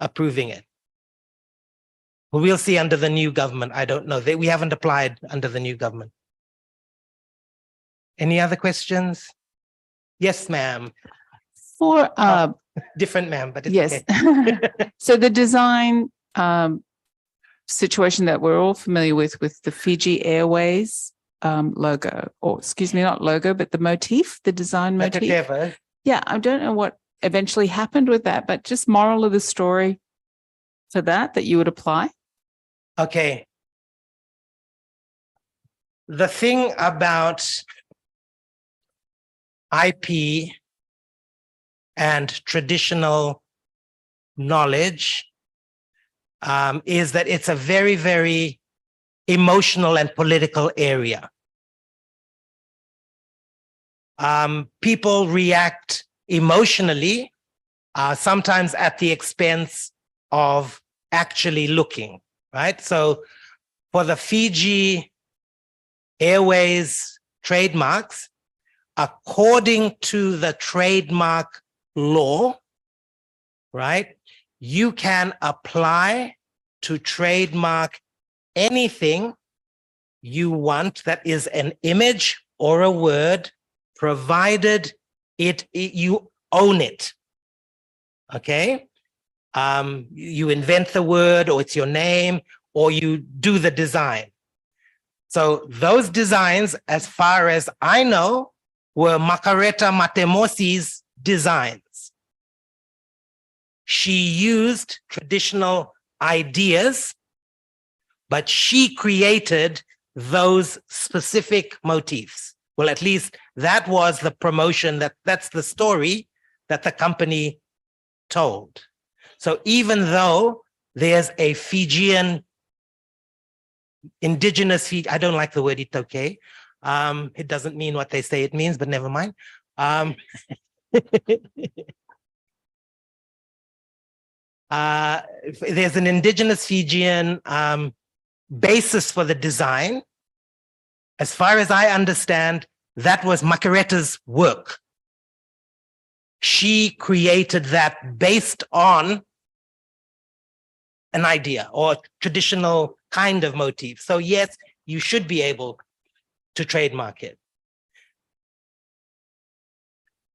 approving it. Well, we'll see under the new government. I don't know. We haven't applied under the new government. Any other questions? Yes, ma'am. For Different ma'am, but it's yes. okay. So the design situation that we're all familiar with the Fiji Airways logo, or excuse me, not logo, but the motif, the design motif. Whatever. Yeah, I don't know what eventually happened with that, but just moral of the story for that you would apply. Okay. The thing about IP and traditional knowledge is that it's a very, very emotional and political area. People react emotionally, sometimes at the expense of actually looking, right? So for the Fiji Airways trademarks, according to the trademark law, right, you can apply to trademark anything you want that is an image or a word, provided you own it. Okay? You invent the word, or it's your name, or you do the design. So those designs, as far as I know, were Makareta Matemosi's designs. She used traditional ideas, but she created those specific motifs. Well, at least that was the promotion, that's the story that the company told. So even though there's a Fijian indigenous Fiji, I don't like the word itoke. It doesn't mean what they say it means, but never mind. There's an indigenous Fijian basis for the design. As far as I understand, that was Makareta's work. She created that based on an idea or traditional kind of motif. So yes, you should be able to trademark it.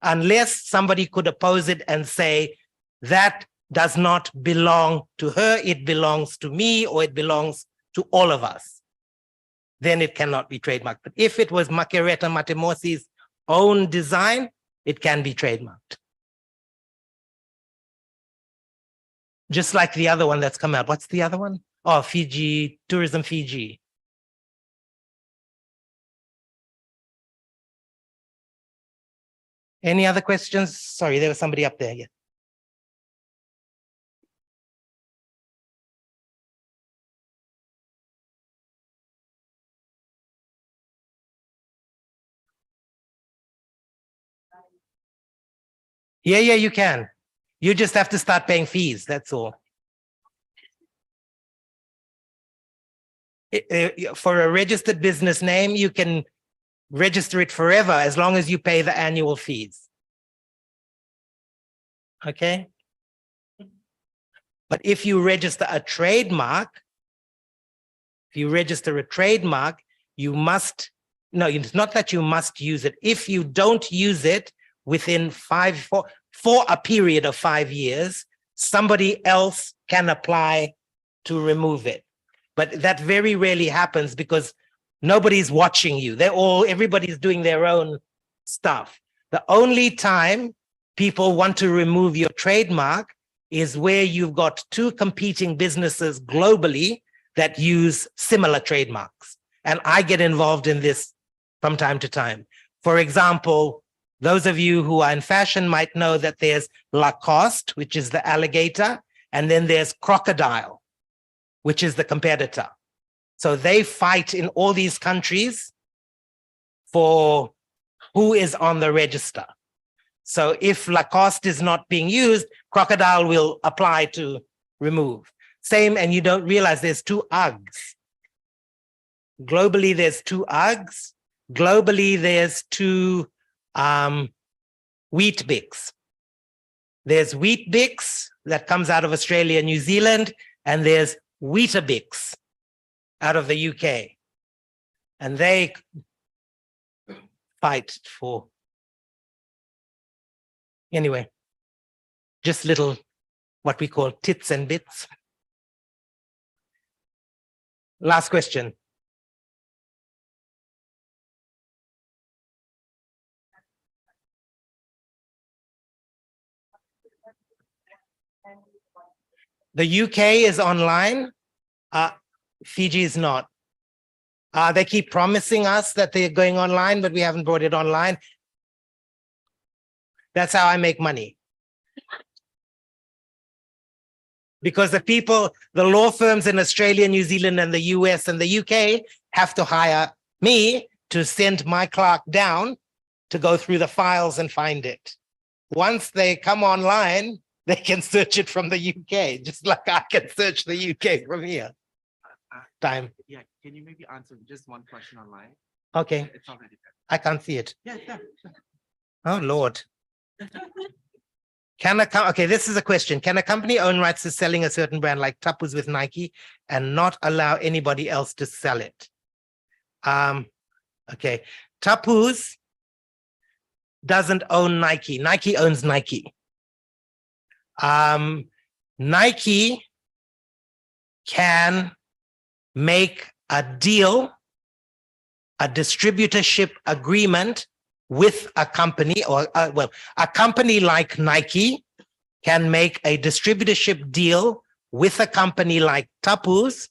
Unless somebody could oppose it and say, that does not belong to her, it belongs to me, or it belongs to all of us. then it cannot be trademarked. But if it was Makereta Matemosi's own design, it can be trademarked. Just like the other one that's come out. What's the other one? Oh, Fiji, Tourism Fiji. Any other questions? Sorry, there was somebody up there. Yeah. Yeah, you can. You just have to start paying fees. That's all. For a registered business name, you can register it forever as long as you pay the annual fees. Okay. But if you register a trademark, you must, no, it's not that you must use it. If you don't use it within for a period of 5 years, somebody else can apply to remove it. But that very rarely happens because nobody's watching you. Everybody's doing their own stuff. The only time people want to remove your trademark is where you've got two competing businesses globally that use similar trademarks. And I get involved in this from time to time. For example, those of you who are in fashion might know that there's Lacoste, which is the alligator, and then there's Crocodile, which is the competitor. So they fight in all these countries for who is on the register. So if Lacoste is not being used, Crocodile will apply to remove. Same, and you don't realize there's two Uggs. Globally, there's two Uggs. Globally, there's two Wheat Bix. There's Wheat Bix that comes out of Australia and New Zealand, and there's Weetabix out of the UK. And they fight for, anyway, just little, what we call tits and bits. Last question. The UK is online. Fiji is not. They keep promising us that they're going online, but we haven't brought it online. That's how I make money. Because the law firms in Australia, New Zealand, and the US and the UK have to hire me to send my clerk down to go through the files and find it. Once they come online, they can search it from the UK, just like I can search the UK from here. Time. Yeah, can you maybe answer just one question online? Okay. It's already there. I can't see it. Yeah. Oh, Lord. Okay, this is a question. Can a company own rights to selling a certain brand like Tapu's with Nike and not allow anybody else to sell it? Okay, Tapu's doesn't own Nike. Nike owns Nike. Nike can make a deal, a distributorship agreement with a company, or a company like Nike can make a distributorship deal with a company like Tapu's,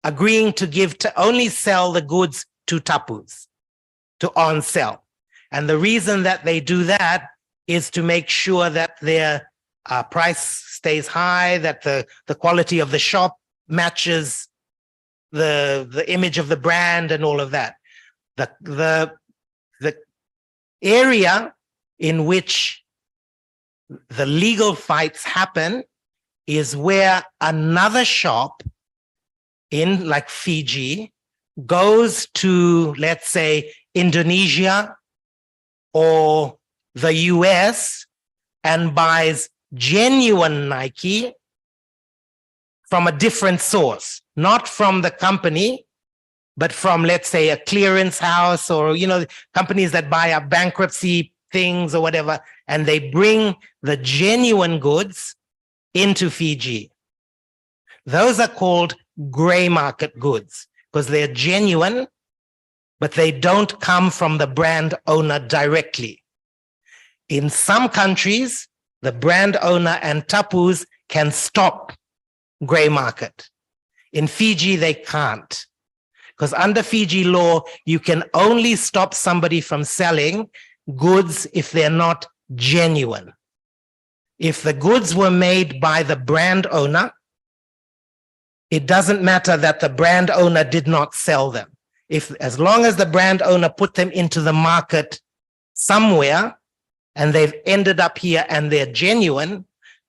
agreeing to only sell the goods to Tapu's, to on sell. And the reason that they do that is to make sure that their price stays high, that the quality of the shop matches the image of the brand and all of that. The area in which the legal fights happen is where another shop in like Fiji goes to, let's say, Indonesia or the US and buys genuine Nike from a different source, not from the company, but from, let's say, a clearance house or, companies that buy up bankruptcy things or whatever, and they bring the genuine goods into Fiji. Those are called gray market goods. because they're genuine, but they don't come from the brand owner directly. In some countries, the brand owner and tapus can stop gray market. In Fiji, they can't. Because under Fiji law, you can only stop somebody from selling goods if they're not genuine. If the goods were made by the brand owner, it doesn't matter that the brand owner did not sell them. As long as the brand owner put them into the market somewhere and they've ended up here and they're genuine,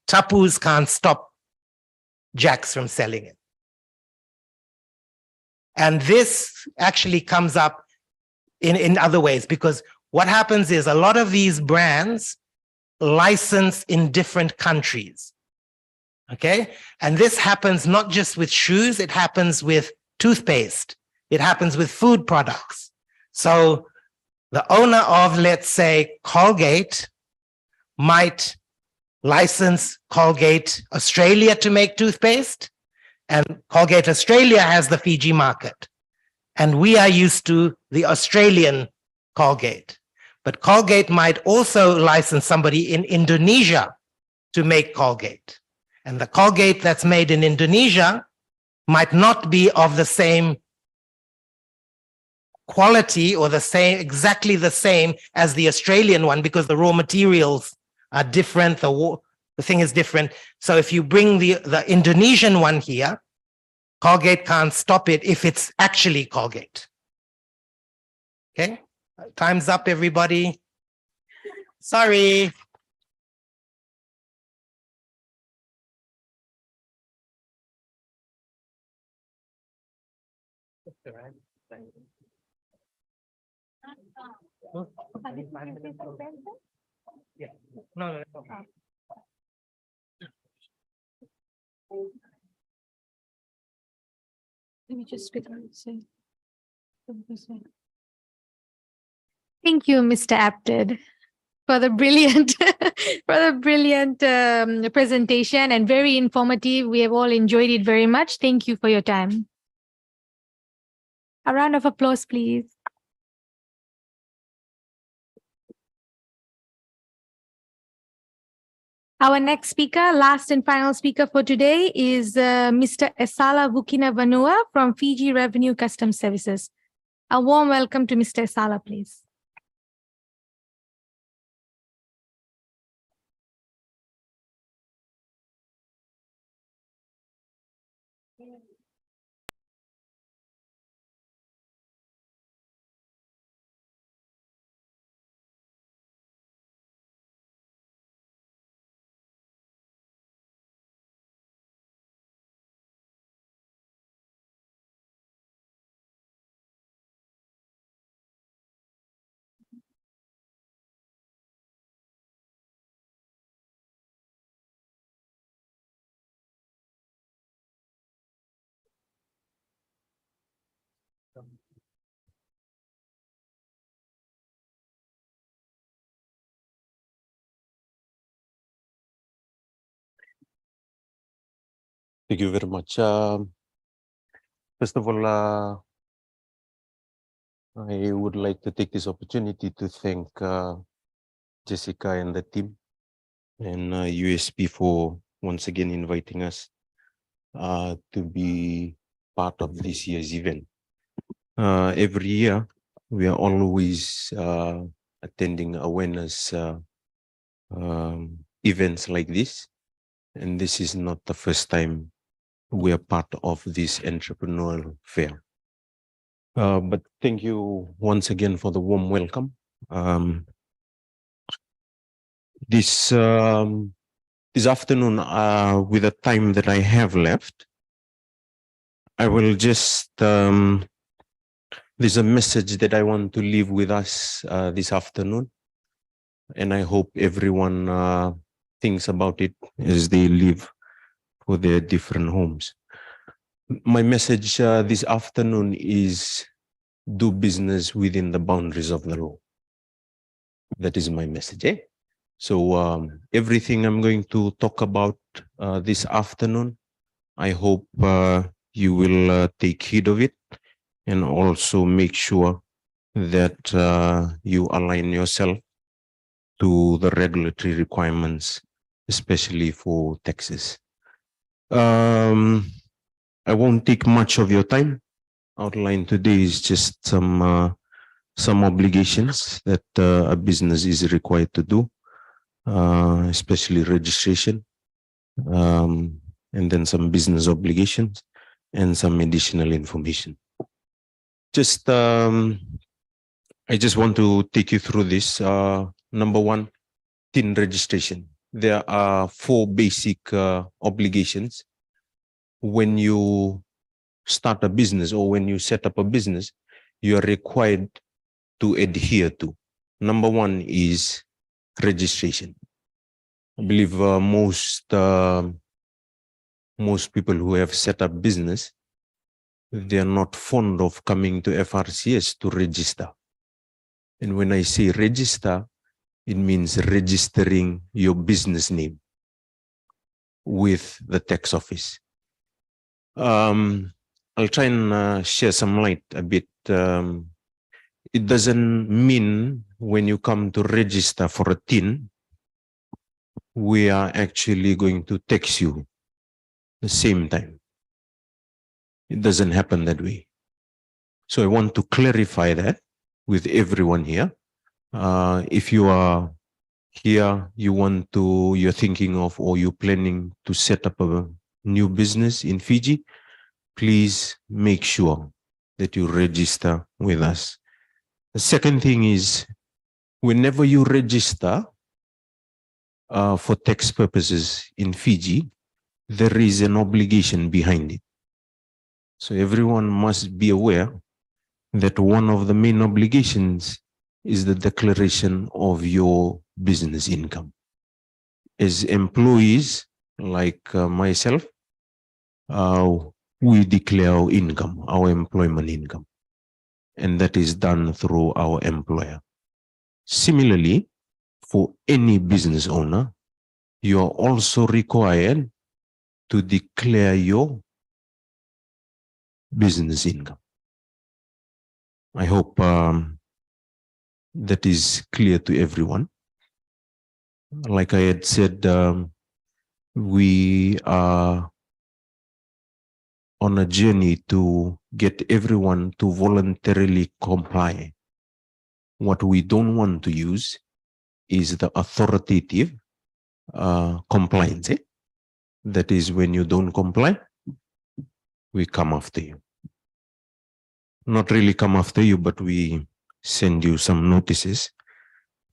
tapus can't stop Jacks from selling it. And this actually comes up in other ways, because what happens is a lot of these brands license in different countries. Okay. And this happens not just with shoes, it happens with toothpaste, it happens with food products. So the owner of, let's say, Colgate might license Colgate Australia to make toothpaste, and Colgate Australia has the Fiji market. And we are used to the Australian Colgate. But Colgate might also license somebody in Indonesia to make Colgate. And the Colgate that's made in Indonesia might not be of the same quality or the same, exactly the same as the Australian one, because the raw materials are different, the thing is different. So if you bring the Indonesian one here, Colgate can't stop it if it's actually Colgate. Okay, time's up, everybody. Sorry. Yeah. No. Let me just quickly say. Thank you, Mr. Apted, for the brilliant, presentation, and very informative. We have all enjoyed it very much. Thank you for your time. A round of applause, please. Our next speaker, last and final speaker for today, is Mr. Esala Vukinavanua from Fiji Revenue Customs Services. A warm welcome to Mr. Esala, please. Thank you very much. First of all, I would like to take this opportunity to thank Jessica and the team and USP for once again inviting us to be part of this year's event. Every year, we are always attending awareness events like this, and this is not the first time we are part of this entrepreneurial fair. But thank you once again for the warm welcome. This afternoon, with the time that I have left, I will just, there's a message that I want to leave with us this afternoon, and I hope everyone thinks about it as they leave for their different homes. My message this afternoon is do business within the boundaries of the law. That is my message. So everything I'm going to talk about this afternoon, I hope you will take heed of it and also make sure that you align yourself to the regulatory requirements, especially for taxes. I won't take much of your time. Outline today is just some obligations that a business is required to do, especially registration, and then some business obligations and some additional information. Just I just want to take you through this. Number one, TIN registration. There are 4 basic obligations when you start a business or when you set up a business. You are required to adhere to. Number one is registration. I believe most people who have set up business, they are not fond of coming to FRCS to register. And when I say register, it means registering your business name with the tax office. I'll try and share some light a bit. It doesn't mean when you come to register for a TIN, we are actually going to tax you the same time. It doesn't happen that way. So I want to clarify that with everyone here. If you are here, you're thinking of, or you're planning to set up a new business in Fiji, please make sure that you register with us. The second thing is, whenever you register for tax purposes in Fiji, there is an obligation behind it. So everyone must be aware that one of the main obligations is the declaration of your business income. As employees like myself, we declare our income, our employment income, and that is done through our employer. Similarly, for any business owner, you are also required to declare your business income. I hope that is clear to everyone. Like I had said, we are on a journey to get everyone to voluntarily comply. What we don't want to use is the authoritative compliance. That is, when you don't comply, we come after you. Not really come after you, but we send you some notices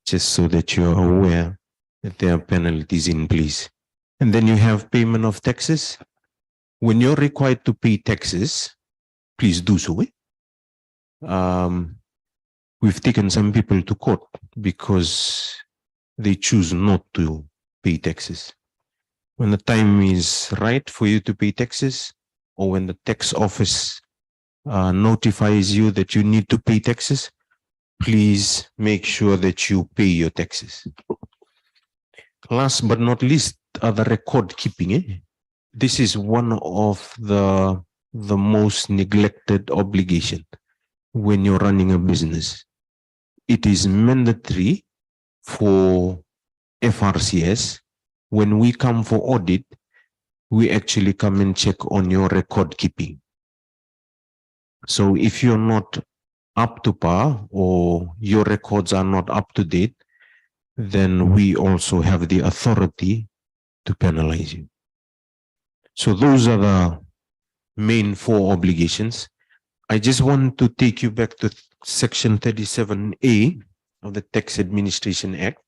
just so that you're aware that there are penalties in place. And then you have payment of taxes. When you're required to pay taxes, please do so. We've taken some people to court because they choose not to pay taxes. When the time is right for you to pay taxes, or when the tax office notifies you that you need to pay taxes, please make sure that you pay your taxes. Last but not least, the record keeping. This is one of the most neglected obligation when you're running a business. It is mandatory for FRCS. When we come for audit, we actually come and check on your record keeping. So if you're not up to par or your records are not up to date, then we also have the authority to penalize you. So those are the main 4 obligations. I just want to take you back to Section 37A of the Tax Administration Act,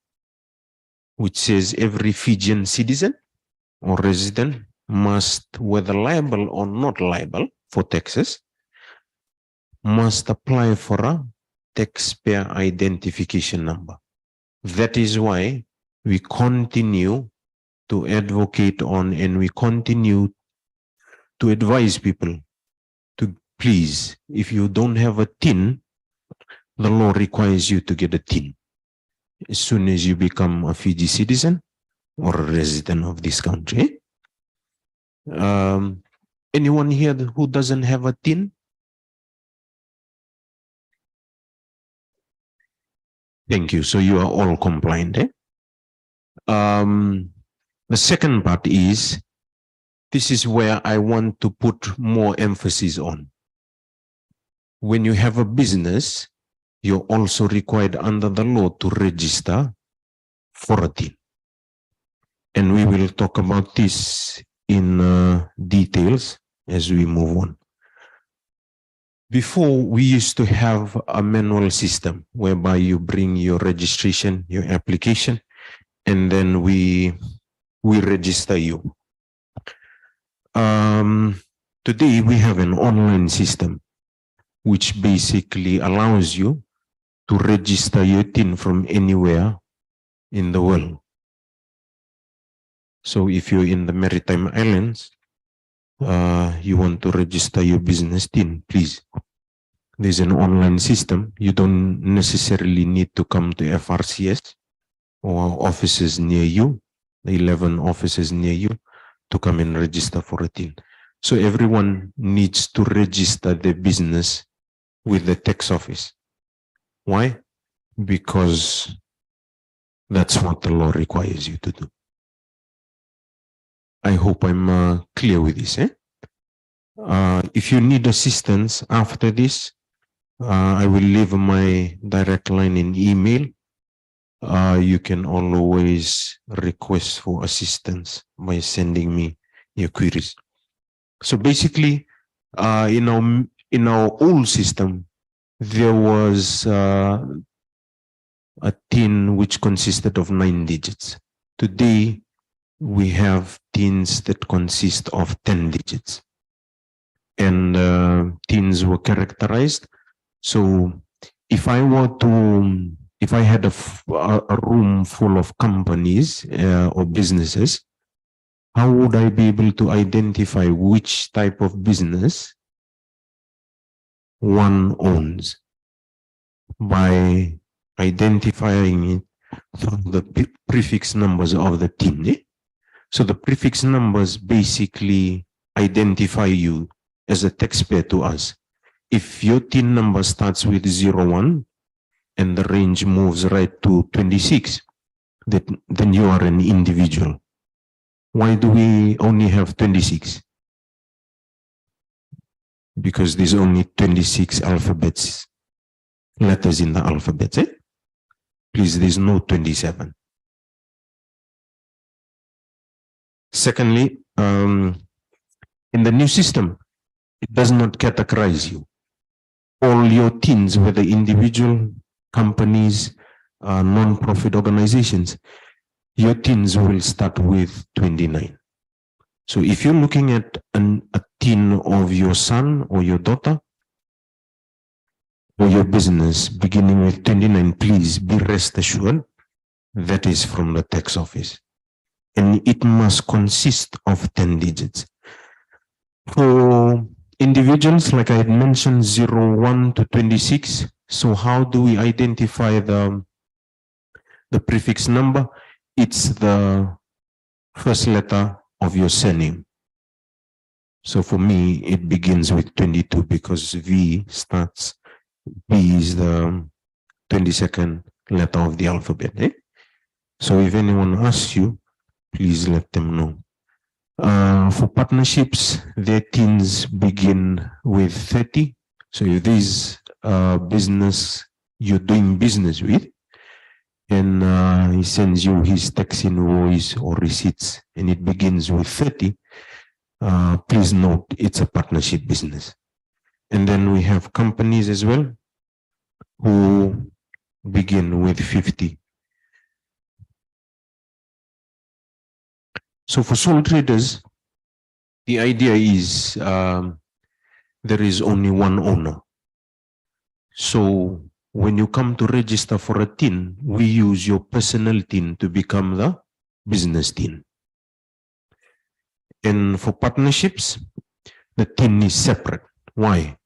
which says every Fijian citizen or resident must, whether liable or not liable for taxes, must apply for a taxpayer identification number. That is why we continue to advocate on, and we continue to advise people to please, if you don't have a TIN, the law requires you to get a TIN as soon as you become a Fiji citizen or a resident of this country. Anyone here who doesn't have a TIN? Thank you. So you are all compliant. The second part is, this is where I want to put more emphasis on. When you have a business, you're also required under the law to register for a TIN. And we will talk about this in details as we move on. Before, we used to have a manual system whereby you bring your registration, your application, and then we register you. Today, we have an online system which basically allows you to register your TIN from anywhere in the world. So if you're in the Maritime Islands, you want to register your business TIN, please. There's an online system. You don't necessarily need to come to FRCS or offices near you, the 11 offices near you, to come and register for a TIN. So everyone needs to register their business with the tax office. Why? Because that's what the law requires you to do. I hope I'm clear with this. If you need assistance after this, I will leave my direct line in email. You can always request for assistance by sending me your queries. So basically, in our old system, there was a TIN which consisted of 9 digits. Today, we have TINs that consist of 10 digits. And TINs were characterized. So if I had a room full of companies or businesses, how would I be able to identify which type of business one owns? By identifying it through the prefix numbers of the TIN. So the prefix numbers basically identify you as a taxpayer to us. If your TIN number starts with 01 and the range moves right to 26, then you are an individual. Why do we only have 26? Because there's only 26 letters in the alphabet. Please, there's no 27. Secondly, in the new system, it does not categorize you. All your TINs, whether individual, companies, non-profit organizations, your TINs will start with 29. So if you're looking at a TIN of your son or your daughter or your business beginning with 29, please be rest assured that is from the tax office. And it must consist of 10 digits. For individuals, like I had mentioned, 01 to 26. So how do we identify the prefix number? It's the first letter of your surname. So for me, it begins with 22 because V is the 22nd letter of the alphabet. So if anyone asks you, please let them know. For partnerships, their TINs begin with 30. So if there's a business you're doing business with, and he sends you his tax invoice or receipts, and it begins with 30, please note it's a partnership business. And then we have companies as well who begin with 50. So for sole traders, the idea is there is only one owner. So when you come to register for a TIN, we use your personal TIN to become the business TIN. And for partnerships, the TIN is separate. Why?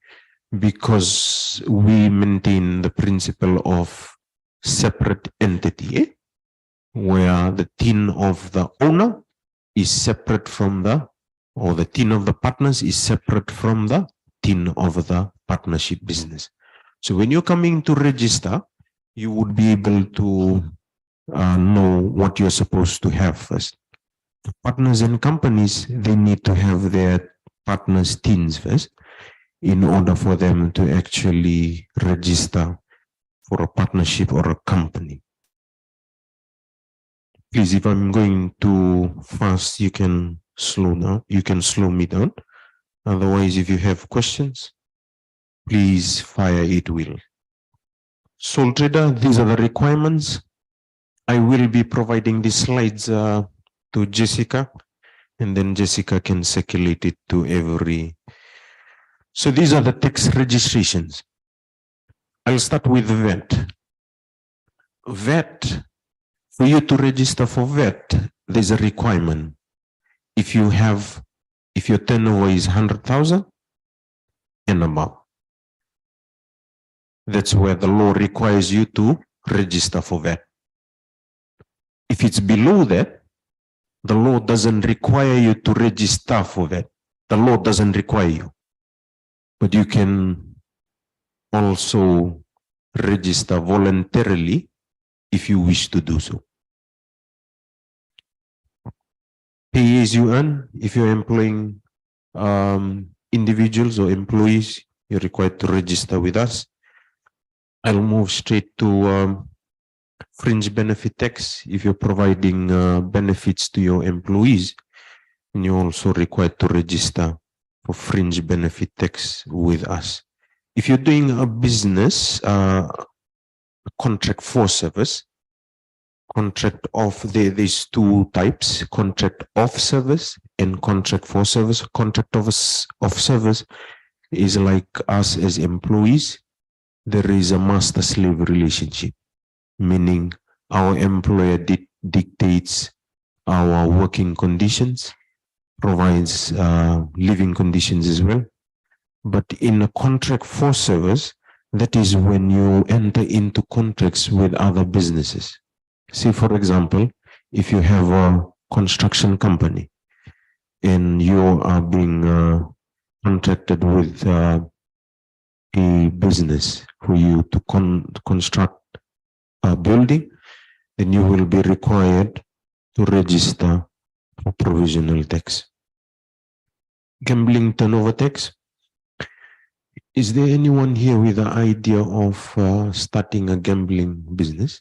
Because we maintain the principle of separate entity, where the TIN of the owner is separate from the TIN of the partners is separate from the TIN of the partnership business. So when you're coming to register, you would be able to know what you're supposed to have first. Partners and companies, they need to have their partners' TINs first in order for them to actually register for a partnership or a company. Please, if I'm going too fast, you can slow down. You can slow me down. Otherwise, if you have questions, please fire it will. Sole trader, these are the requirements. I will be providing these slides to Jessica, and then Jessica can circulate it to every. So these are the tax registrations. I'll start with VAT. VAT, for you to register for VAT, there's a requirement. If your turnover is 100,000 and above, that's where the law requires you to register for VAT. If it's below that, the law doesn't require you to register for VAT. The law doesn't require you. But you can also register voluntarily if you wish to do so. Pay as you earn. If you're employing individuals or employees, you're required to register with us. I'll move straight to fringe benefit tax. If you're providing benefits to your employees, and you're also required to register for fringe benefit tax with us. If you're doing a business, contract for service, contract of, there's two types, contract of service and contract for service. Contract of service is like us as employees. There is a master-slave relationship, meaning our employer dictates our working conditions, provides living conditions as well. But in a contract for service, that is when you enter into contracts with other businesses. See, for example, if you have a construction company and you are being contracted with a business for you to construct a building, then you will be required to register for provisional tax. Gambling turnover tax. Is there anyone here with the idea of starting a gambling business?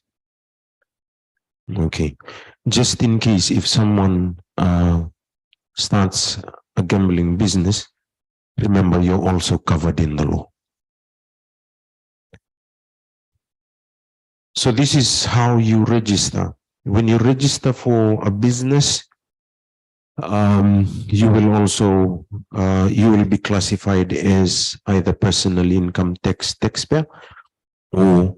Okay. Just in case if someone starts a gambling business, remember you're also covered in the law. So this is how you register. When you register for a business, you will also you will be classified as either personal income tax taxpayer or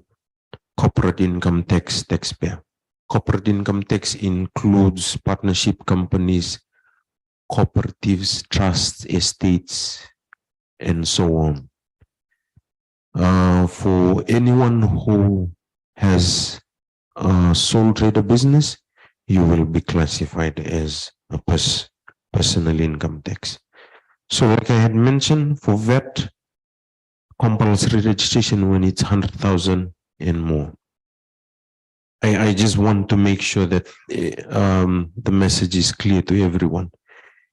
corporate income tax taxpayer. Corporate income tax includes partnership companies, cooperatives, trusts, estates, and so on. For anyone who has a sole trader business, you will be classified as a personal income tax. So like I had mentioned, for VAT, compulsory registration when it's 100,000 and more. I just want to make sure that the message is clear to everyone.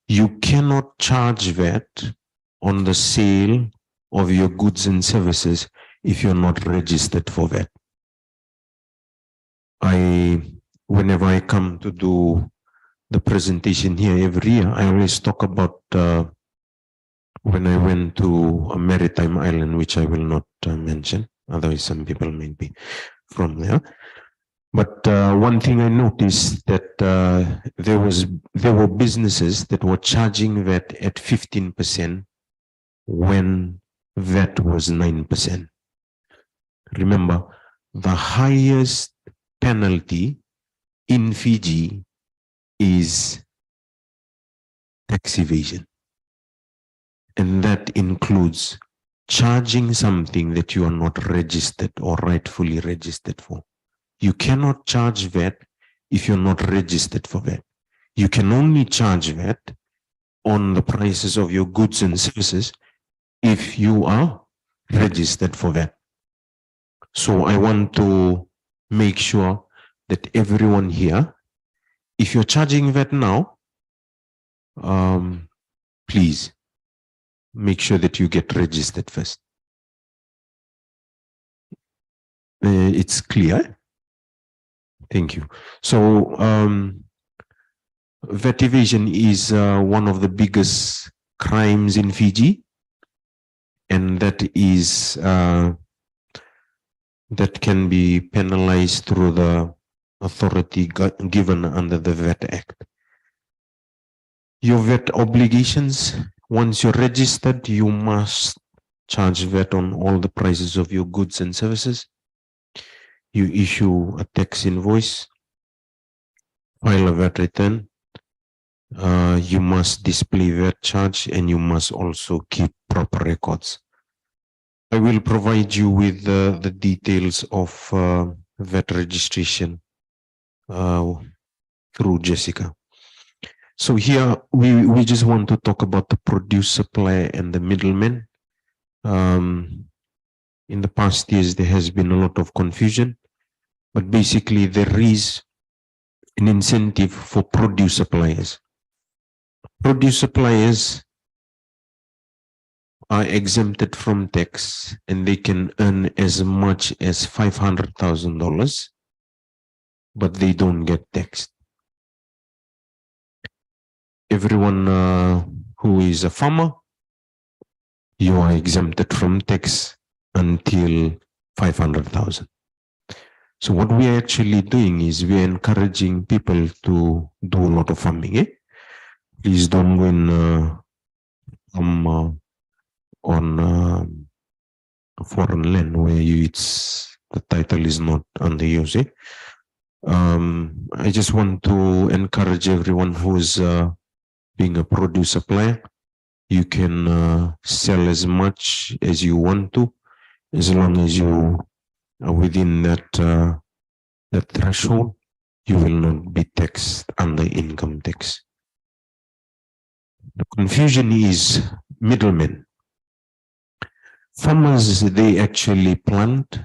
You cannot charge VAT on the sale of your goods and services if you're not registered for VAT. Whenever I come to do the presentation here every year, I always talk about when I went to a maritime island, which I will not mention, otherwise some people may be from there. But one thing I noticed that there were businesses that were charging VAT at 15% when VAT was 9%. Remember, the highest penalty in Fiji is tax evasion. And that includes charging something that you are not registered or rightfully registered for. You cannot charge VAT if you're not registered for VAT. You can only charge VAT on the prices of your goods and services if you are registered for VAT. So I want to make sure that everyone here, if you're charging VAT now, please make sure that you get registered first. It's clear. Thank you. So VAT evasion is one of the biggest crimes in Fiji, and that is that can be penalized through the authority given under the VAT Act. Your VAT obligations, once you're registered, you must charge VAT on all the prices of your goods and services. You issue a tax invoice, file a VAT return. You must display VAT charge, and you must also keep proper records. I will provide you with the details of VAT registration through Jessica. So here we just want to talk about the produce supplier and the middleman. In the past years, there has been a lot of confusion, but basically there is an incentive for produce suppliers. Produce suppliers are exempted from tax, and they can earn as much as $500,000, but they don't get taxed. Everyone who is a farmer, you are exempted from tax until 500,000. So what we are actually doing is we are encouraging people to do a lot of farming. Please don't go in on a foreign land where the title is not under use. I just want to encourage everyone who is being a produce supplier. You can sell as much as you want to, as long as you are within that threshold. You will not be taxed under income tax. The confusion is middlemen. Farmers, they actually plant,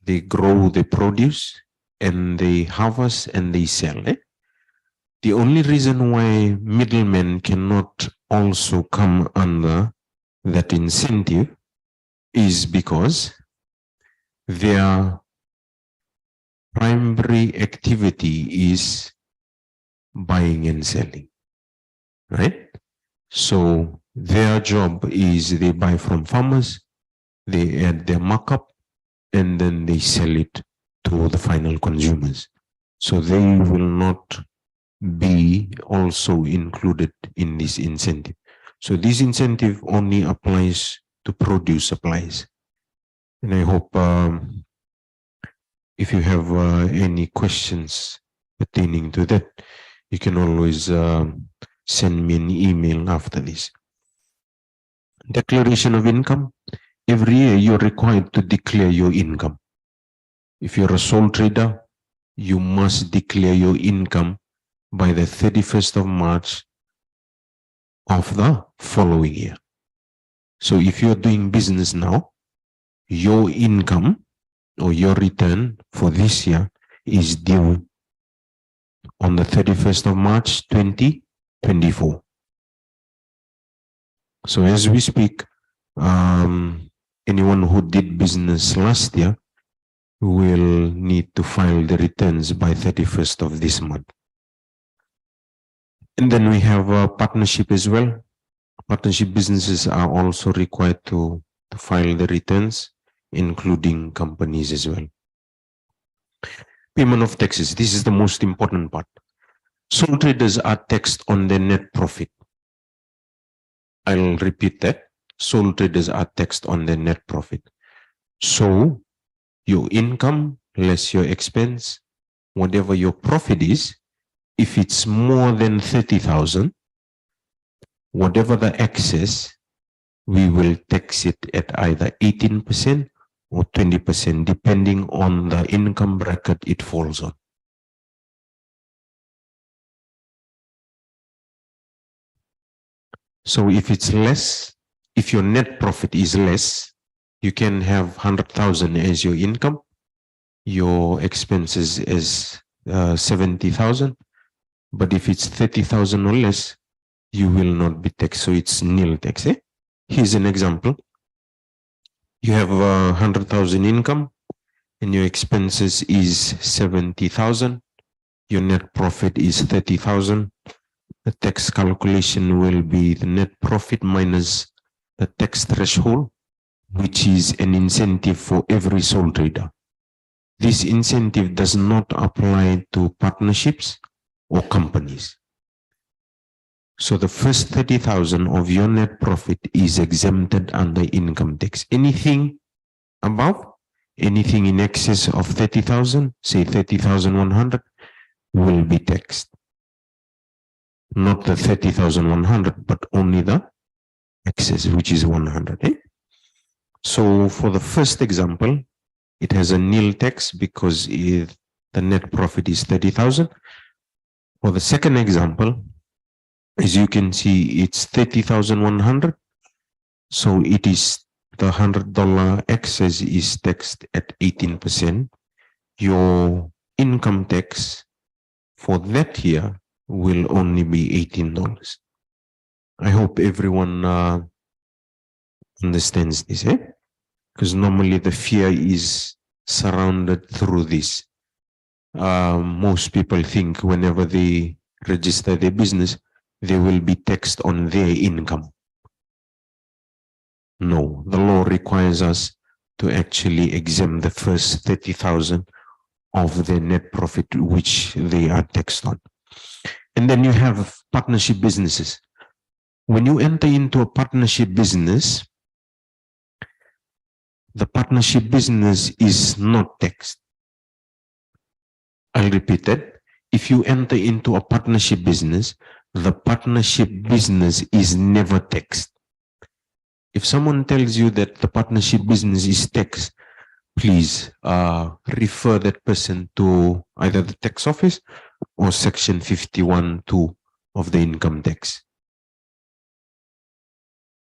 they grow the produce, and they harvest and they sell. The only reason why middlemen cannot also come under that incentive is because their primary activity is buying and selling, right? So their job is they buy from farmers, they add their markup, and then they sell it to the final consumers. So they will not be also included in this incentive. So this incentive only applies to produce supplies. And I hope if you have any questions pertaining to that, you can always send me an email after this. Declaration of income. Every year you're required to declare your income. If you're a sole trader, you must declare your income by the 31st of March of the following year. So if you're doing business now, your income or your return for this year is due on the 31st of March 2024. So as we speak, anyone who did business last year will need to file the returns by 31st of this month. And then we have a partnership as well. Partnership businesses are also required to file the returns, including companies as well. Payment of taxes. This is the most important part. Sole traders are taxed on their net profit. I'll repeat that. Sole traders are taxed on their net profit. So your income less your expense, whatever your profit is, if it's more than 30,000, whatever the excess, we will tax it at either 18% or 20%, depending on the income bracket it falls on. So if it's less, if your net profit is less, you can have 100,000 as your income. your expenses as 70,000. But if it's 30,000 or less, you will not be taxed. So it's nil tax. Here's an example. You have 100,000 income and your expenses is 70,000. Your net profit is 30,000. The tax calculation will be the net profit minus the tax threshold, which is an incentive for every sole trader. This incentive does not apply to partnerships or companies. So the first 30,000 of your net profit is exempted under income tax. Anything above, anything in excess of 30,000, say 30,100, will be taxed. Not the 30,100, but only the excess, which is 100. So for the first example, it has a nil tax because the net profit is 30,000. For the second example, as you can see, it's 30,100. So it is the $100 excess is taxed at 18%. Your income tax for that year will only be $18. I hope everyone understands this, because normally the fear is surrounded through this. Most people think whenever they register their business, they will be taxed on their income. No, the law requires us to actually exempt the first 30,000 of their net profit, which they are taxed on. And then you have partnership businesses. When you enter into a partnership business, the partnership business is not taxed. I'll repeat that. If you enter into a partnership business, the partnership business is never taxed. If someone tells you that the partnership business is taxed, please refer that person to either the tax office or section 51(2) of the income tax.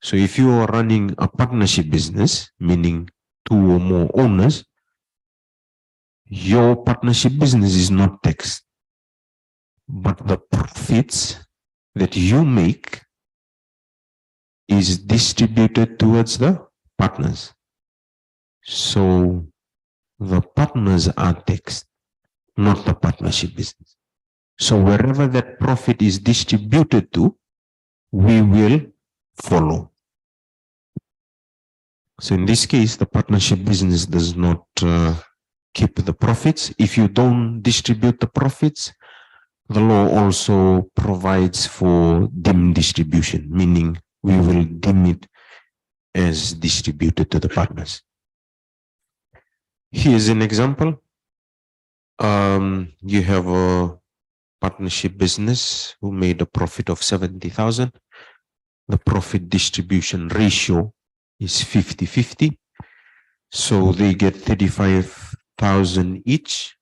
So if you are running a partnership business, meaning 2 or more owners, your partnership business is not taxed, but the profits that you make is distributed towards the partners. So the partners are taxed, not the partnership business. So wherever that profit is distributed to, we will follow. So in this case, the partnership business does not keep the profits. If you don't distribute the profits, the law also provides for dim distribution, meaning we will dim it as distributed to the partners. Here's an example. You have a partnership business who made a profit of 70,000. The profit distribution ratio is 50-50. So they get 35,000 each.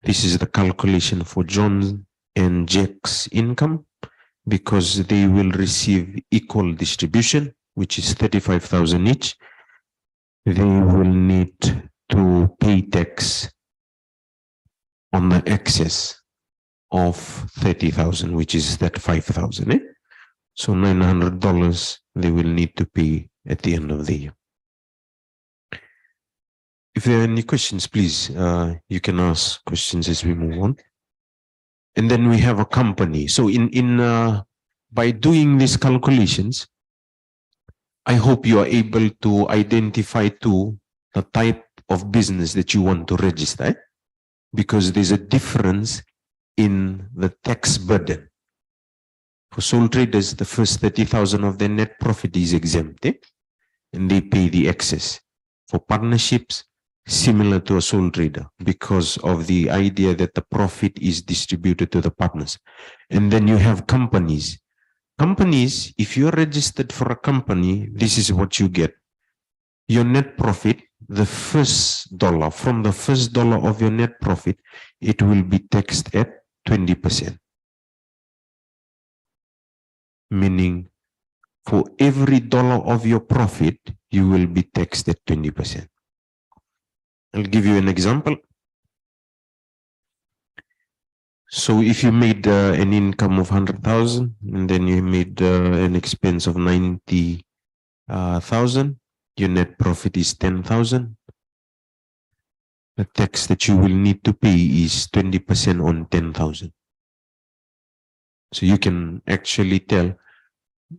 This is the calculation for John and Jack's income, because they will receive equal distribution, which is 35,000 each. They will need to pay tax on the excess of 30,000, which is that 5,000. So $900 they will need to pay at the end of the year. If there are any questions, please, you can ask questions as we move on. And then we have a company. So by doing these calculations, I hope you are able to identify too the type of business that you want to register, because there's a difference in the tax burden. For sole traders, the first 30,000 of their net profit is exempt, and they pay the excess. For partnerships, similar to a sole trader, because of the idea that the profit is distributed to the partners. And then you have companies. Companies, if you're registered for a company, this is what you get. Your net profit, the first dollar, from the first dollar of your net profit, it will be taxed at 20%. Meaning, for every dollar of your profit, you will be taxed at 20%. I'll give you an example. So if you made an income of 100,000 and then you made an expense of 90,000, your net profit is 10,000. The tax that you will need to pay is 20% on 10,000. So you can actually tell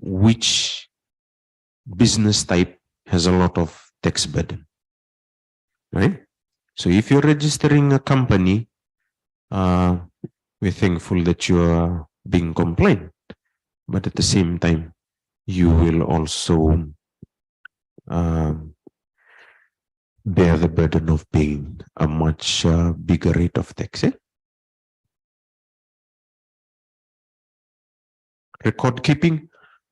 which business type has a lot of tax burden, right? So if you're registering a company, we're thankful that you are being compliant, but at the same time, you will also bear the burden of paying a much bigger rate of tax. Record keeping,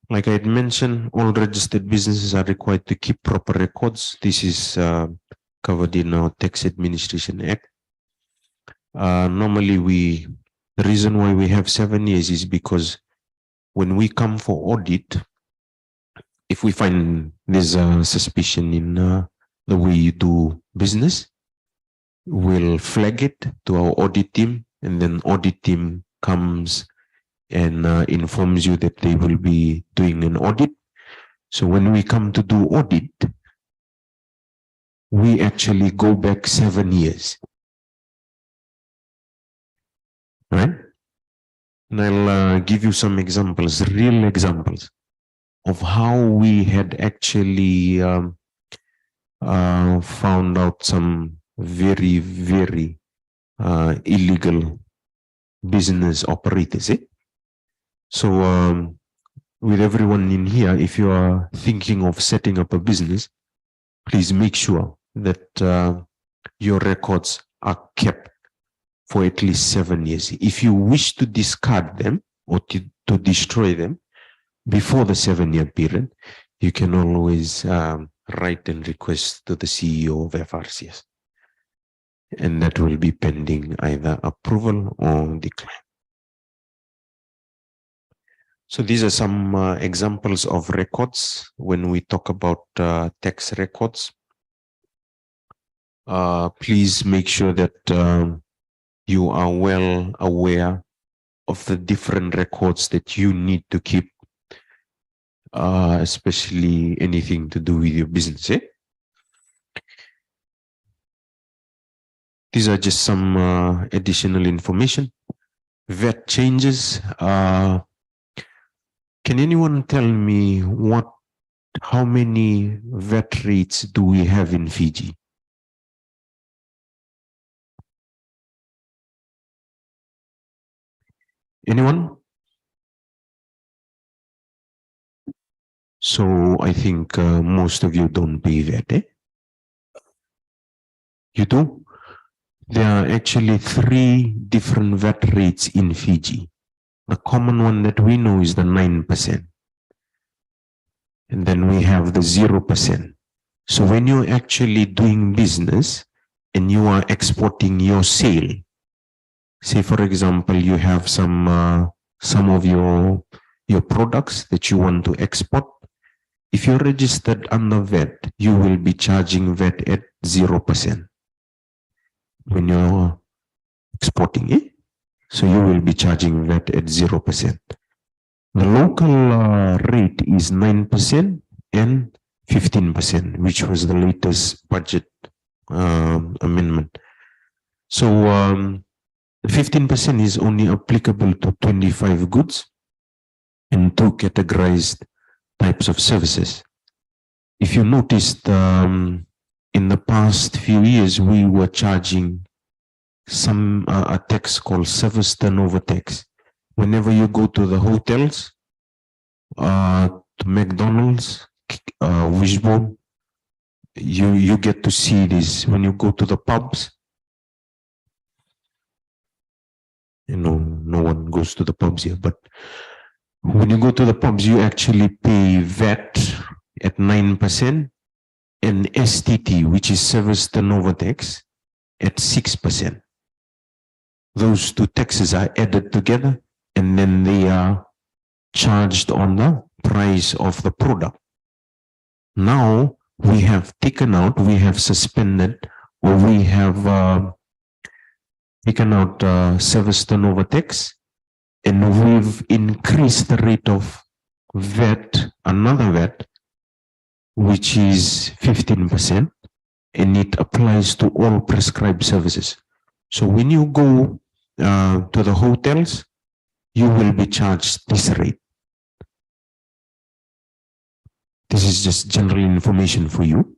like I had mentioned, all registered businesses are required to keep proper records. This is covered in our Tax Administration Act. Normally, the reason why we have 7 years is because when we come for audit, if we find there's a suspicion in the way you do business, we'll flag it to our audit team, and then audit team comes and informs you that they will be doing an audit. So when we come to do audit, we actually go back 7 years. Right? And I'll give you some examples, real examples of how we had actually found out some very, very illegal business operators. So with everyone in here, if you are thinking of setting up a business, please make sure that your records are kept for at least 7 years. If you wish to discard them or to destroy them before the 7-year period, you can always write and request to the CEO of FRCS. And that will be pending either approval or decline. So these are some examples of records when we talk about tax records. Please make sure that you are well aware of the different records that you need to keep, especially anything to do with your business. These are just some additional information. VAT changes. Can anyone tell me how many VAT rates do we have in Fiji? Anyone? So I think most of you don't pay VAT. You do? There are actually 3 different VAT rates in Fiji. The common one that we know is the 9%. And then we have the 0%. So when you're actually doing business and you are exporting your sale, say for example, you have some of your products that you want to export. If you're registered under VAT, you will be charging VAT at 0% when you're exporting it. So you will be charging VAT at 0%. The local rate is 9% and 15%, which was the latest budget amendment. So 15% is only applicable to 25 goods and 2 categorized types of services. If you noticed, in the past few years, we were charging a tax called service turnover tax. Whenever you go to the hotels, to McDonald's, Wishbone, you get to see this. When you go to the pubs, no one goes to the pubs here, but when you go to the pubs, you actually pay VAT at 9% and STT, which is service turnover tax, at 6%. Those 2 taxes are added together and then they are charged on the price of the product. Now we have suspended or we have taken out service turnover tax, and we've increased the rate of VAT, another VAT, which is 15%, and it applies to all prescribed services. So when you go to the hotels, you will be charged this rate. This is just general information for you.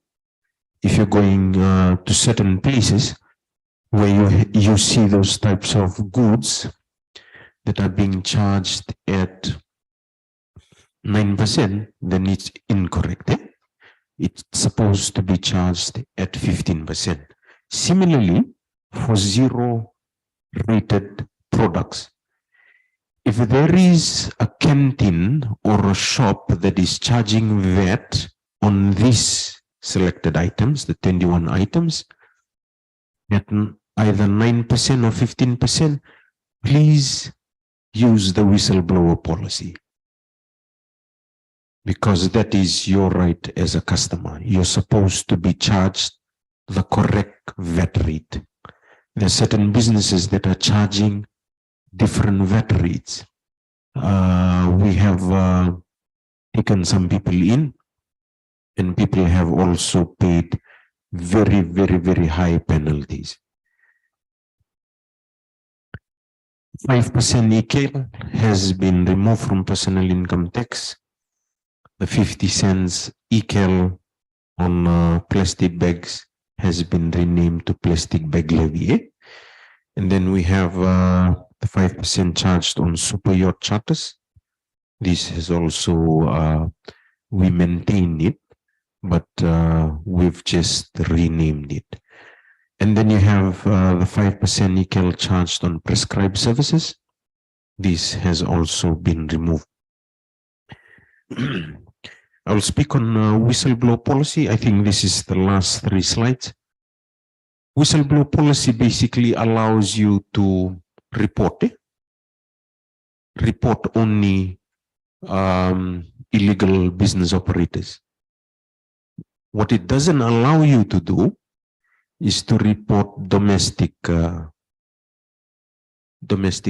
If you're going to certain places where you see those types of goods that are being charged at 9%, then it's incorrect. It's supposed to be charged at 15%. Similarly, for zero rated products, if there is a canteen or a shop that is charging VAT on these selected items, the 21 items, at either 9% or 15%, please use the whistleblower policy, because that is your right as a customer. You're supposed to be charged the correct VAT rate. There are certain businesses that are charging different VAT rates. We have taken some people in, and people have also paid very, very, very high penalties. 5% e-cable has been removed from personal income tax. The 50 cents e-cable on plastic bags has been renamed to plastic bag levy. And then we have the 5% charged on super yacht charters. This has also, we maintain it, but we've just renamed it. And then you have the 5% nickel charged on prescribed services. This has also been removed. I'll speak on whistleblower policy. I think this is the last 3 slides. Whistleblower policy basically allows you to report only illegal business operators. What it doesn't allow you to do is to report domestic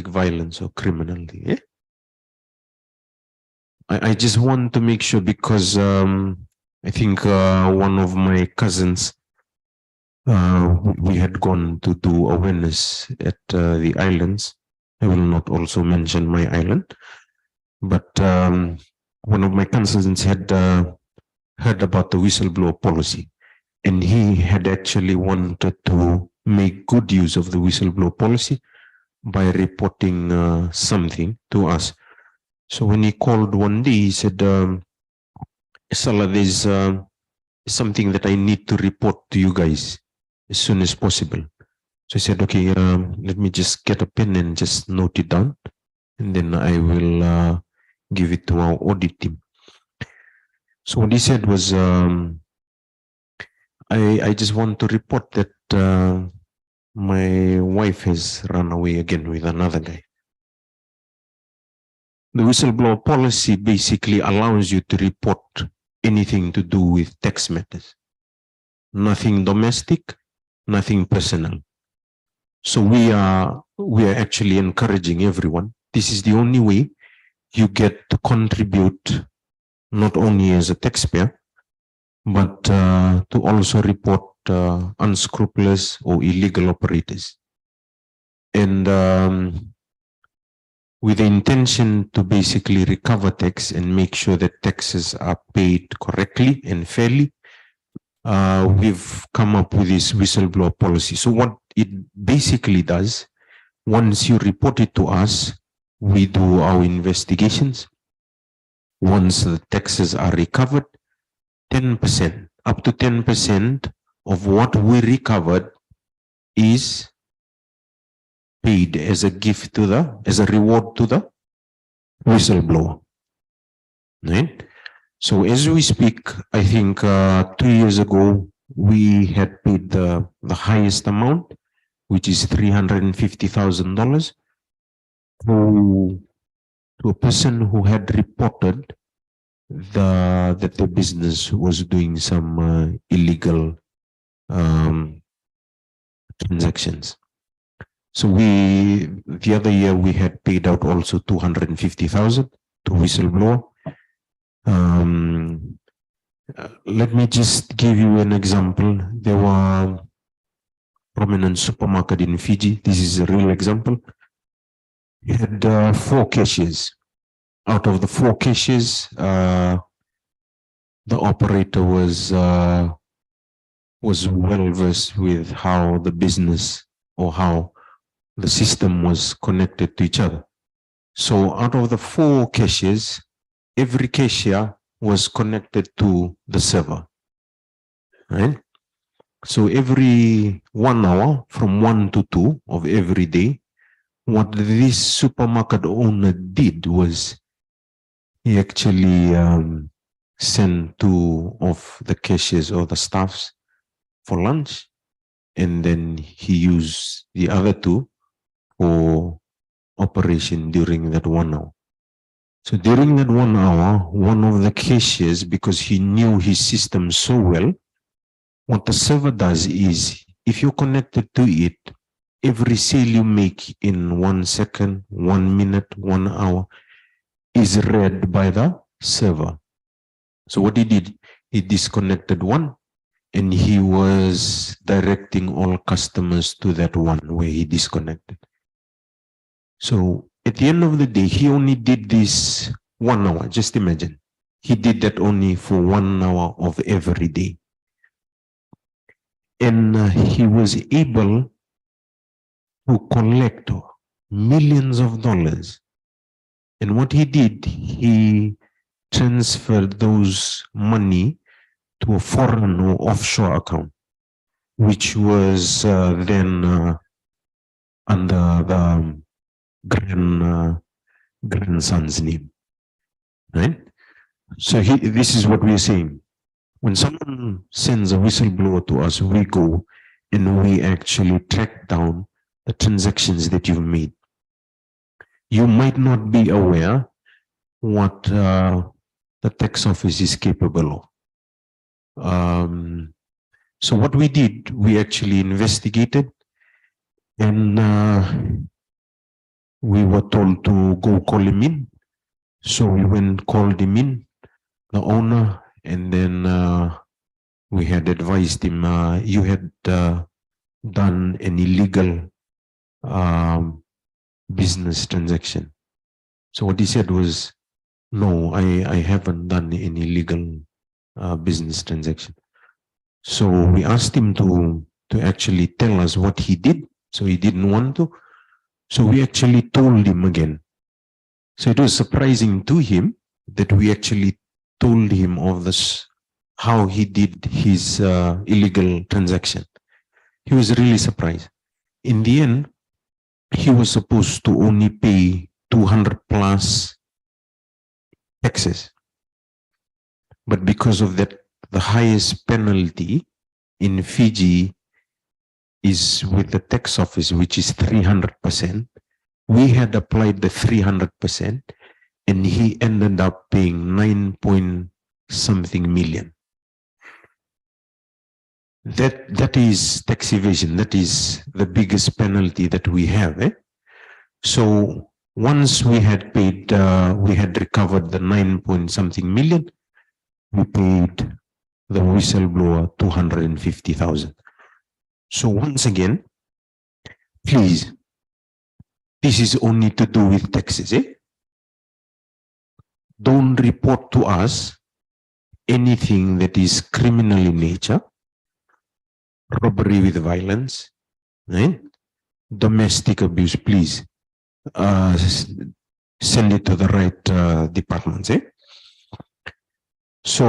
violence or criminality. I just want to make sure, because I think one of my cousins, we had gone to do awareness at the islands. I will not also mention my island, but one of my cousins had heard about the whistleblower policy, and he had actually wanted to make good use of the whistleblower policy by reporting something to us. So when he called one day, he said, Salah, there's something that I need to report to you guys as soon as possible. So I said, okay, let me just get a pen and just note it down, and then I will give it to our audit team. So what he said was, I just want to report that my wife has run away again with another guy. The whistleblower policy basically allows you to report anything to do with tax matters. Nothing domestic, nothing personal. So we are actually encouraging everyone. This is the only way you get to contribute, not only as a taxpayer, but to also report unscrupulous or illegal operators. And with the intention to basically recover tax and make sure that taxes are paid correctly and fairly, we've come up with this whistleblower policy. So what it basically does, once you report it to us, we do our investigations. Once the taxes are recovered, 10%, up to 10% of what we recovered is paid as a gift to as a reward to the whistleblower. Right? So as we speak, I think 2 years ago, we had paid the highest amount, which is $350,000 to a person who had reported that the business was doing some illegal transactions. So the other year we had paid out also 250,000 to whistleblower. Let me just give you an example. There were prominent supermarket in Fiji. This is a real example. We had 4 caches. Out of the 4 caches, the operator was well versed with how the business or how the system was connected to each other. So out of the 4 caches, every cashier was connected to the server, right? So every 1 hour from 1 to 2 of every day, what this supermarket owner did was he actually sent 2 of the cashiers or the staffs for lunch, and then he used the other 2 for operation during that 1 hour. So during that 1 hour, one of the cashiers, because he knew his system so well, what the server does is, if you're connected to it, every sale you make in 1 second, 1 minute, 1 hour is read by the server. So what he did, he disconnected one and he was directing all customers to that one where he disconnected. So at the end of the day, he only did this 1 hour. Just imagine. He did that only for 1 hour of every day. And he was able to collect millions of dollars. And what he did, he transferred those money to a foreign or offshore account, which was then under the grandson's name, right? So this is what we're saying. When someone sends a whistleblower to us, we go and we actually track down the transactions that you've made. You might not be aware what the tax office is capable of. So what we did, we actually investigated, and we were told to go call him in. So we went, called him in, the owner, and then we had advised him, you had done an illegal business transaction. So what he said was, no, I haven't done any illegal business transaction. So we asked him to actually tell us what he did. So he didn't want to. So we actually told him again. So it was surprising to him that we actually told him of this, how he did his illegal transaction. He was really surprised. In the end, he was supposed to only pay 200 plus taxes. But because of that, the highest penalty in Fiji is with the tax office, which is 300%. We had applied the 300%, and he ended up paying 9-point-something million. That is tax evasion. That is the biggest penalty that we have. So once we had paid, we had recovered the 9-point-something million, we paid the whistleblower 250,000. So once again, please, this is only to do with taxes. Don't report to us anything that is criminal in nature, robbery with violence, domestic abuse. Please send it to the right departments. So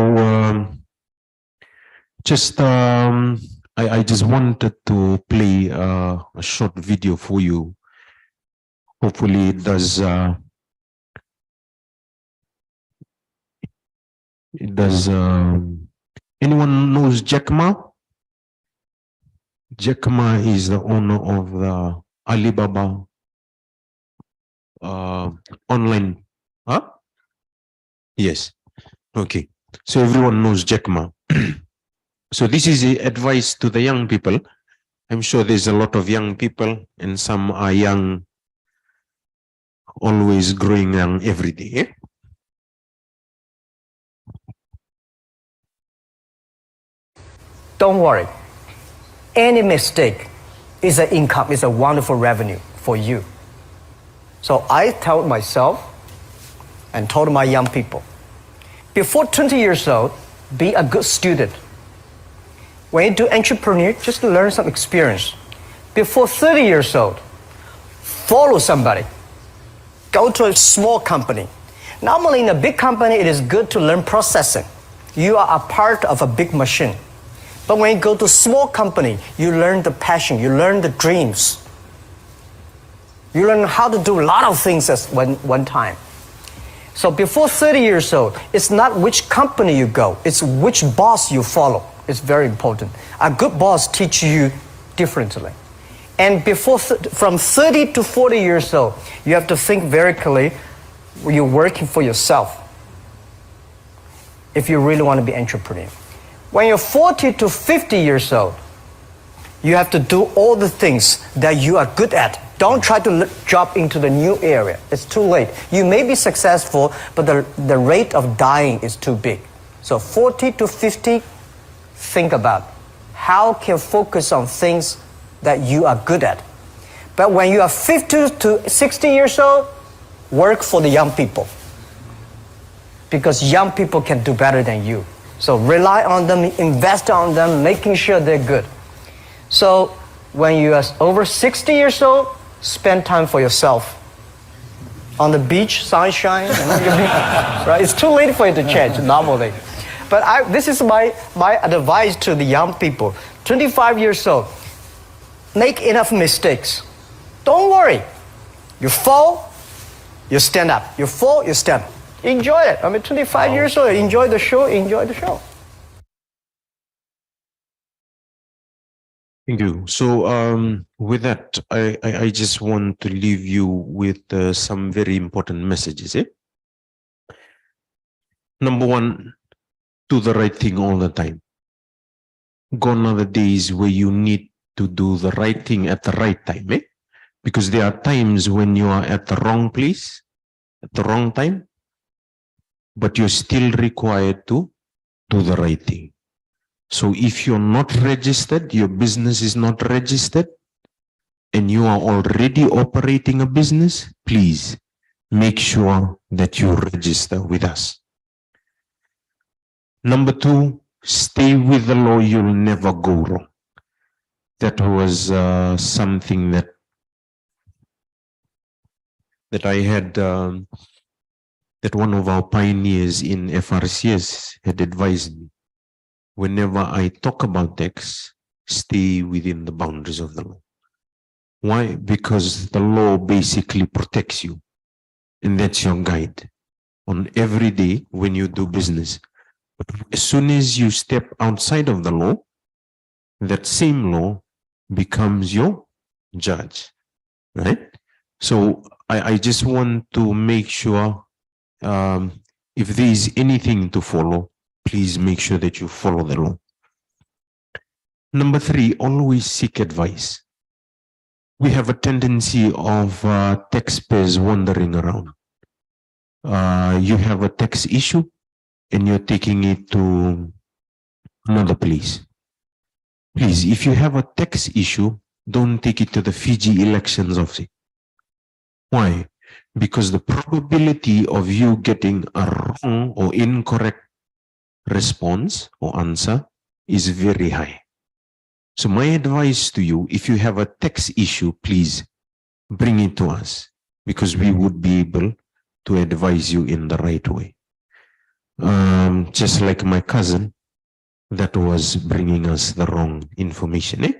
I just wanted to play a short video for you. Hopefully it does. Anyone knows Jack Ma? Jack Ma is the owner of the Alibaba online. Huh? Yes. Okay. So everyone knows Jack Ma. So this is advice to the young people. I'm sure there's a lot of young people, and some are young, always growing young every day. Eh? Don't worry. Any mistake is an income, is a wonderful revenue for you. So I told myself and told my young people, before 20 years old, be a good student. When you do entrepreneur, just learn some experience. Before 30 years old, follow somebody. Go to a small company. Normally in a big company, it is good to learn processing. You are a part of a big machine. But when you go to a small company, you learn the passion, you learn the dreams. You learn how to do a lot of things at one time. So before 30 years old, it's not which company you go, it's which boss you follow. It's very important. A good boss teaches you differently. And from 30 to 40 years old, you have to think very clearly, you're working for yourself if you really want to be an entrepreneur. When you're 40 to 50 years old, you have to do all the things that you are good at. Don't try to jump into the new area. It's too late. You may be successful, but the rate of dying is too big. So 40 to 50, think about how can you focus on things that you are good at. But when you are 50 to 60 years old, work for the young people. Because young people can do better than you. So rely on them, invest on them, making sure they're good. So when you are over 60 years old, spend time for yourself. On the beach, sunshine, right? It's too late for you to change normally. But this is my advice to the young people. 25 years old, make enough mistakes. Don't worry. You fall, you stand up. You fall, you stand up. Enjoy it. I mean, 25 years old, enjoy the show, enjoy the show. Thank you. So with that, I just want to leave you with some very important messages. Eh? Number one, do the right thing all the time. Gone are the days where you need to do the right thing at the right time. Eh? Because there are times when you are at the wrong place, at the wrong time, but you're still required to do the right thing. So if you're not registered, your business is not registered, and you are already operating a business, please make sure that you register with us. Number two, stay with the law, you'll never go wrong. That was something that I had, that one of our pioneers in FRCS had advised me. Whenever I talk about tax, stay within the boundaries of the law. Why? Because the law basically protects you, and that's your guide on every day when you do business. But as soon as you step outside of the law, that same law becomes your judge, right? So I just want to make sure if there is anything to follow, please make sure that you follow the law. Number three, always seek advice. We have a tendency of taxpayers wandering around. You have a tax issue and you're taking it to another place. Please, if you have a tax issue, don't take it to the Fiji elections office. Why? Because the probability of you getting a wrong or incorrect response or answer is very high. So my advice to you, if you have a tax issue, please bring it to us, because we would be able to advise you in the right way. Just like my cousin that was bringing us the wrong information. Eh?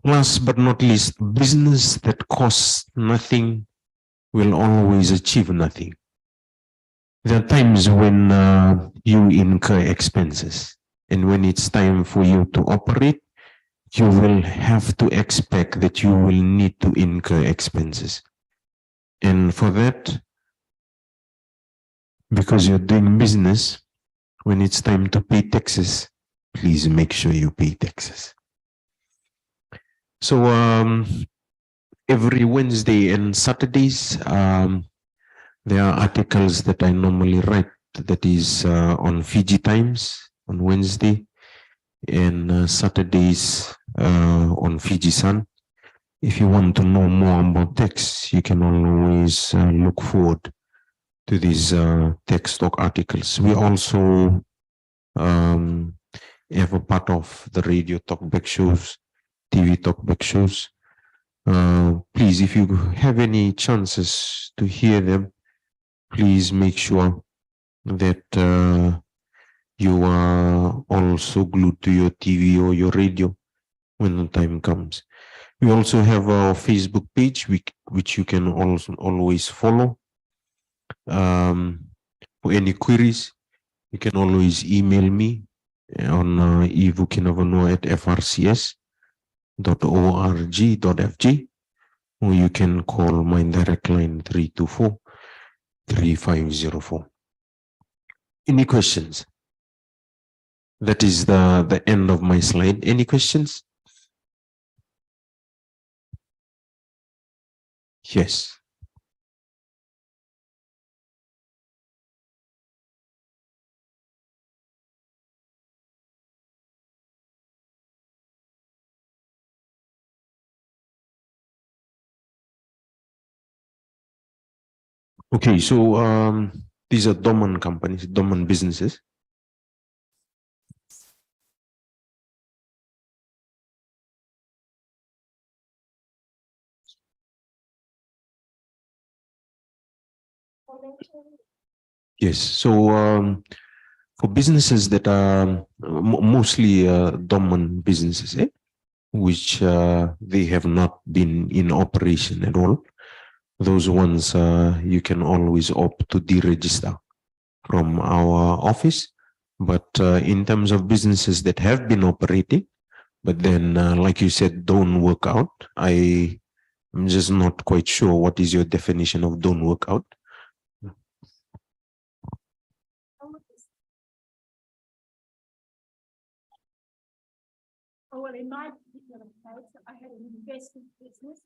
Last but not least, business that costs nothing will always achieve nothing. There are times when you incur expenses, and when it's time for you to operate, you will have to expect that you will need to incur expenses. And for that, because you're doing business, when it's time to pay taxes, please make sure you pay taxes. So every Wednesday and Saturdays, there are articles that I normally write that is on Fiji Times on Wednesday and Saturdays on Fiji Sun. If you want to know more about text, you can always look forward to these text talk articles. We also have a part of the radio talkback shows, TV talkback shows. Please, if you have any chances to hear them, please make sure that you are also glued to your TV or your radio when the time comes. We also have our Facebook page, which you can also always follow. For any queries, you can always email me on evukinavanua@frcs.org.fg, or you can call my direct line 324-3504. Any questions? That is the end of my slide. Any questions? Yes. Okay, so these are dormant companies, dormant businesses. Yes, so for businesses that are mostly dormant businesses, which they have not been in operation at all, those ones you can always opt to deregister from our office. But in terms of businesses that have been operating, but then like you said, don't work out, I'm just not quite sure what is your definition of don't work out. Well, in my particular case, I had an investment business.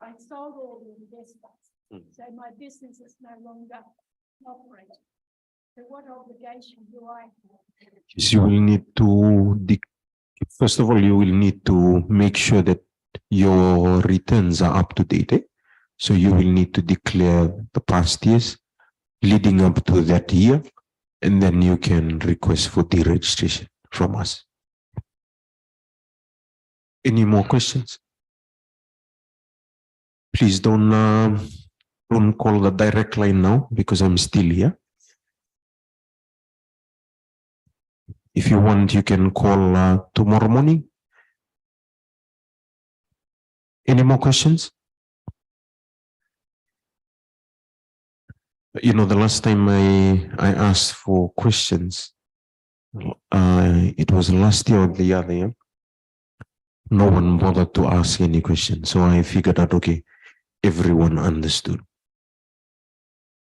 I sold all the investments. So my business is no longer operating. So what obligation do I have? You will need to, first of all, you will need to make sure that your returns are up to date. So you will need to declare the past years leading up to that year, and then you can request for deregistration from us. Any more questions? Please don't call the direct line now because I'm still here. If you want, you can call tomorrow morning. Any more questions? You know, the last time I asked for questions, it was last year or the other year. No one bothered to ask any questions. So I figured out, okay, everyone understood.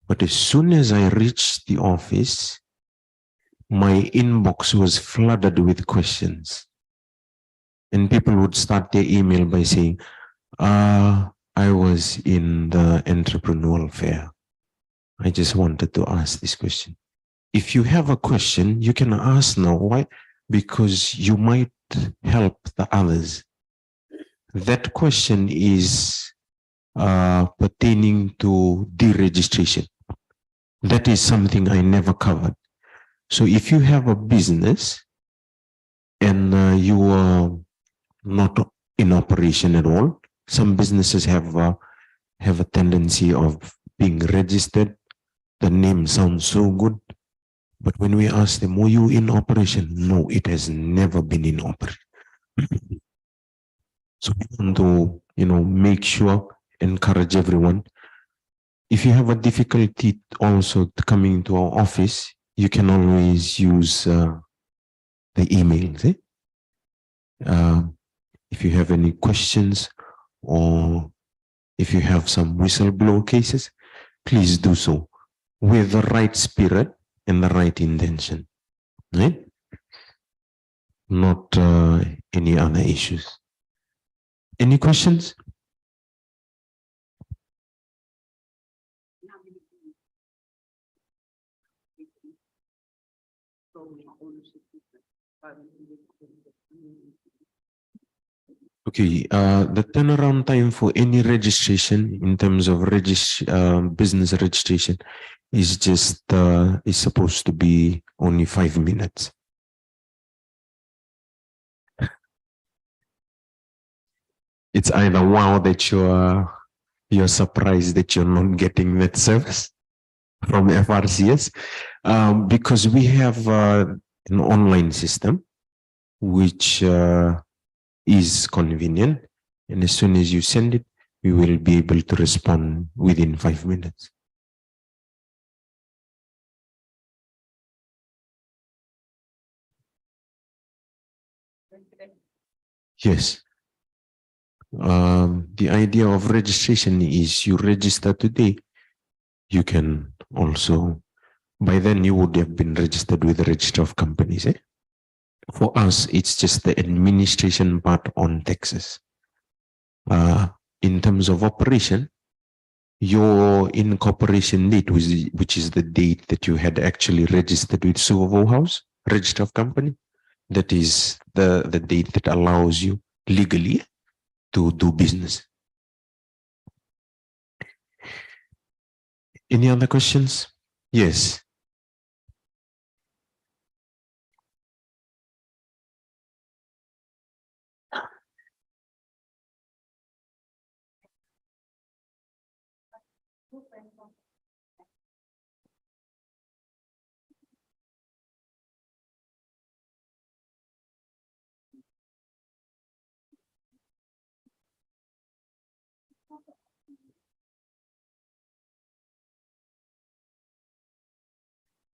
But as soon as I reached the office, my inbox was flooded with questions. And people would start their email by saying, I was in the entrepreneurial fair. I just wanted to ask this question. If you have a question, you can ask now. Why? Because you might help the others. That question is pertaining to deregistration. That is something I never covered. So if you have a business and you are not in operation at all, some businesses have a tendency of being registered. The name sounds so good, but when we ask them, were you in operation? No, it has never been in operation. So we want to, make sure, encourage everyone. If you have a difficulty also coming to our office, you can always use the emails. If you have any questions or if you have some whistleblower cases, please do so with the right spirit and the right intention, right? Not any other issues. Any questions? Okay, the turnaround time for any registration in terms of business registration is just is supposed to be only 5 minutes. It's either wow that you're surprised that you're not getting that service from FRCS, because we have an online system which is convenient, and as soon as you send it, we will be able to respond within 5 minutes. Yes. The idea of registration is you register today, you can also, by then you would have been registered with the register of companies. For us, it's just the administration part on taxes. In terms of operation, your incorporation date, which is the date that you had actually registered with Suvo House, register of company, that is the date that allows you legally to do business. Any other questions? Yes.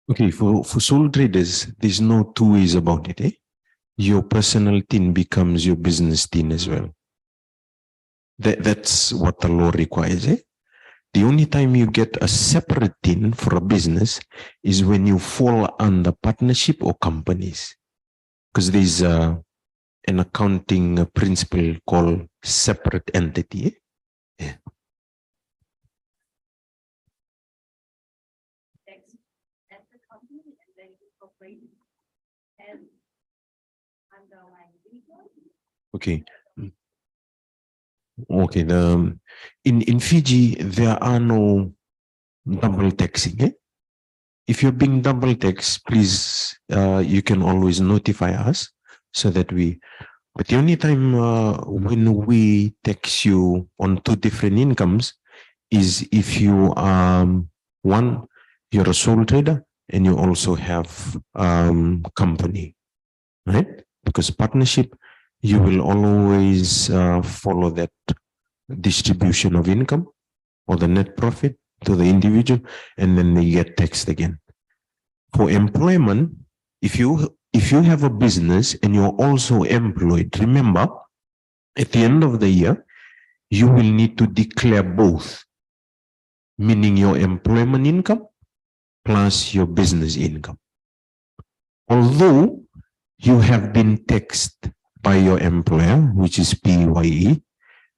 Okay, for sole traders, there's no two ways about it. Your personal TIN becomes your business TIN as well. That's what the law requires. The only time you get a separate TIN for a business is when you fall under partnership or companies, because there's an accounting principle called separate entity. Yeah. Okay. Okay. In Fiji, there are no double taxing. If you're being double taxed, please, you can always notify us so that we. But the only time when we tax you on two different incomes is if you one, you're a sole trader and you also have company, right? Because partnership, you will always follow that distribution of income or the net profit to the individual, and then they get taxed again. For employment, if you have a business and you're also employed, remember, at the end of the year, you will need to declare both, meaning your employment income plus your business income. Although you have been taxed by your employer, which is PAYE,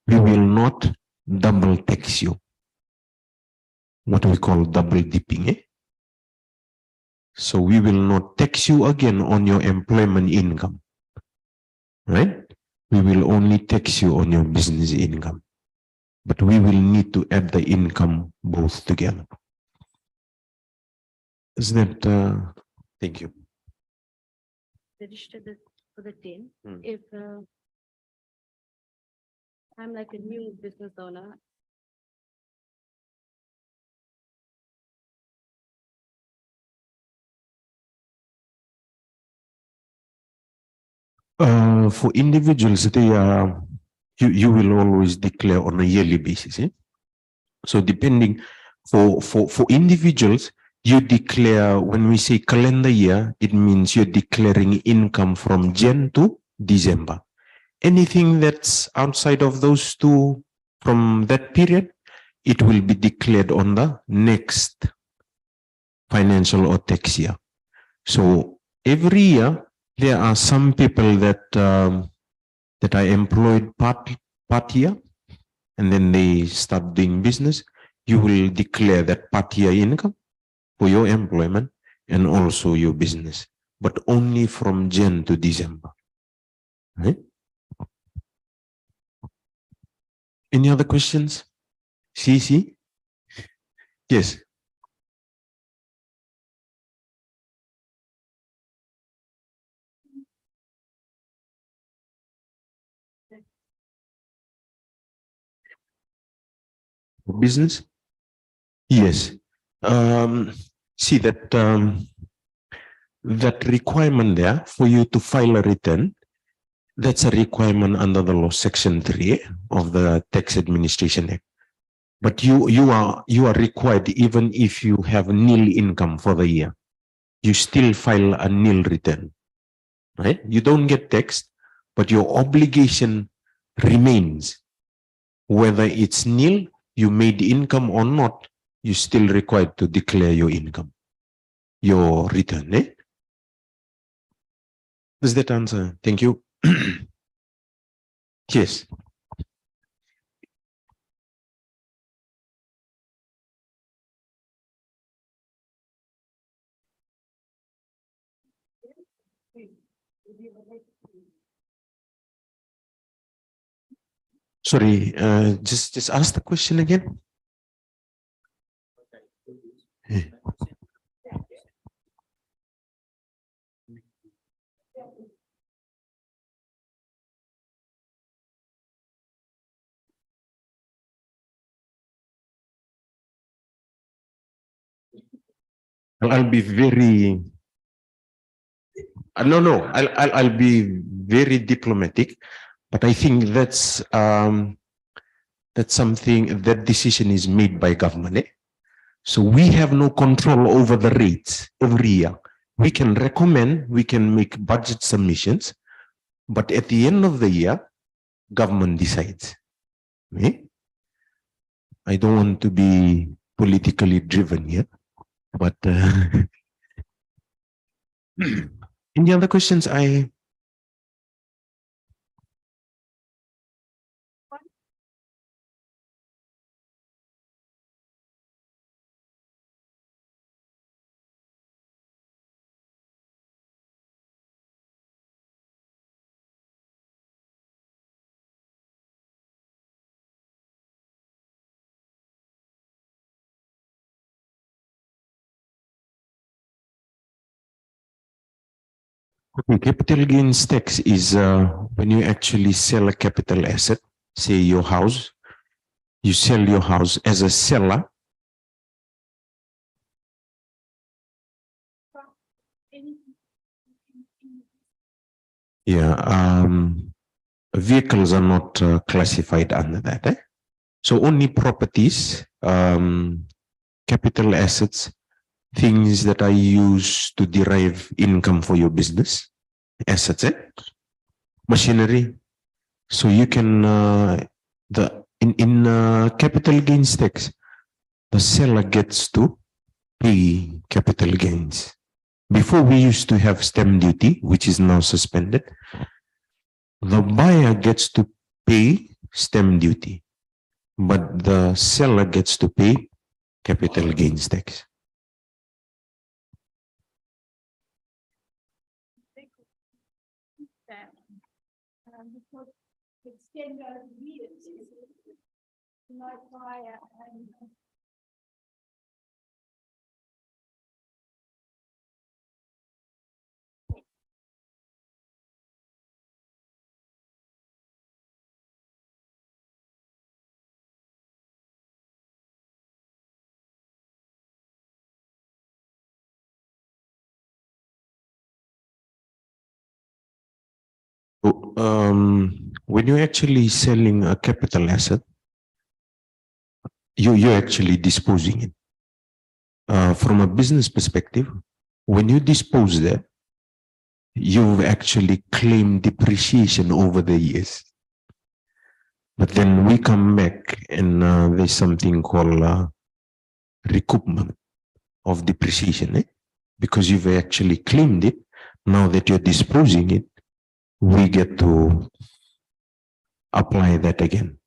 we will not double tax you. What we call double dipping. So we will not tax you again on your employment income, right? We will only tax you on your business income, but we will need to add the income both together. Is that, thank you. Register for the TIN. If I'm like a new business owner. For individuals, they are, you will always declare on a yearly basis. So depending, for individuals, you declare, when we say calendar year, it means you're declaring income from Jan to December. Anything that's outside of those two from that period, it will be declared on the next financial or tax year. So every year, there are some people that that are employed part year, and then they start doing business, you will declare that part year income for your employment and also your business, but only from Jan to December. Right? Any other questions? CC? Yes. Business? Yes. See that requirement there for you to file a return, that's a requirement under the law section 3 of the Tax Administration Act. But you are required, even if you have nil income for the year, you still file a nil return, right? You don't get taxed, but your obligation remains. Whether it's nil, you made income or not, you still required to declare your income, your return. Eh? Does that answer? Thank you. Yes. Sorry, just ask the question again. I'll be very no. I'll be very diplomatic, but I think that's something, that decision is made by government. Eh? So we have no control over the rates every year. We can recommend, we can make budget submissions, but at the end of the year, government decides. Eh? I don't want to be politically driven here, but any other questions? Capital gains tax is when you actually sell a capital asset, say your house, you sell your house as a seller. Yeah, vehicles are not classified under that. Eh? So only properties, capital assets, things that are used to derive income for your business, assets, machinery. So you can in capital gains tax, the seller gets to pay capital gains. Before, we used to have stamp duty, which is now suspended. The buyer gets to pay stamp duty, but the seller gets to pay capital gains tax. Because extend over years, no fire and When you're actually selling a capital asset, you're actually disposing it. From a business perspective, when you dispose that, you've actually claimed depreciation over the years. But then we come back and there's something called recoupment of depreciation, eh? Because you've actually claimed it. Now that you're disposing it, we get to apply that again.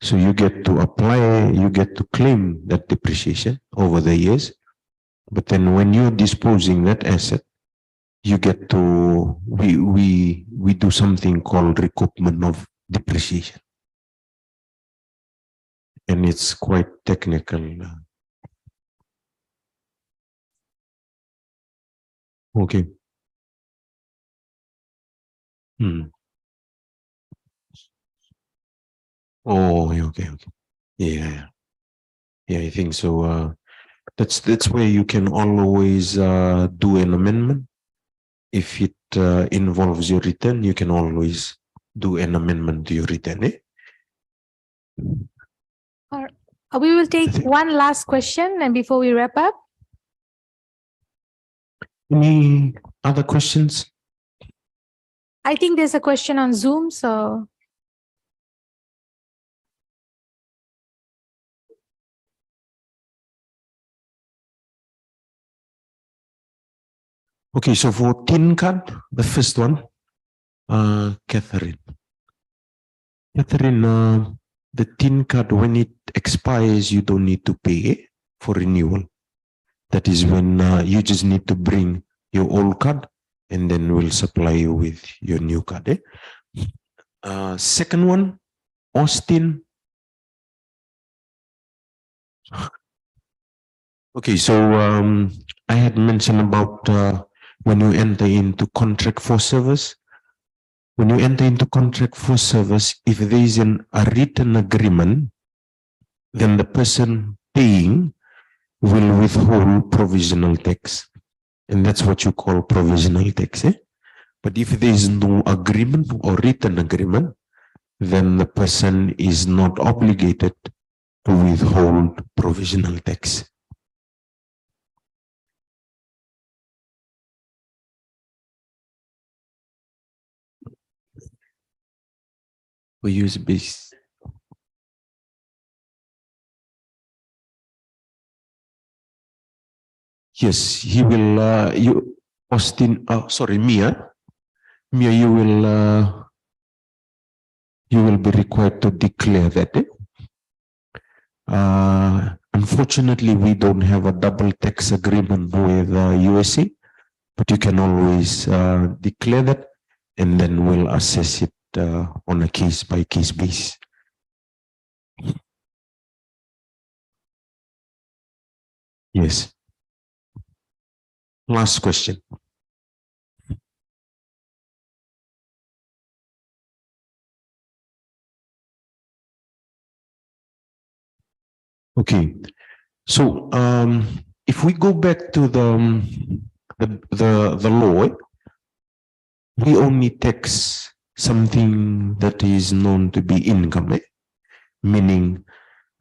So you get to apply, you get to claim that depreciation over the years. But then when you're disposing that asset, you get to, we do something called recoupment of depreciation. And it's quite technical. Okay. Oh, okay. Yeah. I think so. That's where you can always do an amendment. If it involves your return, you can always do an amendment to your return. We will take one last question and before we wrap up. Any other questions? I think there's a question on Zoom, so. Okay, so for tin card, the first one, Catherine. The tin card, when it expires, you don't need to pay for renewal. That is when you just need to bring your old card and then we'll supply you with your new card. Second one, Austin. Okay, so I had mentioned about when you enter into contract for service. When you enter into contract for service, if there is a written agreement, then the person paying will withhold provisional tax. And that's what you call provisional tax. But if there is no agreement or written agreement, then the person is not obligated to withhold provisional tax. We use base. Yes, he will, you, Austin, sorry, Mia, you will be required to declare that. Unfortunately, we don't have a double tax agreement with USA, but you can always declare that and then we'll assess it on a case-by-case basis. Yes. Last question. Okay, so if we go back to the law, we only tax something that is known to be income, meaning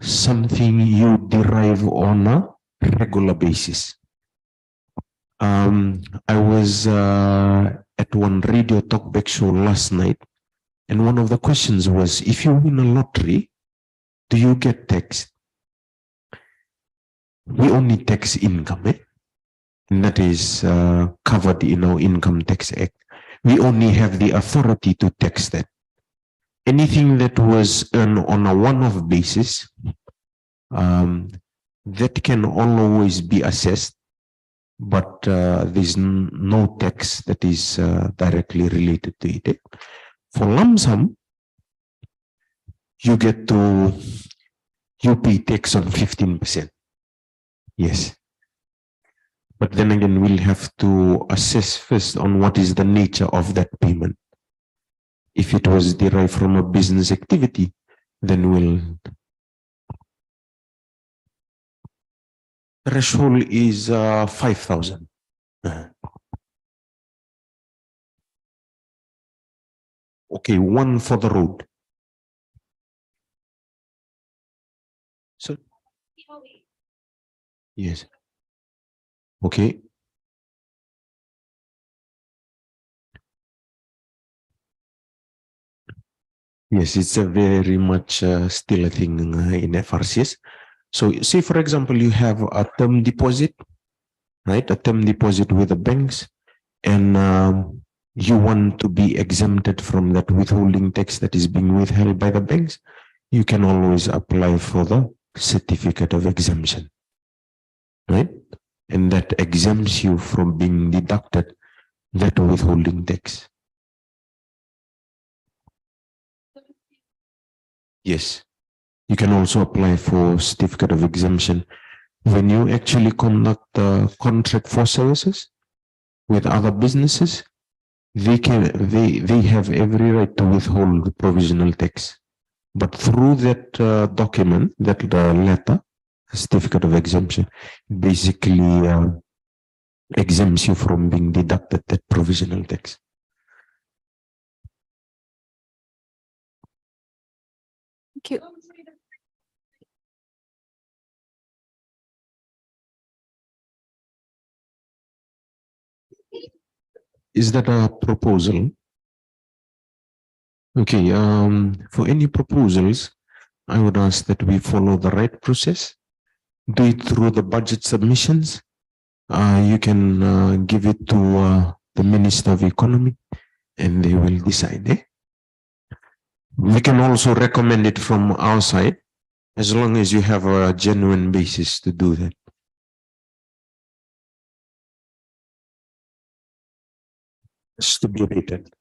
something you derive on a regular basis. I was at one radio talkback show last night, and one of the questions was, if you win a lottery, do you get taxed? We only tax income, and that is covered in our Income Tax Act. We only have the authority to tax that. Anything that was earned on a one-off basis, that can always be assessed, but there's no tax that is directly related to it. For lump sum, you get to, you pay tax on 15%. Yes. But then again, we'll have to assess first on what is the nature of that payment. If it was derived from a business activity, then we'll. Threshold is 5,000. Okay, one for the road. So. Yes. Okay. Yes, it's a very much still a thing in FRCS. So say, for example, you have a term deposit, right? A term deposit with the banks, and you want to be exempted from that withholding tax that is being withheld by the banks, you can always apply for the certificate of exemption, right? And that exempts you from being deducted that withholding tax. Yes, you can also apply for certificate of exemption when you actually conduct the contract for services with other businesses. They have every right to withhold the provisional tax, but through that document, that letter, certificate of exemption, basically exempts you from being deducted that provisional tax. Thank you. Is that a proposal? Okay, for any proposals, I would ask that we follow the right process, do it through the budget submissions. You can give it to the Minister of Economy and they will decide. We can also recommend it from our side, as long as you have a genuine basis to do that. It's to be rated.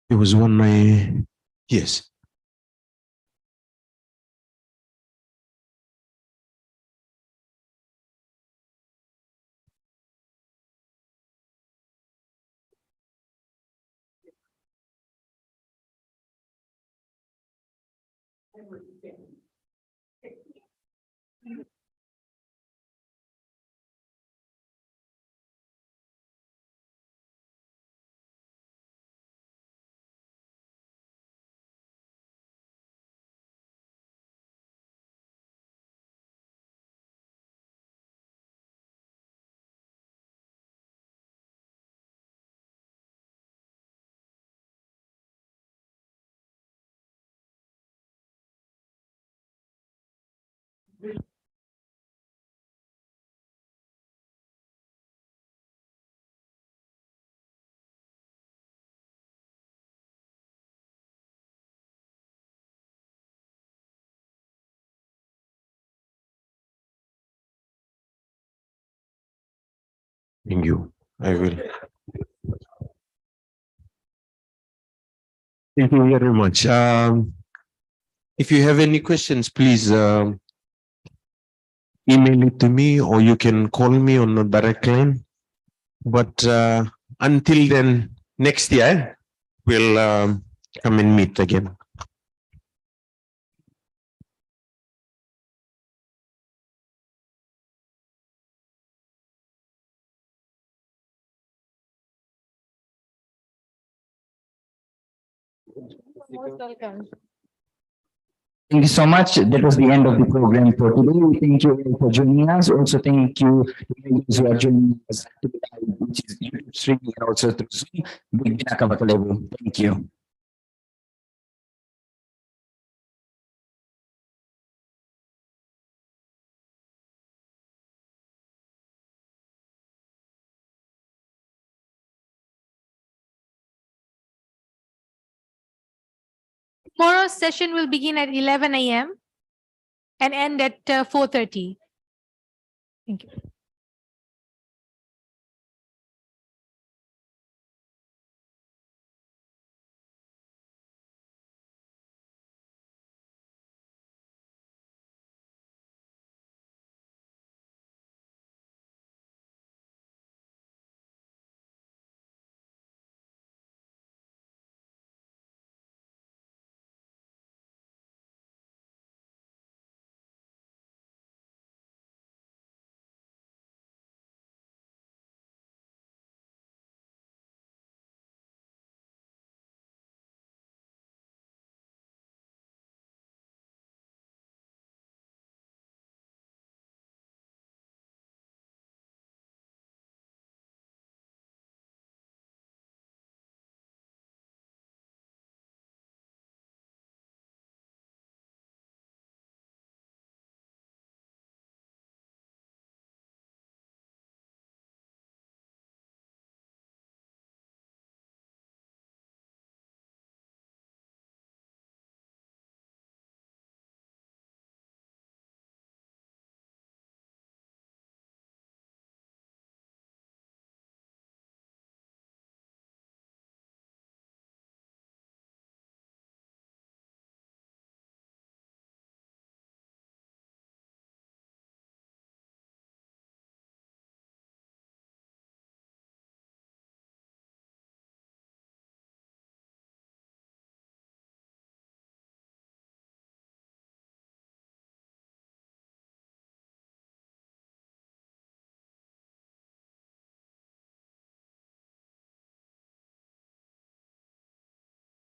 There was one yes. Thank you. I will. Thank you very much. If you have any questions, please email it to me or you can call me on the direct line. But until then, next year, we'll come and meet again. Most welcome. Thank you so much. That was the end of the program for today. Thank you all for joining us. Also, thank you to those who are joining us today, which is YouTube streaming and also through Zoom. Big Binaka level. Thank you. Tomorrow's session will begin at 11 a.m. and end at 4:30. Thank you.